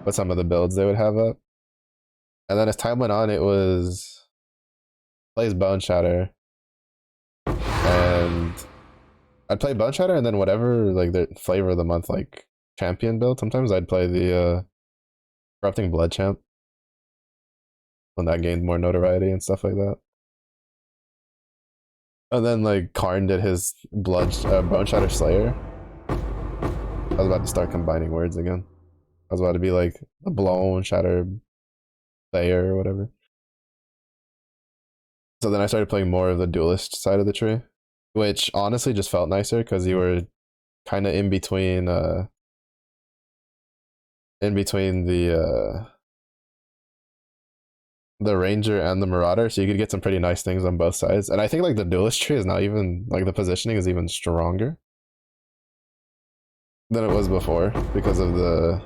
But some of the builds they would have up, and then as time went on, it was plays Bone Shatter, and I'd play Bone Shatter, and then whatever like the flavor of the month like champion build. Sometimes I'd play the Corrupting Blood Champ when that gained more notoriety and stuff like that. And then like Karn did his Bone Shatter Slayer. I was about to start combining words again. I was about to be like the Blown Shatter Slayer or whatever. So then I started playing more of the duelist side of the tree, which honestly just felt nicer because you were kind of in between the ranger and the marauder, so you could get some pretty nice things on both sides. And I think like the duelist tree is not even like the positioning is even stronger than it was before because of the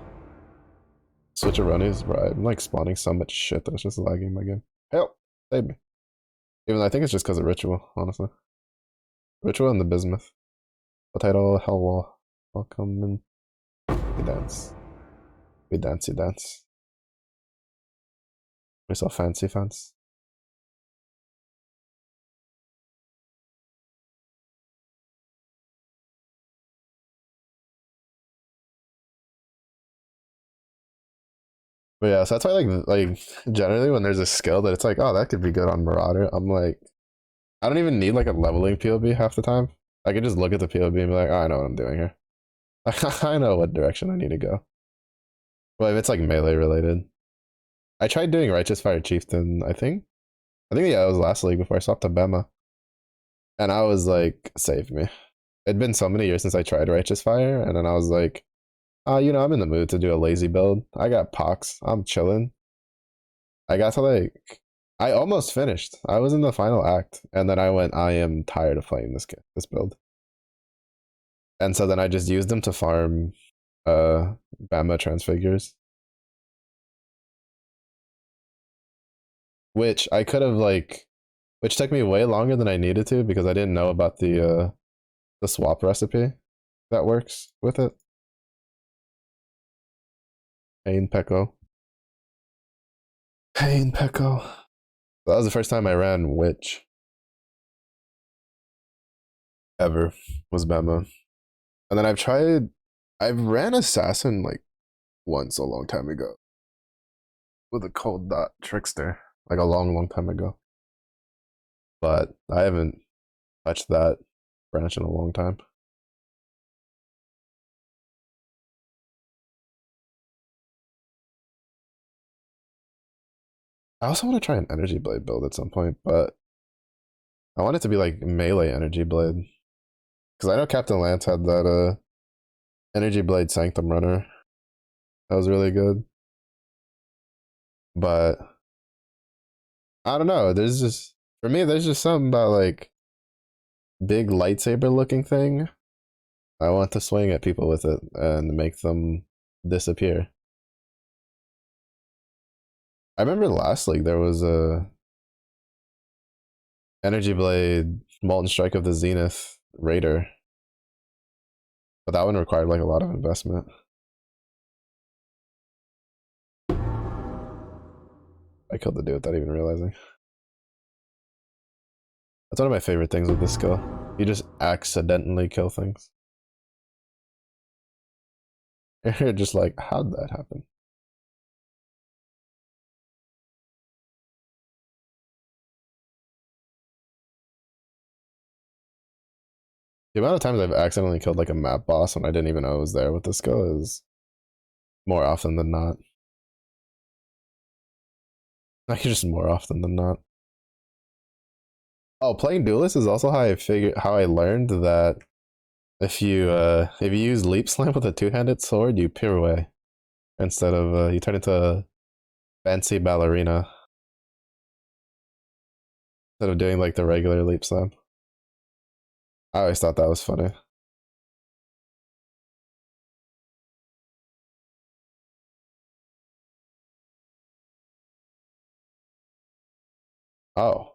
switcheroonies. Bro, I'm like spawning so much shit that it's just lagging my game. Help, save me. Even though I think it's just because of ritual, honestly. Ritual and the bismuth. Potato hell wall. Welcome and we dance. We dance, you dance. We're so fancy fans. But yeah, so that's why like generally when there's a skill that it's like, oh, that could be good on Marauder, I'm like, I don't even need like a leveling POB half the time. I can just look at the POB and be like, oh, I know what I'm doing here. I know what direction I need to go. But if it's like melee related. I tried doing Righteous Fire Chieftain, I think yeah, it was last league before I swapped to Bema. And I was like, save me. It'd been so many years since I tried Righteous Fire, and then I was like, I'm in the mood to do a lazy build. I got pox. I'm chilling. I got to like, I almost finished. I was in the final act, and then I went, I am tired of playing this build. And so then I just used them to farm Bama transfigures. Which I could have like which took me way longer than I needed to because I didn't know about the swap recipe that works with it. Pain Pecco. Pain Pecco. That was the first time I ran Witch ever was Bema. And then I've ran Assassin like once a long time ago. With a cold dot trickster. Like a long, long time ago. But I haven't touched that branch in a long time. I also want to try an energy blade build at some point, but I want it to be like melee energy blade. Because I know Captain Lance had that energy blade sanctum runner. That was really good. But I don't know. There's just for me, there's just something about like big lightsaber looking thing. I want to swing at people with it and make them disappear. I remember last league there was a energy blade molten strike of the zenith raider, but that one required like a lot of investment. I killed the dude without even realizing. That's one of my favorite things with this skill. You just accidentally kill things. You're just like, how'd that happen? The amount of times I've accidentally killed like a map boss when I didn't even know it was there with the skill is more often than not. Like just more often than not. Oh, playing duelist is also how I learned that if you use leap slam with a two-handed sword, you pirouette instead of you turn into a fancy ballerina instead of doing like the regular leap slam. I always thought that was funny. Oh,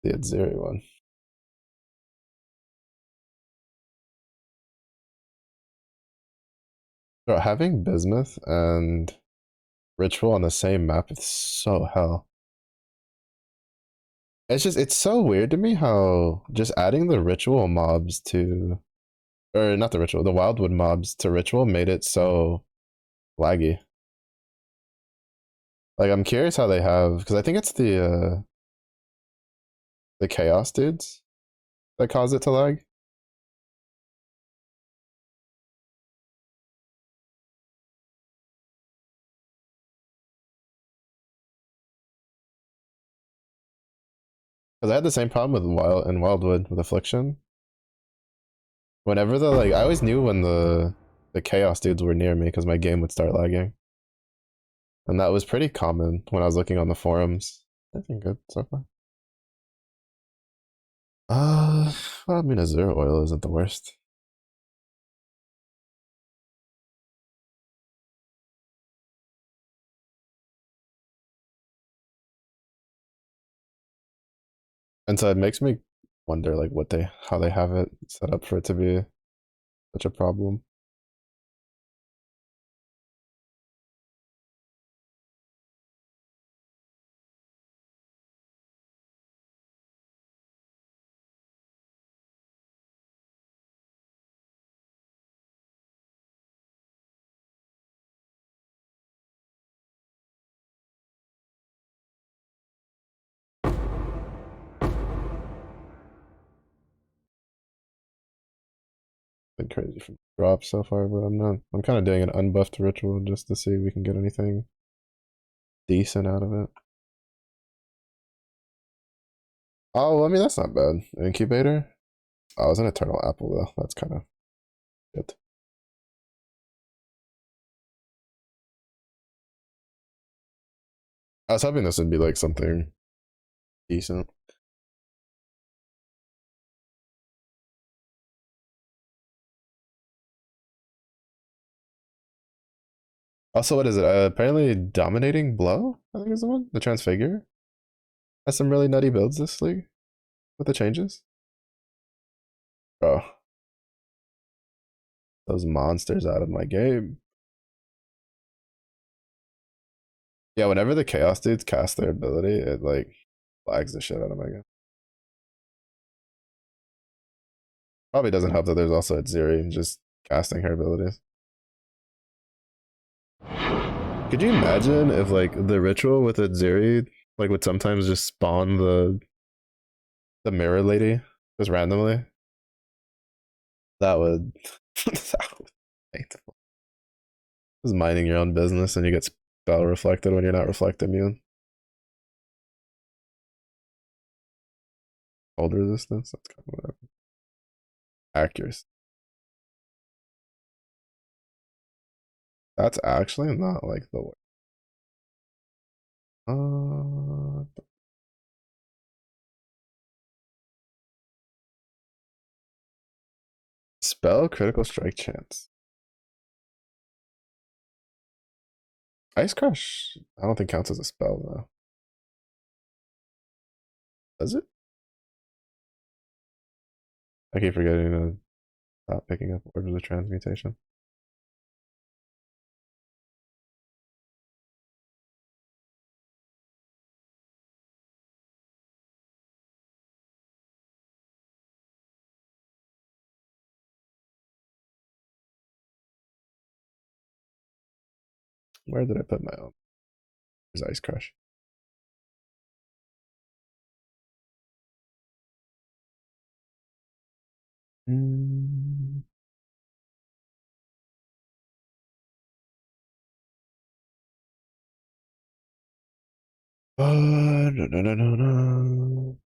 the Adziri one. Bro, having Bismuth and Ritual on the same map is so hell. It's so weird to me how just adding the Ritual mobs to, or not the Ritual, the Wildwood mobs to Ritual made it so laggy. Like I'm curious how they have, because I think it's the Chaos dudes that cause it to lag. Because I had the same problem with Wildwood with Affliction. Whenever I always knew when the Chaos dudes were near me because my game would start lagging, and that was pretty common when I was looking on the forums. I think good so far. Well, I mean, a zero oil isn't the worst. And so it makes me wonder, like, how they have it set up for it to be such a problem. Been crazy from drops so far, but I'm not. I'm kind of doing an unbuffed ritual just to see if we can get anything decent out of it. Oh, I mean that's not bad. Incubator. Oh, it's an eternal apple though. That's kind of good. I was hoping this would be like something decent. Also, what is it? Apparently, dominating blow. I think is the one. The transfigure has some really nutty builds this league with the changes. Bro, those monsters out of my game. Yeah, whenever the chaos dudes cast their ability, it like lags the shit out of my game. Probably doesn't help that there's also Ziri just casting her abilities. Could you imagine if like the ritual with Ziri like would sometimes just spawn the mirror lady just randomly? That would that would be painful. Just minding your own business and you get spell reflected when you're not reflect immune. Hold resistance. That's kind of whatever. Accuracy. That's actually not like the way. Uh, spell critical strike chance. Ice Crush. I don't think counts as a spell though. Does it? I keep forgetting to stop picking up orders of transmutation. Where did I put my own? There's Ice Crush. Mm. No, no, no, no, no.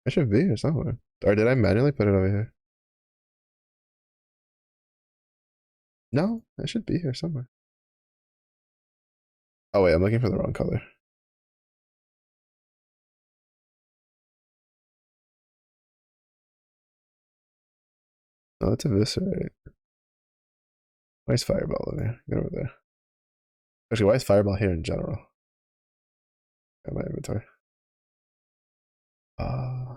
It should be here somewhere. Or did I manually put it over here? No, it should be here somewhere. Oh wait, I'm looking for the wrong color. No, that's eviscerate. Why is fireball in there? Get over there. Actually, why is fireball here in general? Got my inventory. Uh,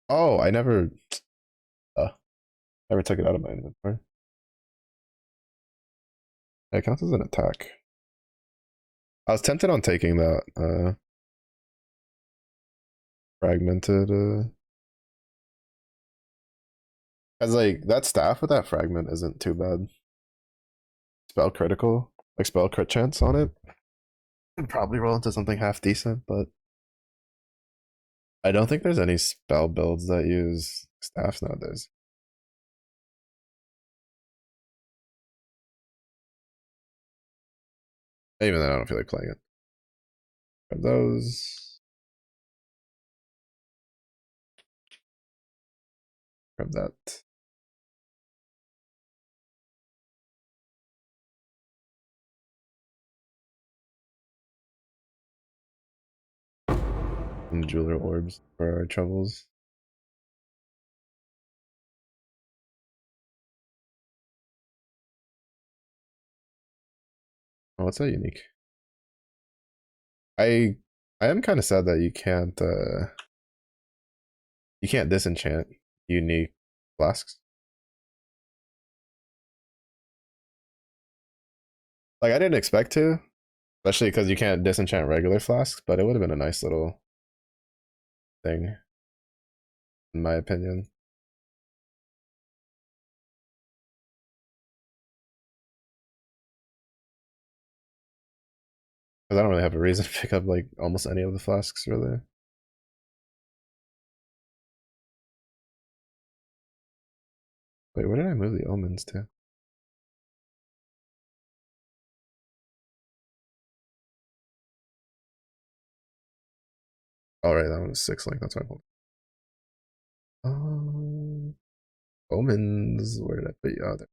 oh, I uh, never took it out of my inventory. It counts as an attack. I was tempted on taking that fragmented as like that staff with that fragment isn't too bad. Spell critical, like spell crit chance on it. I'd probably roll into something half decent, but I don't think there's any spell builds that use staffs nowadays. Even then, I don't feel like playing it. Grab those. Grab that. And jeweler orbs for our troubles. Oh, what's that unique? I I am kind of sad that you can't disenchant unique flasks. Like I didn't expect to, especially because you can't disenchant regular flasks, but it would have been a nice little thing, in my opinion. Because I don't really have a reason to pick up like almost any of the flasks really. Wait, where did I move the omens to? All right, that one was 6 link. That's my fault. Omens. Where did I put you? Oh, there.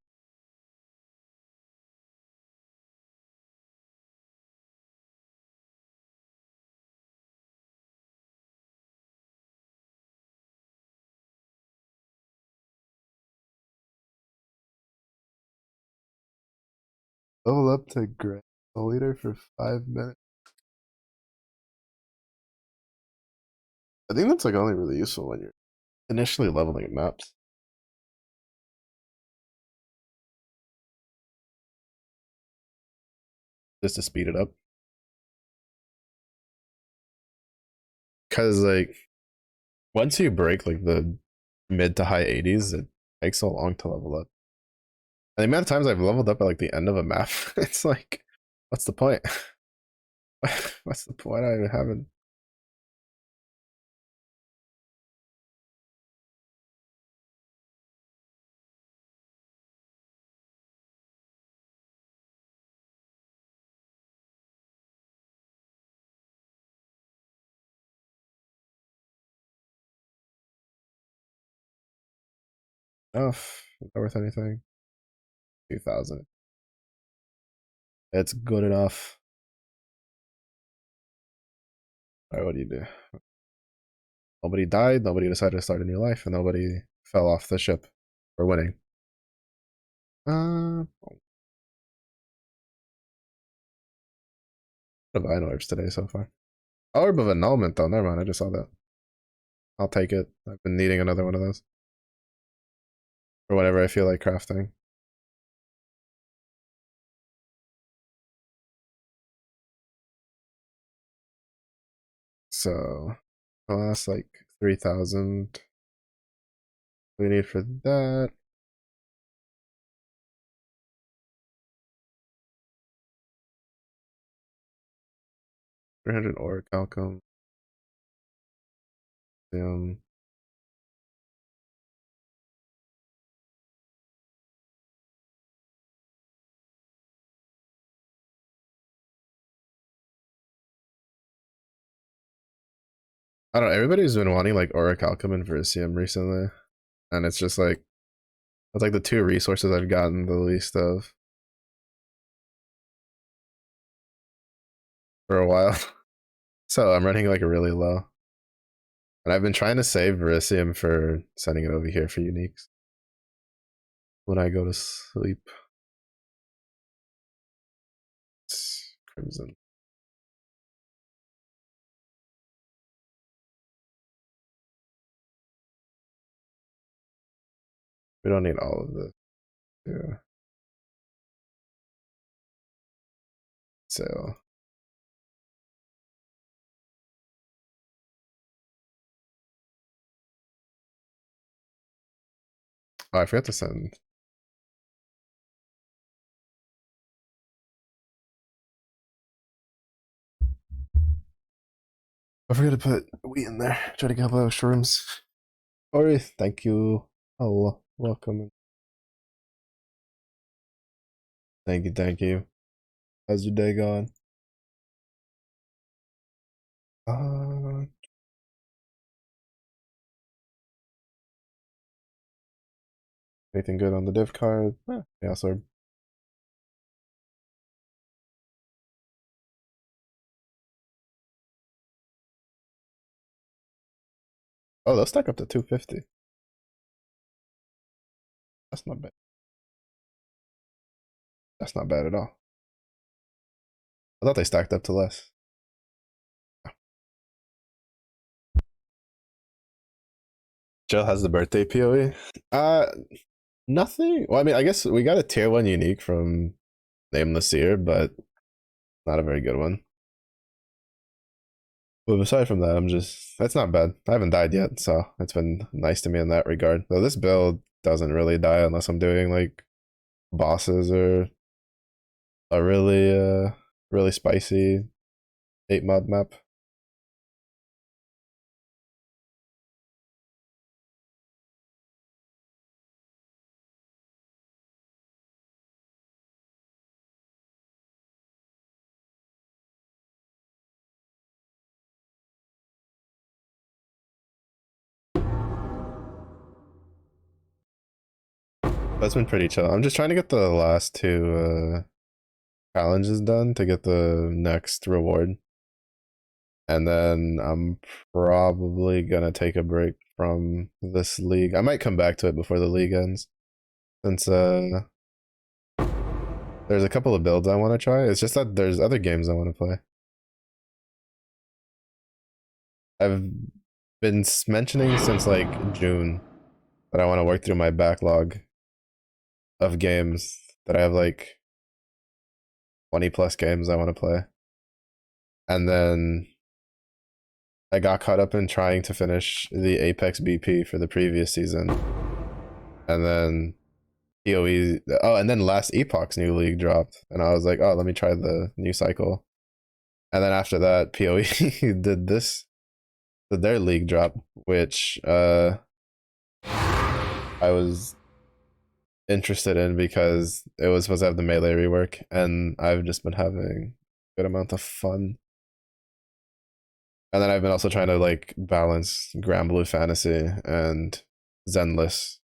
Level up to Grand Leader for 5 minutes. I think that's like only really useful when you're initially leveling maps, just to speed it up. Because like once you break like the mid to high 80s, it takes so long to level up. And the amount of times I've leveled up at like the end of a map, it's like, what's the point? What's the point? I haven't. Enough. Not worth anything. 2000. It's good enough. All right, what do you do? Nobody died. Nobody decided to start a new life, and nobody fell off the ship for winning. What have I orbs today so far? Orb of annulment though. Never mind. I just saw that. I'll take it. I've been needing another one of those for whenever I feel like crafting. So, well, that's like 3,000. We need for that. 300 ore, calcum, I don't know. Everybody's been wanting like Orichalcum and Verisium recently, and it's just like it's like the two resources I've gotten the least of for a while. So I'm running like really low, and I've been trying to save Verisium for sending it over here for uniques when I go to sleep. It's Crimson. We don't need all of this. Yeah. So oh, I forgot to send. I forgot to put wheat in there. Try to get a couple of shrooms. Ori, thank you. Oh, welcome. Thank you, thank you. How's your day going? Uh, Anything good on the div card? Yeah, sword. Oh, they'll stack up to 250. That's not bad. That's not bad at all. I thought they stacked up to less. Jill has the birthday PoE. Nothing. Well, I mean, I guess we got a tier 1 unique from Nameless Seer, but not a very good one. But aside from that, that's not bad. I haven't died yet, so it's been nice to me in that regard. Though this build doesn't really die unless I'm doing like bosses or a really spicy 8 mod map. That's been pretty chill. I'm just trying to get the last two challenges done to get the next reward. And then I'm probably gonna take a break from this league. I might come back to it before the league ends. Since there's a couple of builds I want to try. It's just that there's other games I want to play. I've been mentioning since like June that I want to work through my backlog of games that I have like 20 plus games I want to play. And then I got caught up in trying to finish the Apex BP for the previous season. And then PoE, oh, and then last Epoch's new league dropped. And I was like, oh, let me try the new cycle. And then after that, PoE did their league drop, which I was interested in because it was supposed to have the melee rework, and I've just been having a good amount of fun. And then I've been also trying to like balance Grand Blue Fantasy and Zenless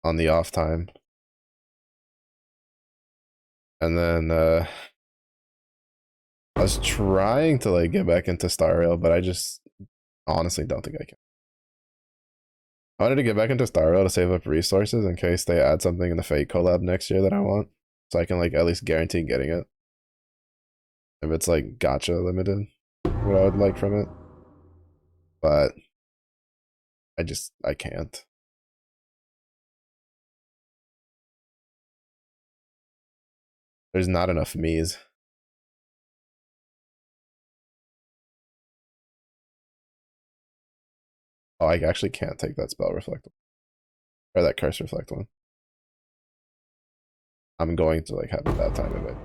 on the off time. And then I was trying to like get back into Star Rail, but I just honestly don't think I can. I wanted to get back into Star Rail to save up resources in case they add something in the Fate collab next year that I want, so I can like at least guarantee getting it. If it's like gacha limited, what I would like from it. But I can't. There's not enough me's. Oh, I actually can't take that spell reflect or that curse reflect one. I'm going to like have a bad time of it.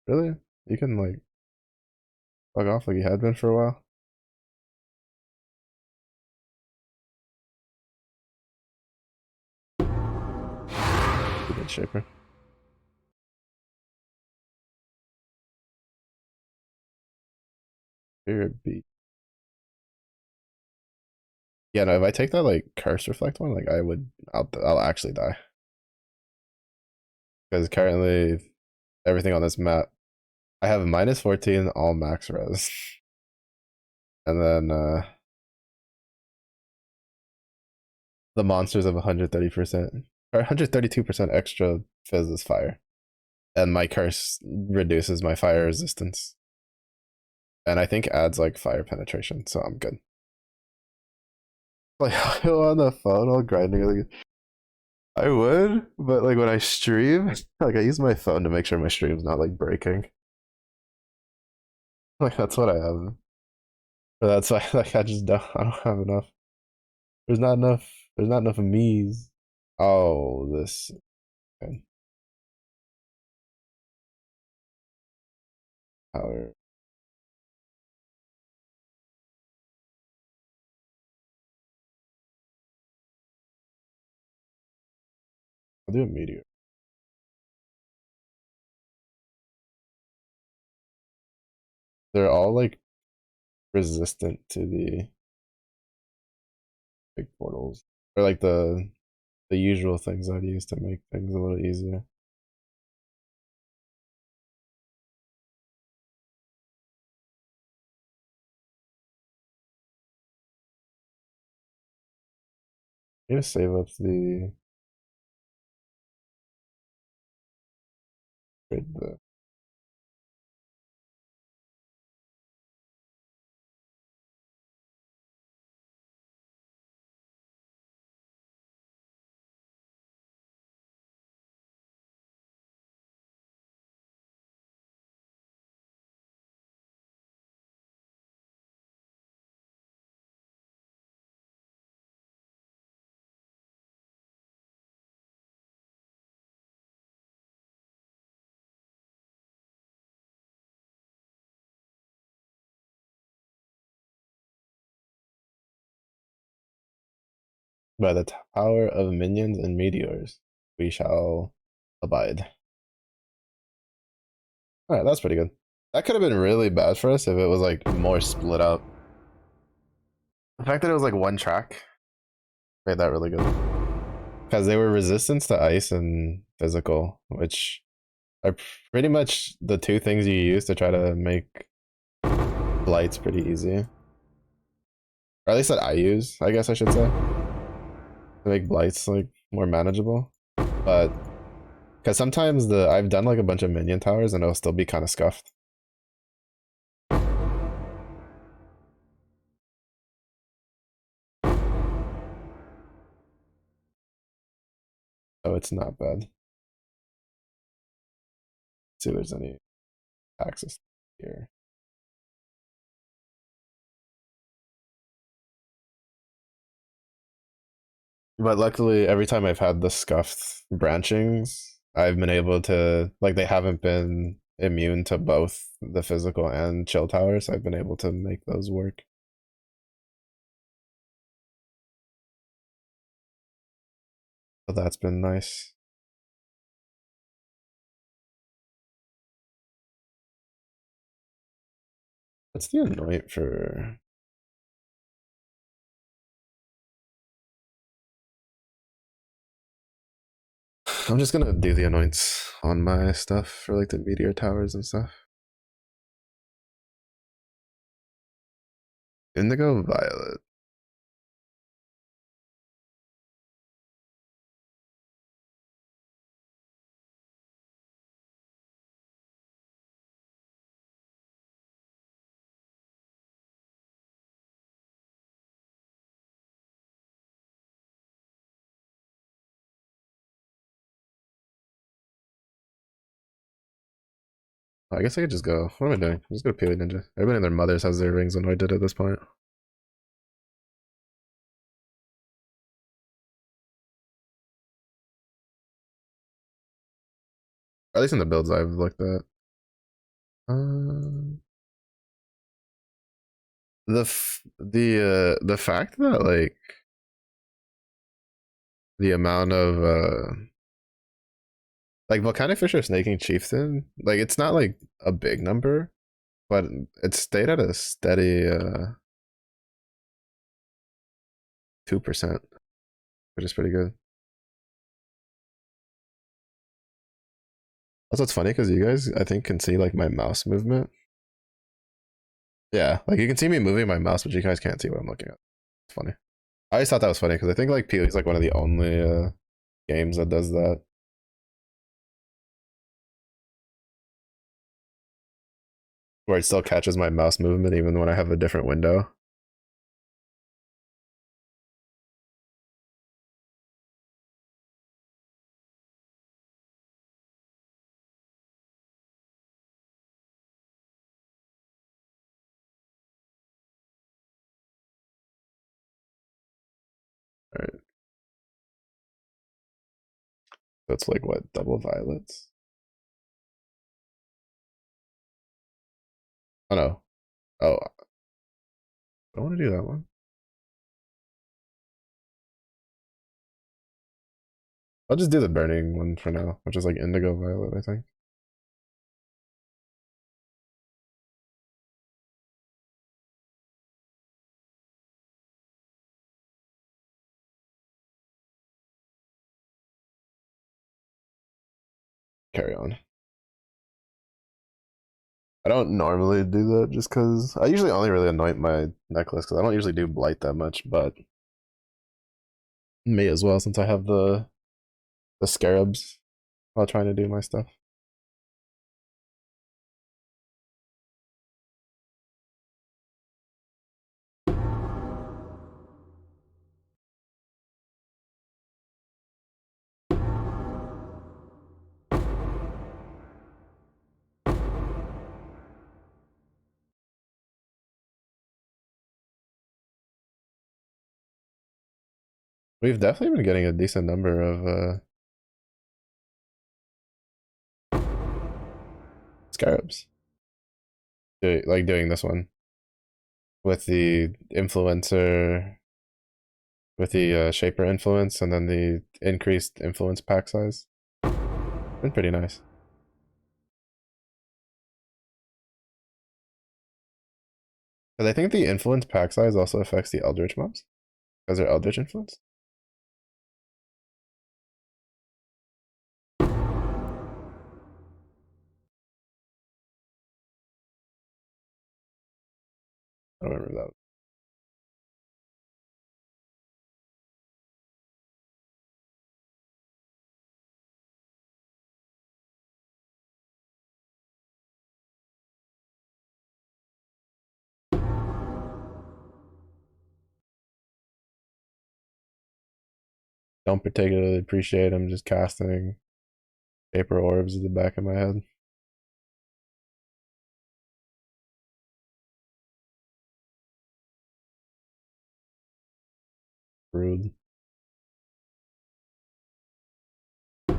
Really? You can like fuck off like you had been for a while? Good shaper. Favorite beat. Yeah, no, if I take that like curse reflect one, like I'll actually die. Because currently everything on this map, I have minus 14 all max res. And then the monsters have 130% or 132% extra fizz is fire. And my curse reduces my fire resistance. And I think adds like fire penetration, so I'm good. Like on the phone all grinding like I would, but like when I stream, like I use my phone to make sure my stream's not like breaking. Like that's what I have. But that's why like I don't have enough. There's not enough there's not enough of me's. Oh, this okay. Power. I'll do a meteor. They're all like resistant to the big portals. Or like the usual things I'd use to make things a little easier. I need to save up the by the power of minions and meteors, we shall abide. Alright, that's pretty good. That could have been really bad for us if it was like more split up. The fact that it was like one track made that really good. Because they were resistance to ice and physical, which are pretty much the two things you use to try to make blights pretty easy. Or at least that I use, I guess I should say. To make blights like more manageable. But because sometimes I've done like a bunch of minion towers and it'll still be kind of scuffed. So it's not bad. Let's see if there's any access here. But luckily, every time I've had the scuffed branchings, I've been able to like they haven't been immune to both the physical and chill towers. I've been able to make those work. So that's been nice. What's the anoint for? I'm just gonna do the anoints on my stuff for like the meteor towers and stuff. Indigo violet. I guess I could just go. What am I doing? I'm just gonna Peely Ninja. Everybody and their mothers has their rings anointed at this point. At least in the builds I've looked at. Um, the fact that like the amount of like volcanic fish are snaking chieftain, like it's not like a big number, but it stayed at a steady 2%, which is pretty good. Also, it's funny because you guys, I think, can see like my mouse movement. Yeah, like you can see me moving my mouse, but you guys can't see what I'm looking at. It's funny. I always thought that was funny because I think like Peely's like one of the only games that does that. Where it still catches my mouse movement even when I have a different window. All right, that's like what, double violets? Oh no. Oh, I want to do that one. I'll just do the burning one for now, which is like indigo violet, I think. Carry on. I don't normally do that just because I usually only really anoint my necklace because I don't usually do blight that much, but me as well since I have the scarabs while trying to do my stuff. We've definitely been getting a decent number of scarabs. Like doing this one with the influencer, with the shaper influence, and then the increased influence pack size. Been pretty nice. Because I think the influence pack size also affects the eldritch mobs because they're eldritch influence. I don't remember that. Don't particularly appreciate them just casting paper orbs at the back of my head. Rude. I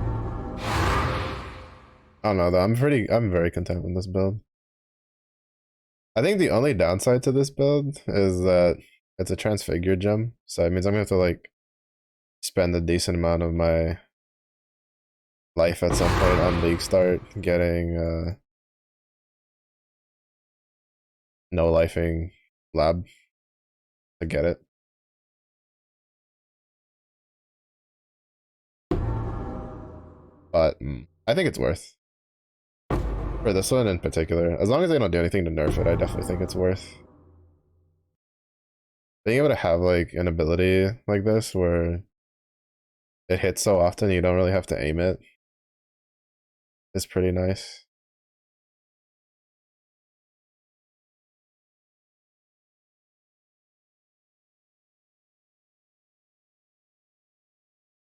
don't know though. I'm very content with this build. I think the only downside to this build is that it's a transfigured gem, so it means I'm gonna have to like spend a decent amount of my life at some point on league start getting no lifing lab to get it. But I think it's worth for this one in particular. As long as they don't do anything to nerf it, I definitely think it's worth. Being able to have like an ability like this where it hits so often you don't really have to aim it is pretty nice.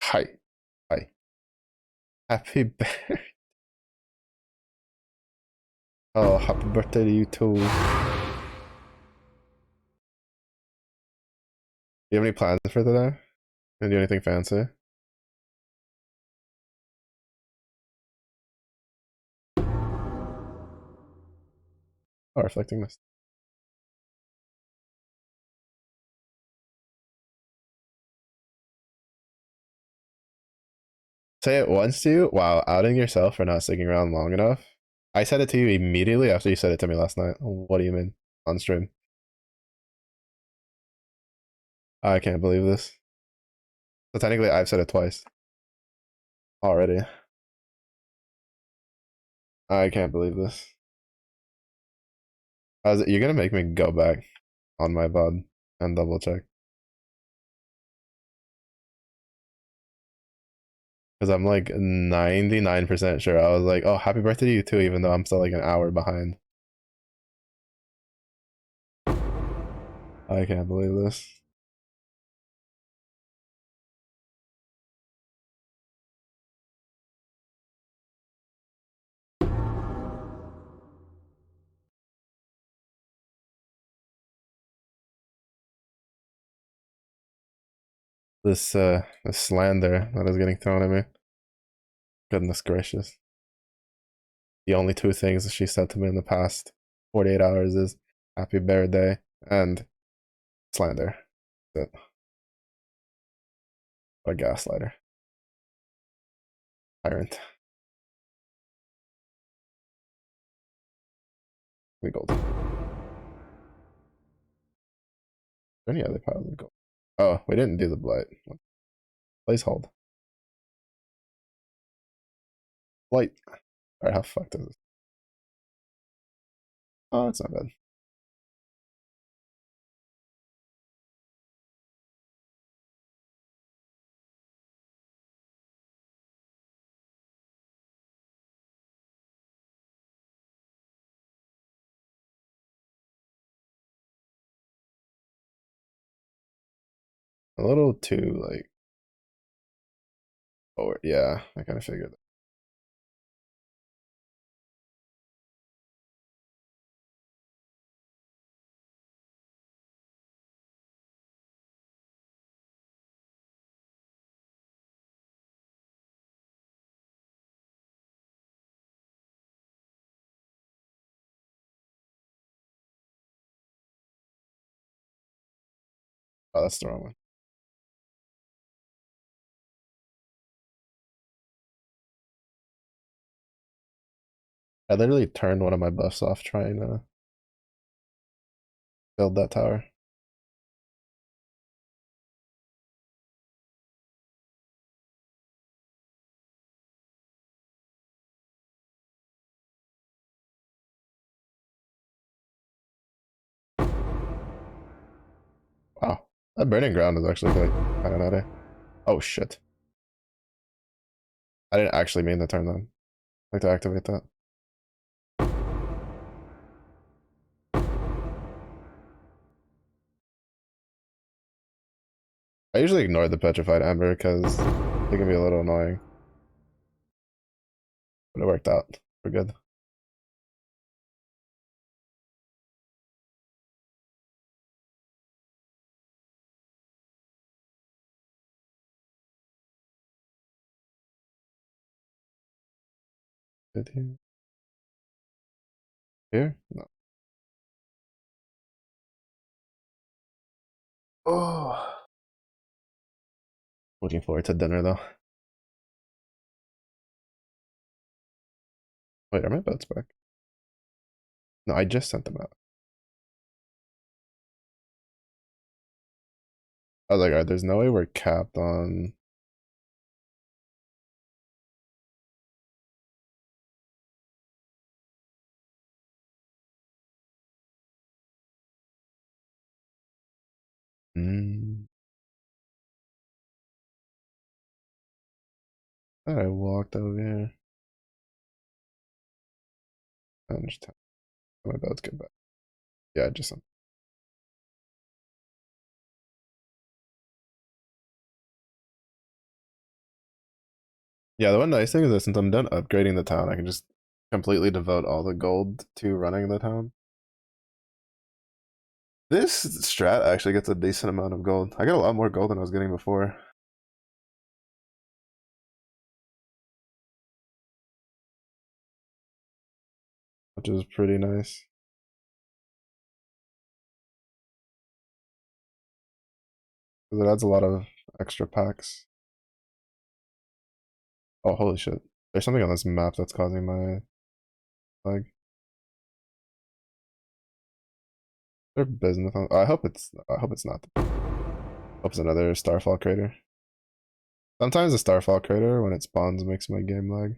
Hi. Hi. Happy birthday. Oh, happy birthday to you too. Do you have any plans for today? Gonna do anything fancy? Power reflecting mist. Say it once to you while outing yourself for not sticking around long enough. I said it to you immediately after you said it to me last night. What do you mean? On stream. I can't believe this. So technically, I've said it twice already. I can't believe this. You're gonna make me go back on my VOD and double check. Because I'm like 99% sure. I was like, oh, happy birthday to you too, even though I'm still like an hour behind. I can't believe this. This slander that is getting thrown at me. Goodness gracious. The only two things that she said to me in the past 48 hours is happy birthday and slander. That's it. A gaslighter. Tyrant. We gold. Any other piles of gold? Oh, we didn't do the blight. Please hold. Blight. Alright, how fucked is this? Oh, it's not bad. A little too like forward. Yeah, I kind of figured that. Oh, that's the wrong one. I literally turned one of my buffs off trying to build that tower. Wow. That burning ground is actually like kind of nutty. Oh shit. I didn't actually mean to turn that. Like to activate that. I usually ignore the petrified ember because it can be a little annoying. But it worked out. We're good. Good here. Here? No. Oh. Looking forward to dinner though. Wait, are my boats back? No, I just sent them out. I was like, alright, there's no way we're capped on. Mm. I walked over here. I'm just my boats get back. Yeah, I just sent. Yeah, the one nice thing is that since I'm done upgrading the town, I can just completely devote all the gold to running the town. This strat actually gets a decent amount of gold. I got a lot more gold than I was getting before. Which is pretty nice. Because it adds a lot of extra packs. Oh, holy shit. There's something on this map that's causing my lag. Their business. I hope it's. I hope it's not. I hope it's another Starfall crater. Sometimes the Starfall crater, when it spawns, makes my game lag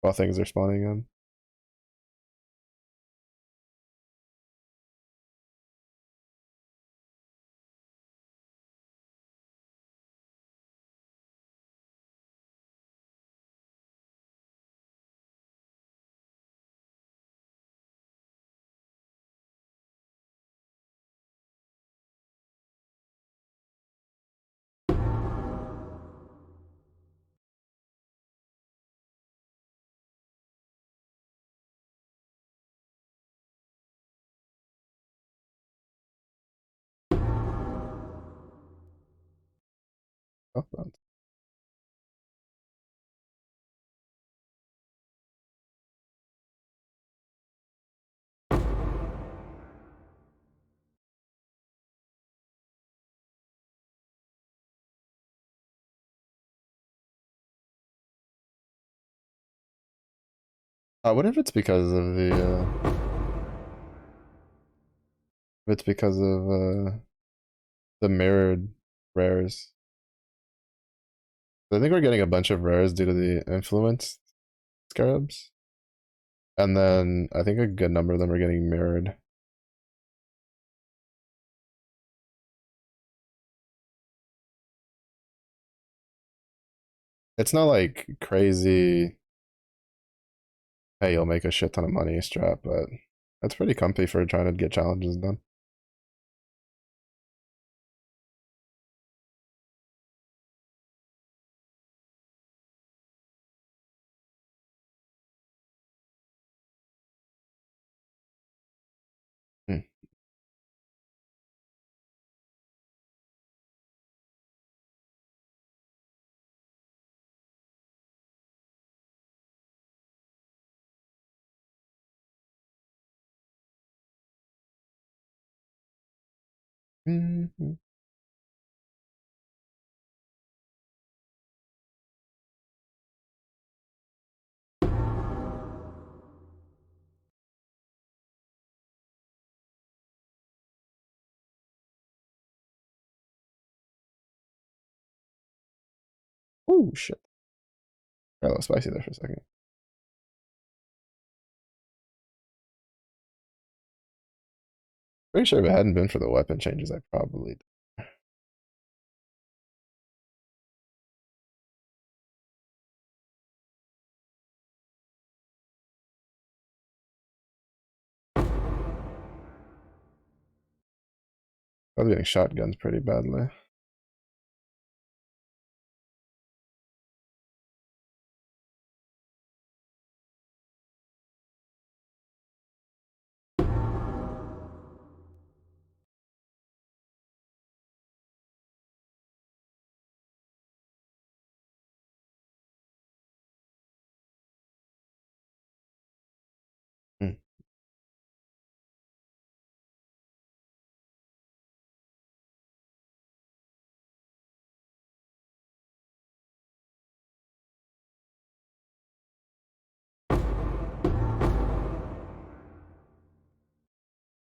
while things are spawning in. Oh, man. What if it's because of the? If it's because of the mirrored rares. I think we're getting a bunch of rares due to the influence scarabs, and then I think a good number of them are getting mirrored. It's not like crazy. Hey, you'll make a shit ton of money strap, but that's pretty comfy for trying to get challenges done. Hmm. Mhm. Oh shit! Got a little spicy there for a second. Pretty sure if it hadn't been for the weapon changes, I probably. I was getting shotguns pretty badly. Hmm.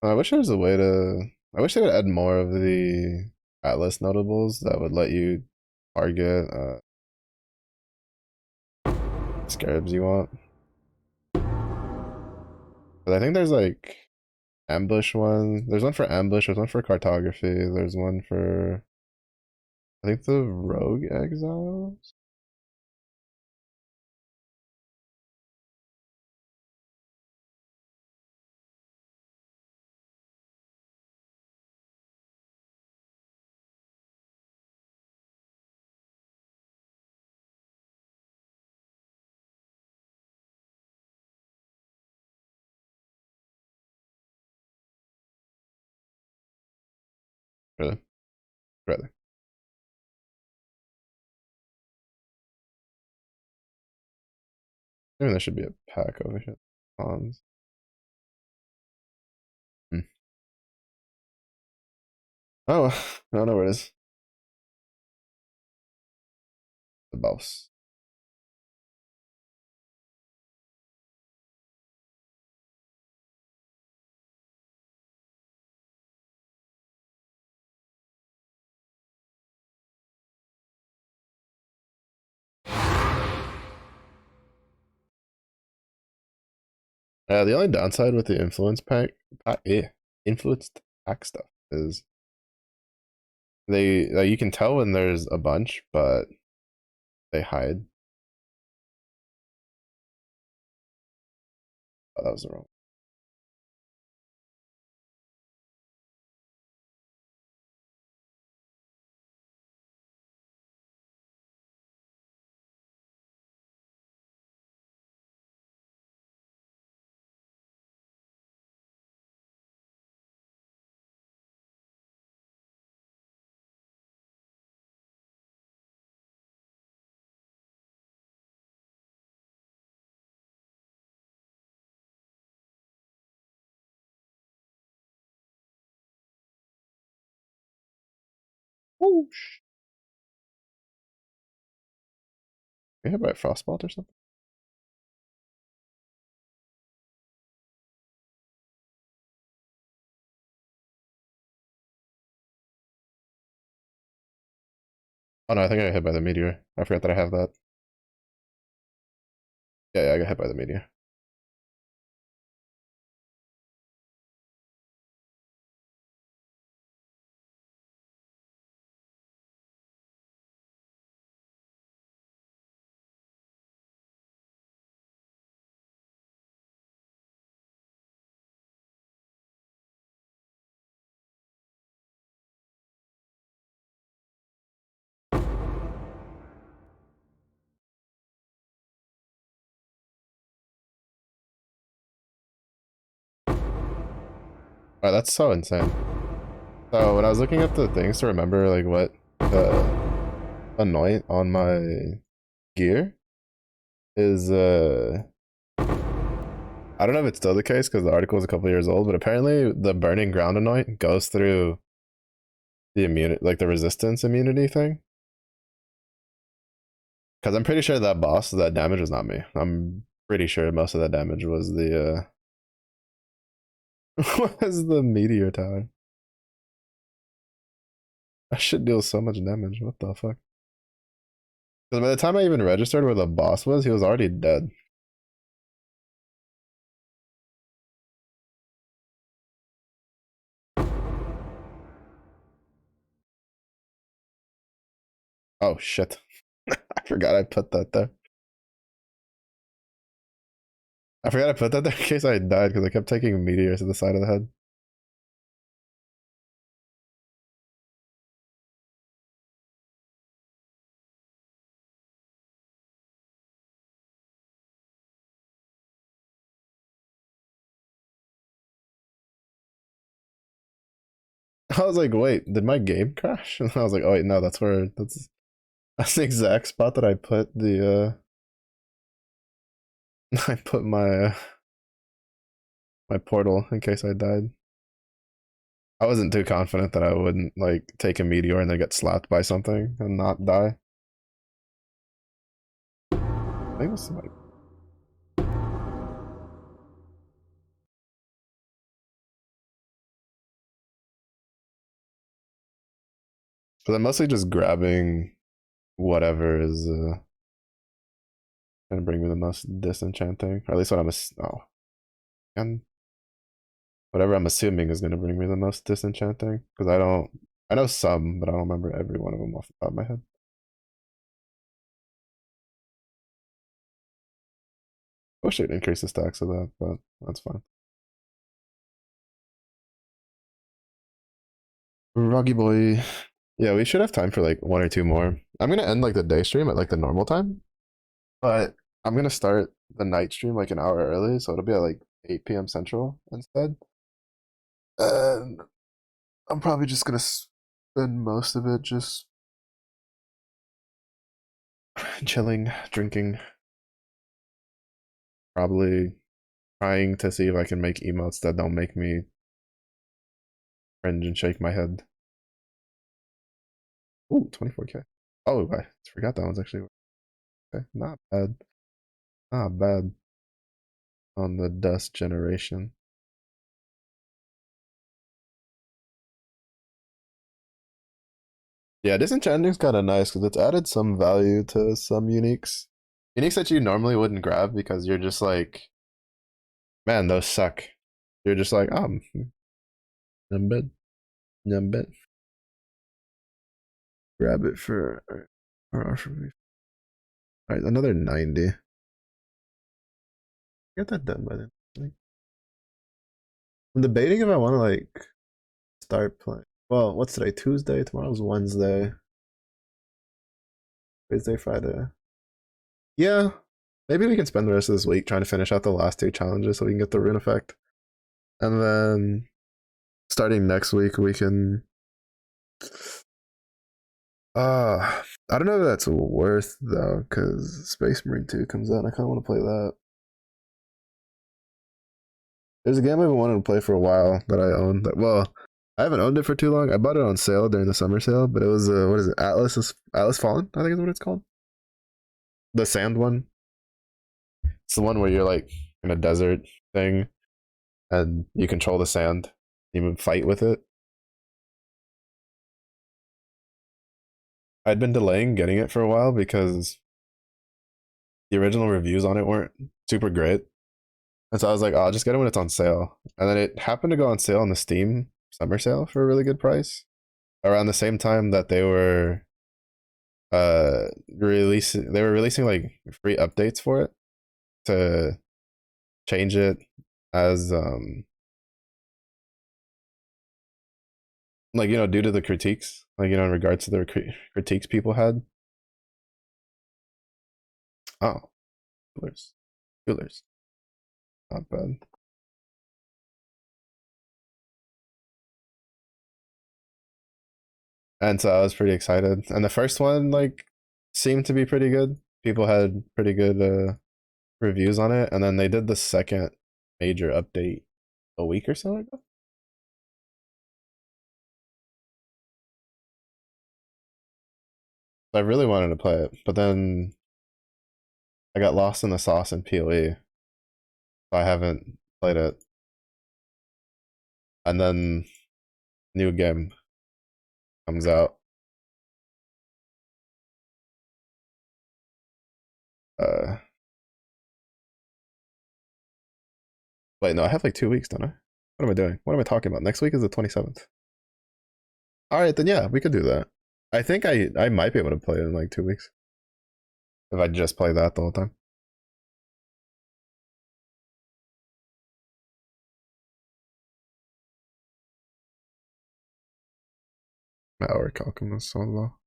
I wish there was a way to. I wish they would add more of the Atlas notables that would let you target scarabs you want. But I think there's like ambush one. There's one for ambush. There's one for cartography. There's one for I think the rogue exiles. Really, rather. Maybe there should be a pack over here. Pawns. Hmm. Oh, I don't know where it is. the boss. The only downside with the influenced pack stuff is they like, you can tell when there's a bunch, but they hide. Oh, that was the wrong. Whoosh. You hit by a frostbolt or something? Oh no, I think I got hit by the meteor. I forgot that I have that. Yeah, I got hit by the meteor. Oh, that's so insane. So when I was looking at the things to remember like what anoint on my gear is I don't know if it's still the case because the article is a couple years old, but apparently the burning ground anoint goes through the immunity, like the resistance immunity thing. Because I'm pretty sure that boss, that damage was not me. I'm pretty sure most of that damage was the was the meteor tower. I should deal so much damage. What the fuck? Because by the time I even registered where the boss was, he was already dead. Oh shit. I forgot I put that there. I forgot I put that there in case I died because I kept taking meteors to the side of the head. I was like, wait, did my game crash? And I was like, oh wait, no, that's the exact spot that I put the I put my portal in case I died. I wasn't too confident that I wouldn't like take a meteor and then get slapped by something and not die. I think this might. But I'm mostly just grabbing whatever is gonna bring me the most disenchanting, or at least what oh, and whatever I'm assuming is gonna bring me the most disenchanting. Because I know some, but I don't remember every one of them off the top of my head. I wish it'd increase the stacks of that, but that's fine. Roggy boy. Yeah, we should have time for like one or two more. I'm gonna end like the day stream at like the normal time, but I'm gonna start the night stream like an hour early, so it'll be at like 8 p.m. Central instead. And I'm probably just gonna spend most of it just chilling, drinking, probably trying to see if I can make emotes that don't make me cringe and shake my head. Ooh, 24K. Oh, I forgot that one's actually Okay, not bad. Not bad on the dust generation. Yeah, disenchanting's kind of nice because it's added some value to some uniques. Uniques that you normally wouldn't grab because you're just like, man, those suck. You're just like, numbed, numbed. Grab it for, all right, another 90. Get that done by then. I'm debating if I want to like start playing. Well, what's today? Tuesday. Tomorrow's Wednesday. Thursday, Friday. Yeah, maybe we can spend the rest of this week trying to finish out the last two challenges so we can get the rune effect, and then starting next week we can. I don't know if that's worth though, because Space Marine 2 comes out. And I kind of want to play that. There's a game I've been wanting to play for a while that I own. That well, I haven't owned it for too long. I bought it on sale during the summer sale, but it was what is it? Atlas Fallen, I think is what it's called. The sand one. It's the one where you're like in a desert thing, and you control the sand. You fight with it. I'd been delaying getting it for a while because the original reviews on it weren't super great. And so I was like, oh, I'll just get it when it's on sale. And then it happened to go on sale on the Steam summer sale for a really good price around the same time that they were releasing like free updates for it to change it as like due to the critiques, like in regards to the critiques people had. Oh, coolers, coolers, not bad. And so I was pretty excited. And the first one like seemed to be pretty good. People had pretty good reviews on it, and then they did the second major update a week or so ago. I really wanted to play it, but then I got lost in the sauce in PoE, so I haven't played it. And then new game comes out. Uh, Wait, no, I have like 2 weeks, don't I? What am I doing? What am I talking about? Next week is the 27th. All right, then yeah, we could do that. I think I might be able to play it in like 2 weeks if I just play that the whole time. Our calculus solo.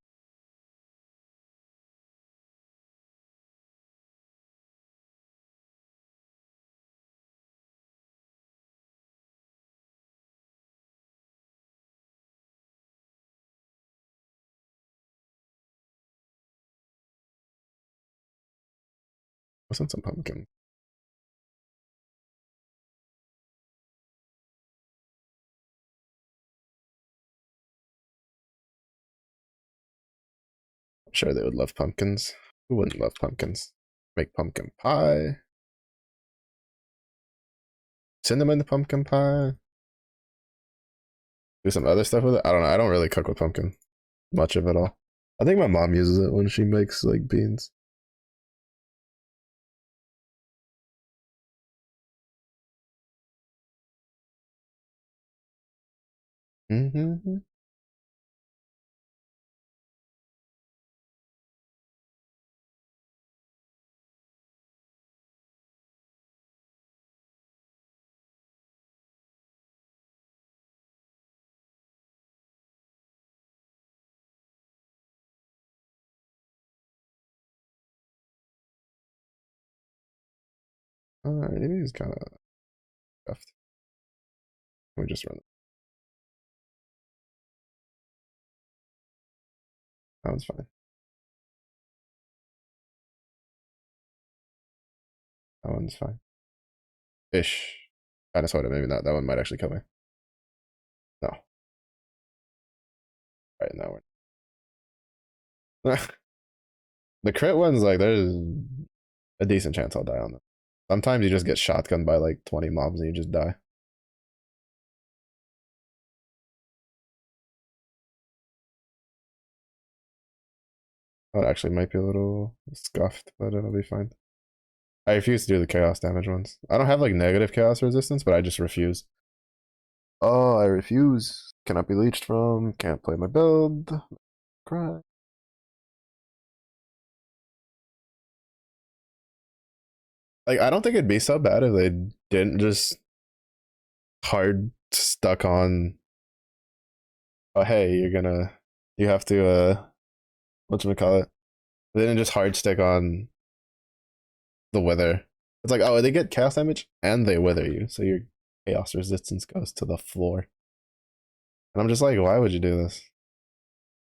Wasn't some pumpkin? I'm sure they would love pumpkins. Who wouldn't love pumpkins? Make pumpkin pie. Cinnamon pumpkin pie. Do some other stuff with it. I don't know. I don't really cook with pumpkin much of it all. I think my mom uses it when she makes like beans. Mm-hmm. Alright, it is kind of scuffed. We just run it. That one's fine. That one's fine. Ish. Kind of sort of. Maybe not. That one might actually kill me. No. Right now we're. The crit ones, like, there's a decent chance I'll die on them. Sometimes you just get shotgunned by like 20 mobs and you just die. Oh, it actually might be a little scuffed, but it'll be fine. I refuse to do the chaos damage ones. I don't have like negative chaos resistance, but I just refuse. Oh, I refuse. Cannot be leeched from. Can't play my build. Cry. Like, I don't think it'd be so bad if they didn't just hard stuck on. Oh, hey, you have to, whatchamacallit? They didn't just hard stick on the wither. It's like, oh, they get chaos damage and they wither you, so your chaos resistance goes to the floor. And I'm just like, why would you do this?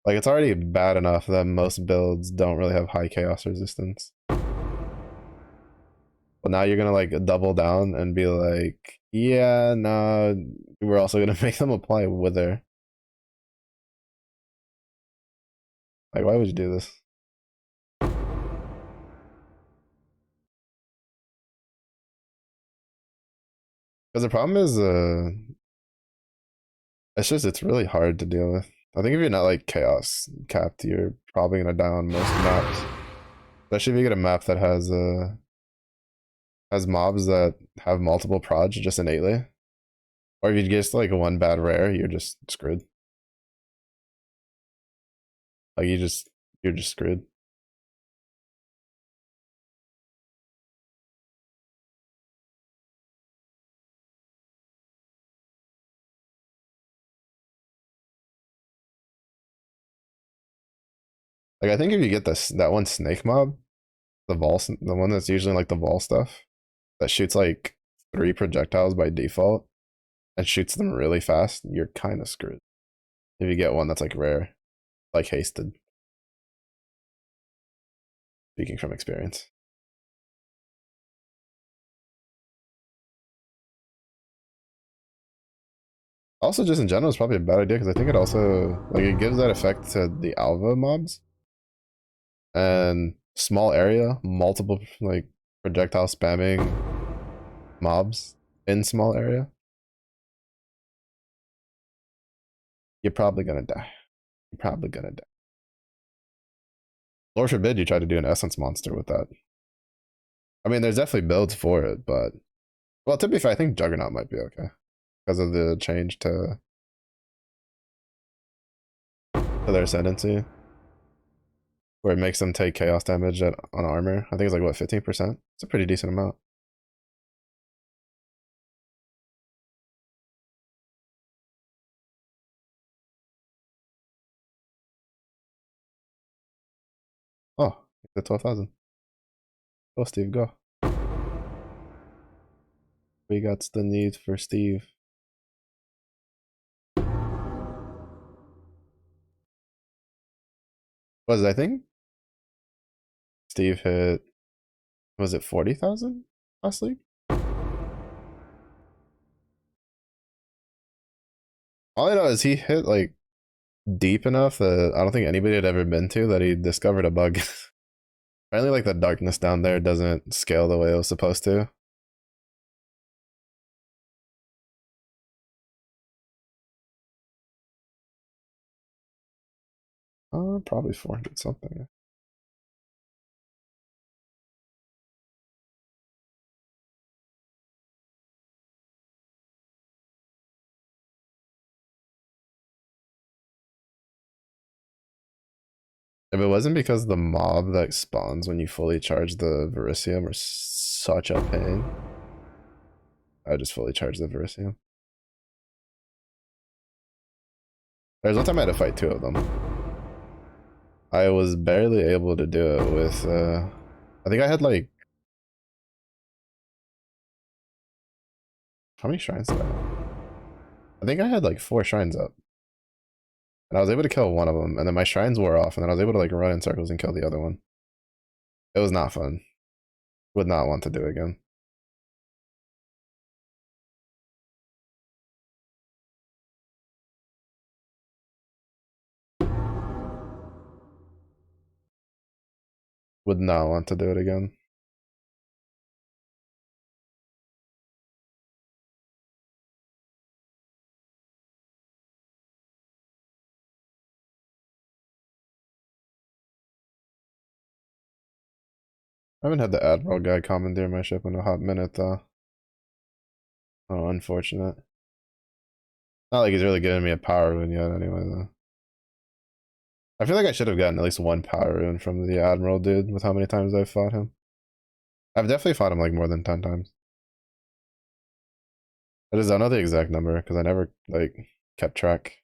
Like, it's already bad enough that most builds don't really have high chaos resistance. But now you're gonna like double down and be like, yeah, no, we're also gonna make them apply wither. Like, why would you do this? Because the problem is, it's really hard to deal with. I think if you're not like chaos capped, you're probably gonna die on most maps. Especially if you get a map that has mobs that have multiple prods just innately. Or if you get like one bad rare, you're just screwed. Like you're just screwed. Like I think if you get this that one snake mob, the one that's usually like the vol stuff, that shoots like 3 projectiles by default and shoots them really fast, you're kind of screwed. If you get one that's like rare, like hasted. Speaking from experience. Also, just in general, it's probably a bad idea because I think it also like it gives that effect to the alva mobs and small area, multiple like projectile spamming mobs in small area. You're probably gonna die. You're probably gonna die. Lord forbid you try to do an essence monster with that. I mean, there's definitely builds for it, but well, to be fair, I think Juggernaut might be okay because of the change to their ascendancy, where it makes them take chaos damage on armor. I think it's like what 15%. It's a pretty decent amount. Oh, the 12,000. Go, Steve, go. We got the need for Steve. Was it, I think Steve hit, was it 40,000 last league? All I know is he hit like deep enough that I don't think anybody had ever been to that he discovered a bug. Apparently, like the darkness down there doesn't scale the way it was supposed to. Probably 400 something. If it wasn't because the mob that spawns when you fully charge the Verisium are such a pain, I just fully charge the Verisium. There's one time I had to fight 2 of them. I was barely able to do it with, I think I had like, how many shrines did I have? I think I had like 4 shrines up. And I was able to kill one of them, and then my shrines wore off, and then I was able to like run in circles and kill the other one. It was not fun. Would not want to do again. would not want to do it again. I haven't had the Admiral guy commandeer my ship in a hot minute though. Oh, unfortunate. Not like he's really giving me a power rune yet anyway though. I feel like I should have gotten at least one power rune from the Admiral dude with how many times I've fought him. I've definitely fought him like more than 10 times. I just don't know the exact number because I never like kept track.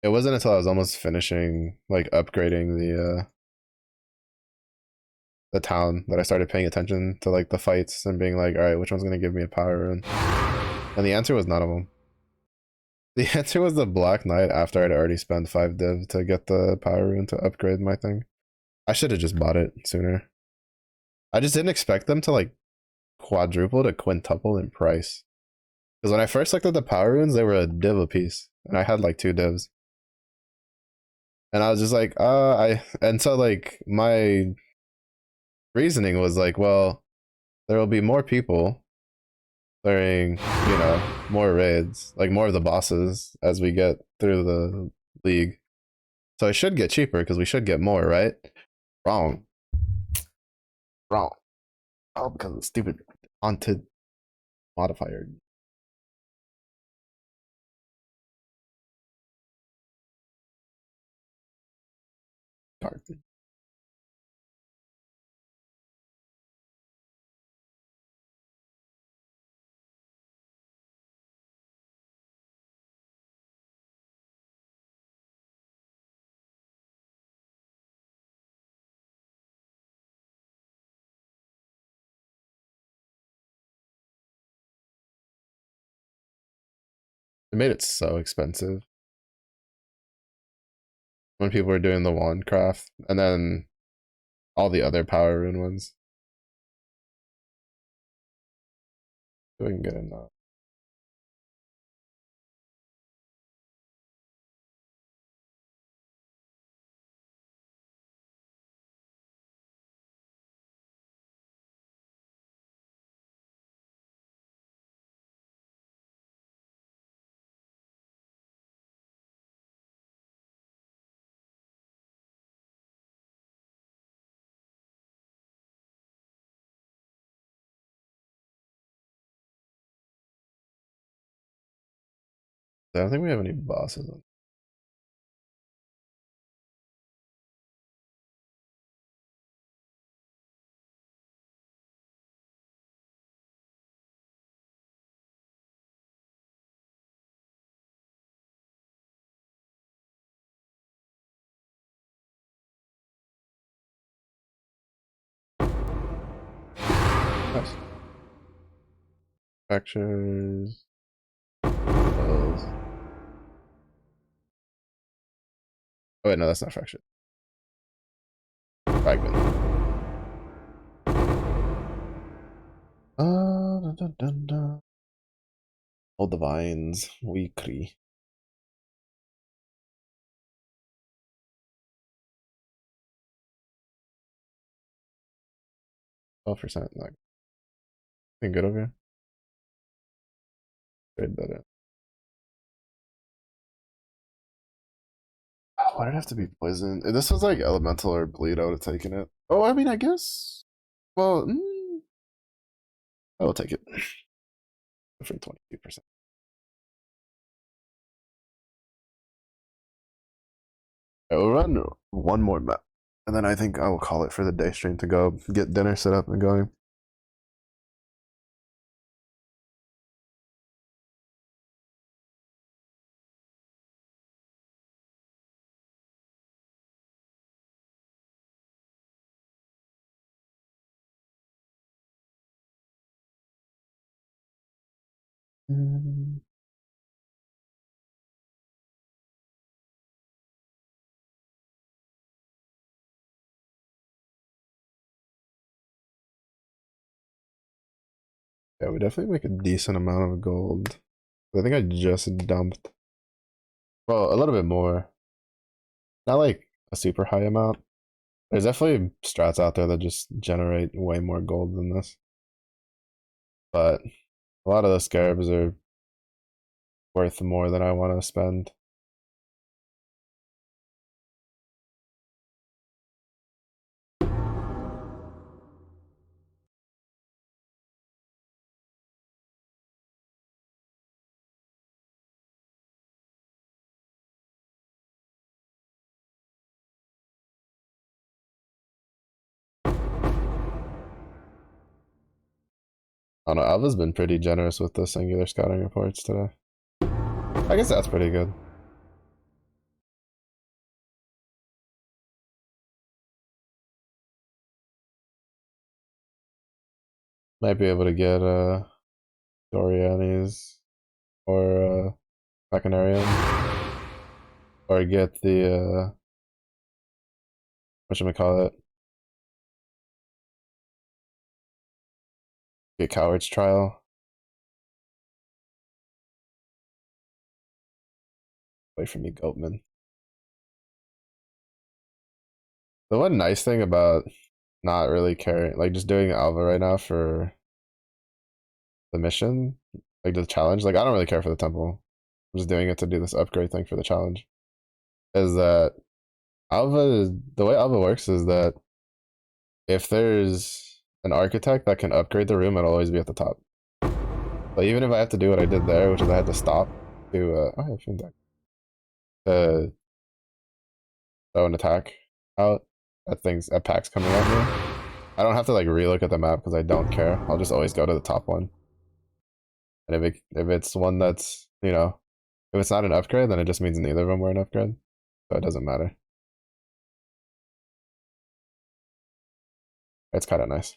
It wasn't until I was almost finishing like upgrading the town that I started paying attention to like the fights and being like, all right, which one's gonna give me a power rune? And the answer was none of them. The answer was the Black Knight after I'd already spent 5 div to get the power rune to upgrade my thing. I should have just bought it sooner. I just didn't expect them to like quadruple to quintuple in price. Because when I first looked at the power runes, they were a div a piece, and I had like 2 divs. And I was just like, and so like my reasoning was like, well, there will be more people clearing, more raids, like more of the bosses as we get through the league. So it should get cheaper because we should get more, right? Wrong. Wrong. Oh, because of the stupid haunted modifier. Card. It made it so expensive when people were doing the wand craft and then all the other power rune ones. So we can get in that. I don't think we have any bosses. Nice. Fractures. Oh wait, no, that's not fracture. Fragment. Dun, dun, dun, dun. Old divines weekly. 12%. Not good over here. Trade that in. Why did it have to be poison? If this was like elemental or bleed, I would have taken it. Oh, I mean, I guess. Well, I will take it for 22%. I will run one more map, and then I think I will call it for the day stream to go get dinner set up and going. Mm. Yeah, we definitely make a decent amount of gold. I think I just dumped Well, a little bit more. Not like a super high amount. There's definitely strats out there that just generate way more gold than this. But a lot of the scarabs are worth more than I want to spend. I don't know. Alva's been pretty generous with the singular scouting reports today. I guess that's pretty good. Might be able to get Dorianis or Machinarium. Or get the whatchamacallit? Get Coward's Trial. Wait for me, Goatman. The one nice thing about not really caring, like just doing Alva right now for the mission, like the challenge, like I don't really care for the temple. I'm just doing it to do this upgrade thing for the challenge. Is that the way Alva works is that if there's an architect that can upgrade the room, it'll always be at the top. But even if I have to do what I did there, which is I had to stop to oh yeah, Fiend deck. To throw an attack out at things at packs coming at me. I don't have to like relook at the map because I don't care. I'll just always go to the top one. And if it's one that's, you know, if it's not an upgrade, then it just means neither of them were an upgrade. So it doesn't matter. It's kind of nice.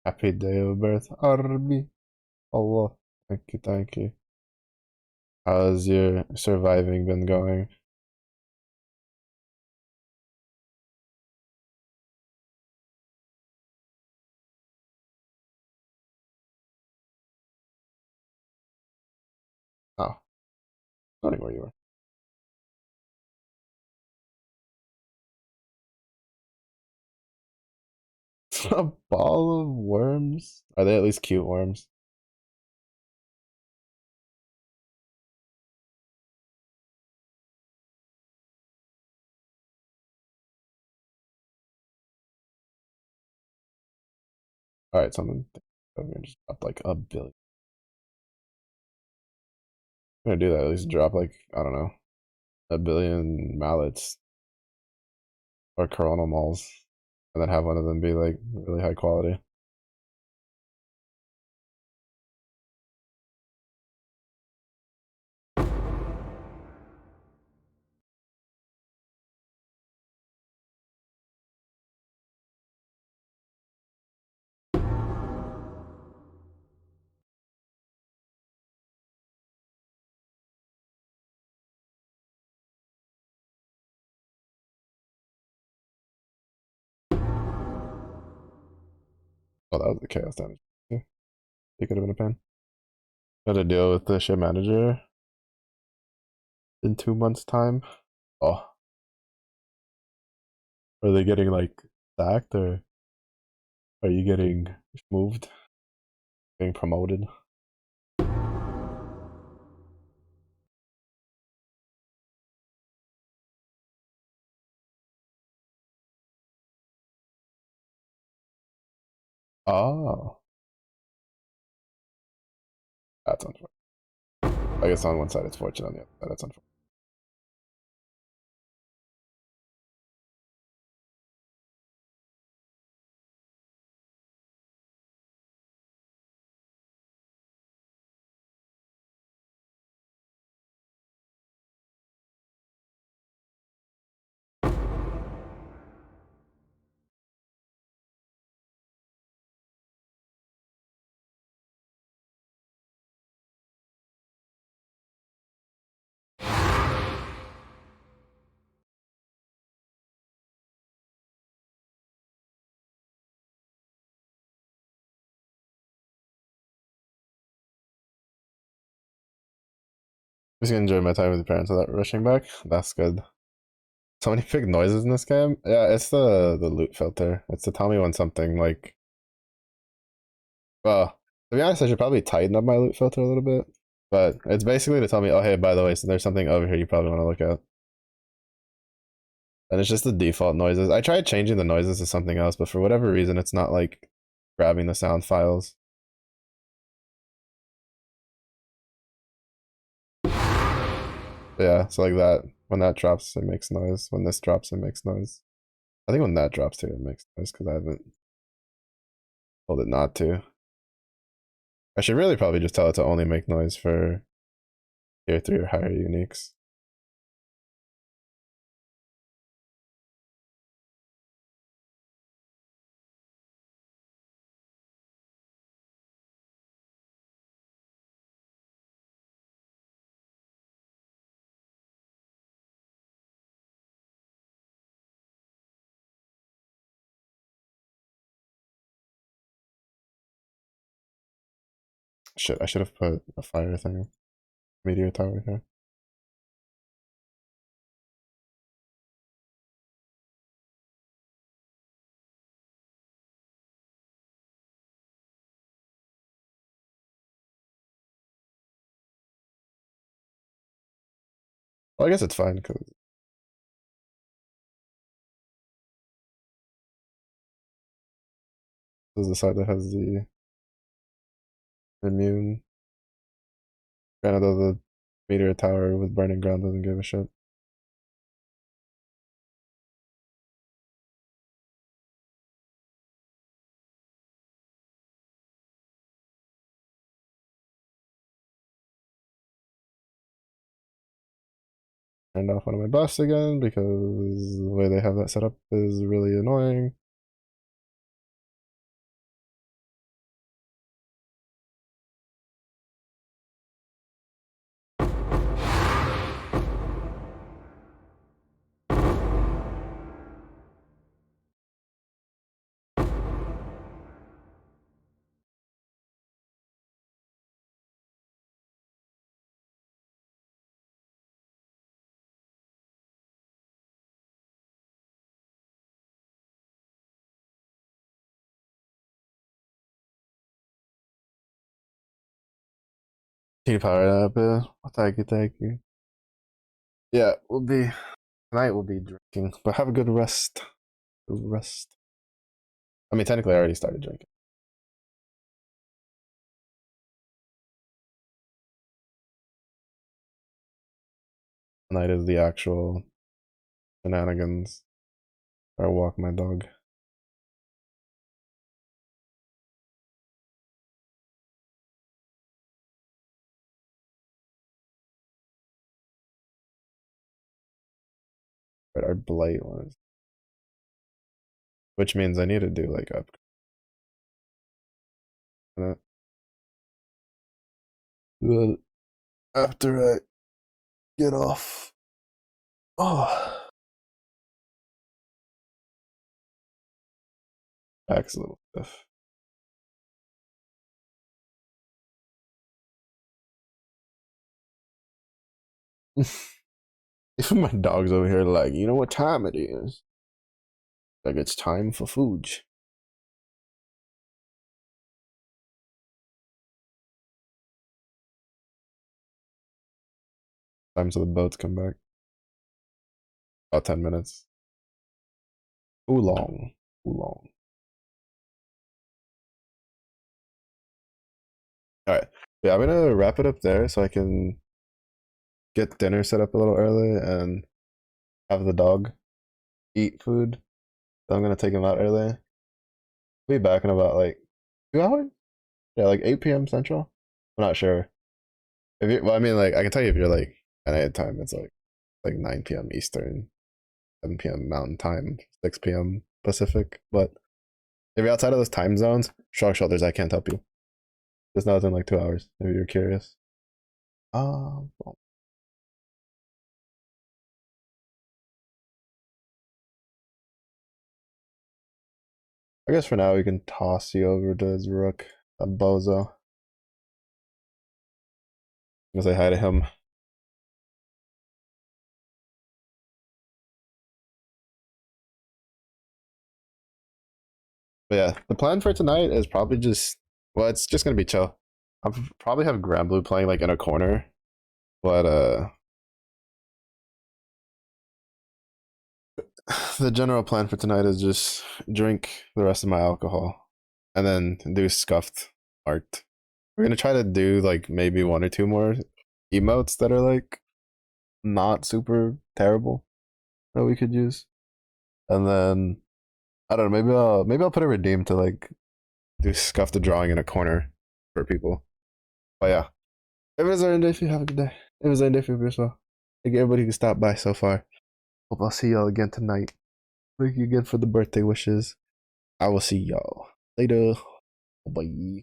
Happy day of birth, Arby. Allah. Thank you, thank you. How's your surviving been going? Oh, wondering where you were. A ball of worms? Are they at least cute worms? Alright, someone I'm gonna just drop like a billion. I'm gonna do that, at least drop like, I don't know, a billion mallets or coronal malls. And then have one of them be like really high quality. Oh, that was the chaos damage. Yeah, he could have been a pain. Got to deal with the ship manager in 2 months' time. Oh, are they getting like sacked or are you getting moved, getting promoted? Oh, that's unfortunate. I guess on one side it's fortunate, on the other side that's unfortunate. Just gonna enjoy my time with the parents without rushing back. That's good. So many big noises in this game. Yeah, it's the loot filter. It's to tell me when something like. Well, to be honest, I should probably tighten up my loot filter a little bit. But it's basically to tell me, oh hey, by the way, so there's something over here you probably want to look at. And it's just the default noises. I tried changing the noises to something else, but for whatever reason, it's not like grabbing the sound files. Yeah, so like that. When that drops, it makes noise. When this drops, it makes noise. I think when that drops too, it makes noise because I haven't told it not to. I should really probably just tell it to only make noise for tier 3 or higher uniques. Shit, I should have put a fire thing, meteor tower here. Well, I guess it's fine because this is the side that has the immune. Granted, though, the meteor tower with burning ground doesn't give a shit. Turned off one of my buffs again because the way they have that set up is really annoying. Can you power that up? Thank you, thank you. Yeah, tonight we'll be drinking, but have a good rest. Good rest. I mean, technically, I already started drinking. Tonight is the actual shenanigans. I walk my dog. Right, our blight was, which means I need to do like up. Well, after I get off. Oh, back's a little stiff. Even my dog's over here like, you know what time it is? Like it's time for food. Time till the boats come back. About 10 minutes. Too long. Too long. Alright. Yeah, I'm gonna wrap it up there so I can get dinner set up a little early and have the dog eat food. So I'm gonna take him out early. Be back in about like 2 hours? Yeah, like 8 p.m. Central. I'm not sure. If you, well, I mean, like I can tell you if you're like at night time, it's like 9 p.m. Eastern, 7 p.m. Mountain Time, 6 p.m. Pacific. But if you're outside of those time zones, shrug shoulders. I can't help you. Just now it's in like 2 hours. If you're curious. Well, I guess for now we can toss you over to his rook, a bozo. I'm gonna say hi to him. But yeah, the plan for tonight is probably just well, it's just gonna be chill. I'll probably have Grand Blue playing like in a corner, but the general plan for tonight is just drink the rest of my alcohol and then do scuffed art. We're gonna try to do like maybe one or two more emotes that are like not super terrible that we could use. And then I don't know, maybe I'll put a redeem to like do scuff the drawing in a corner for people. But yeah. If it was our day, if you have a good day. It was our day for you as well. Thank you everybody who stopped by so far. Hope I'll see y'all again tonight. Thank you again for the birthday wishes. I will see y'all later. Bye.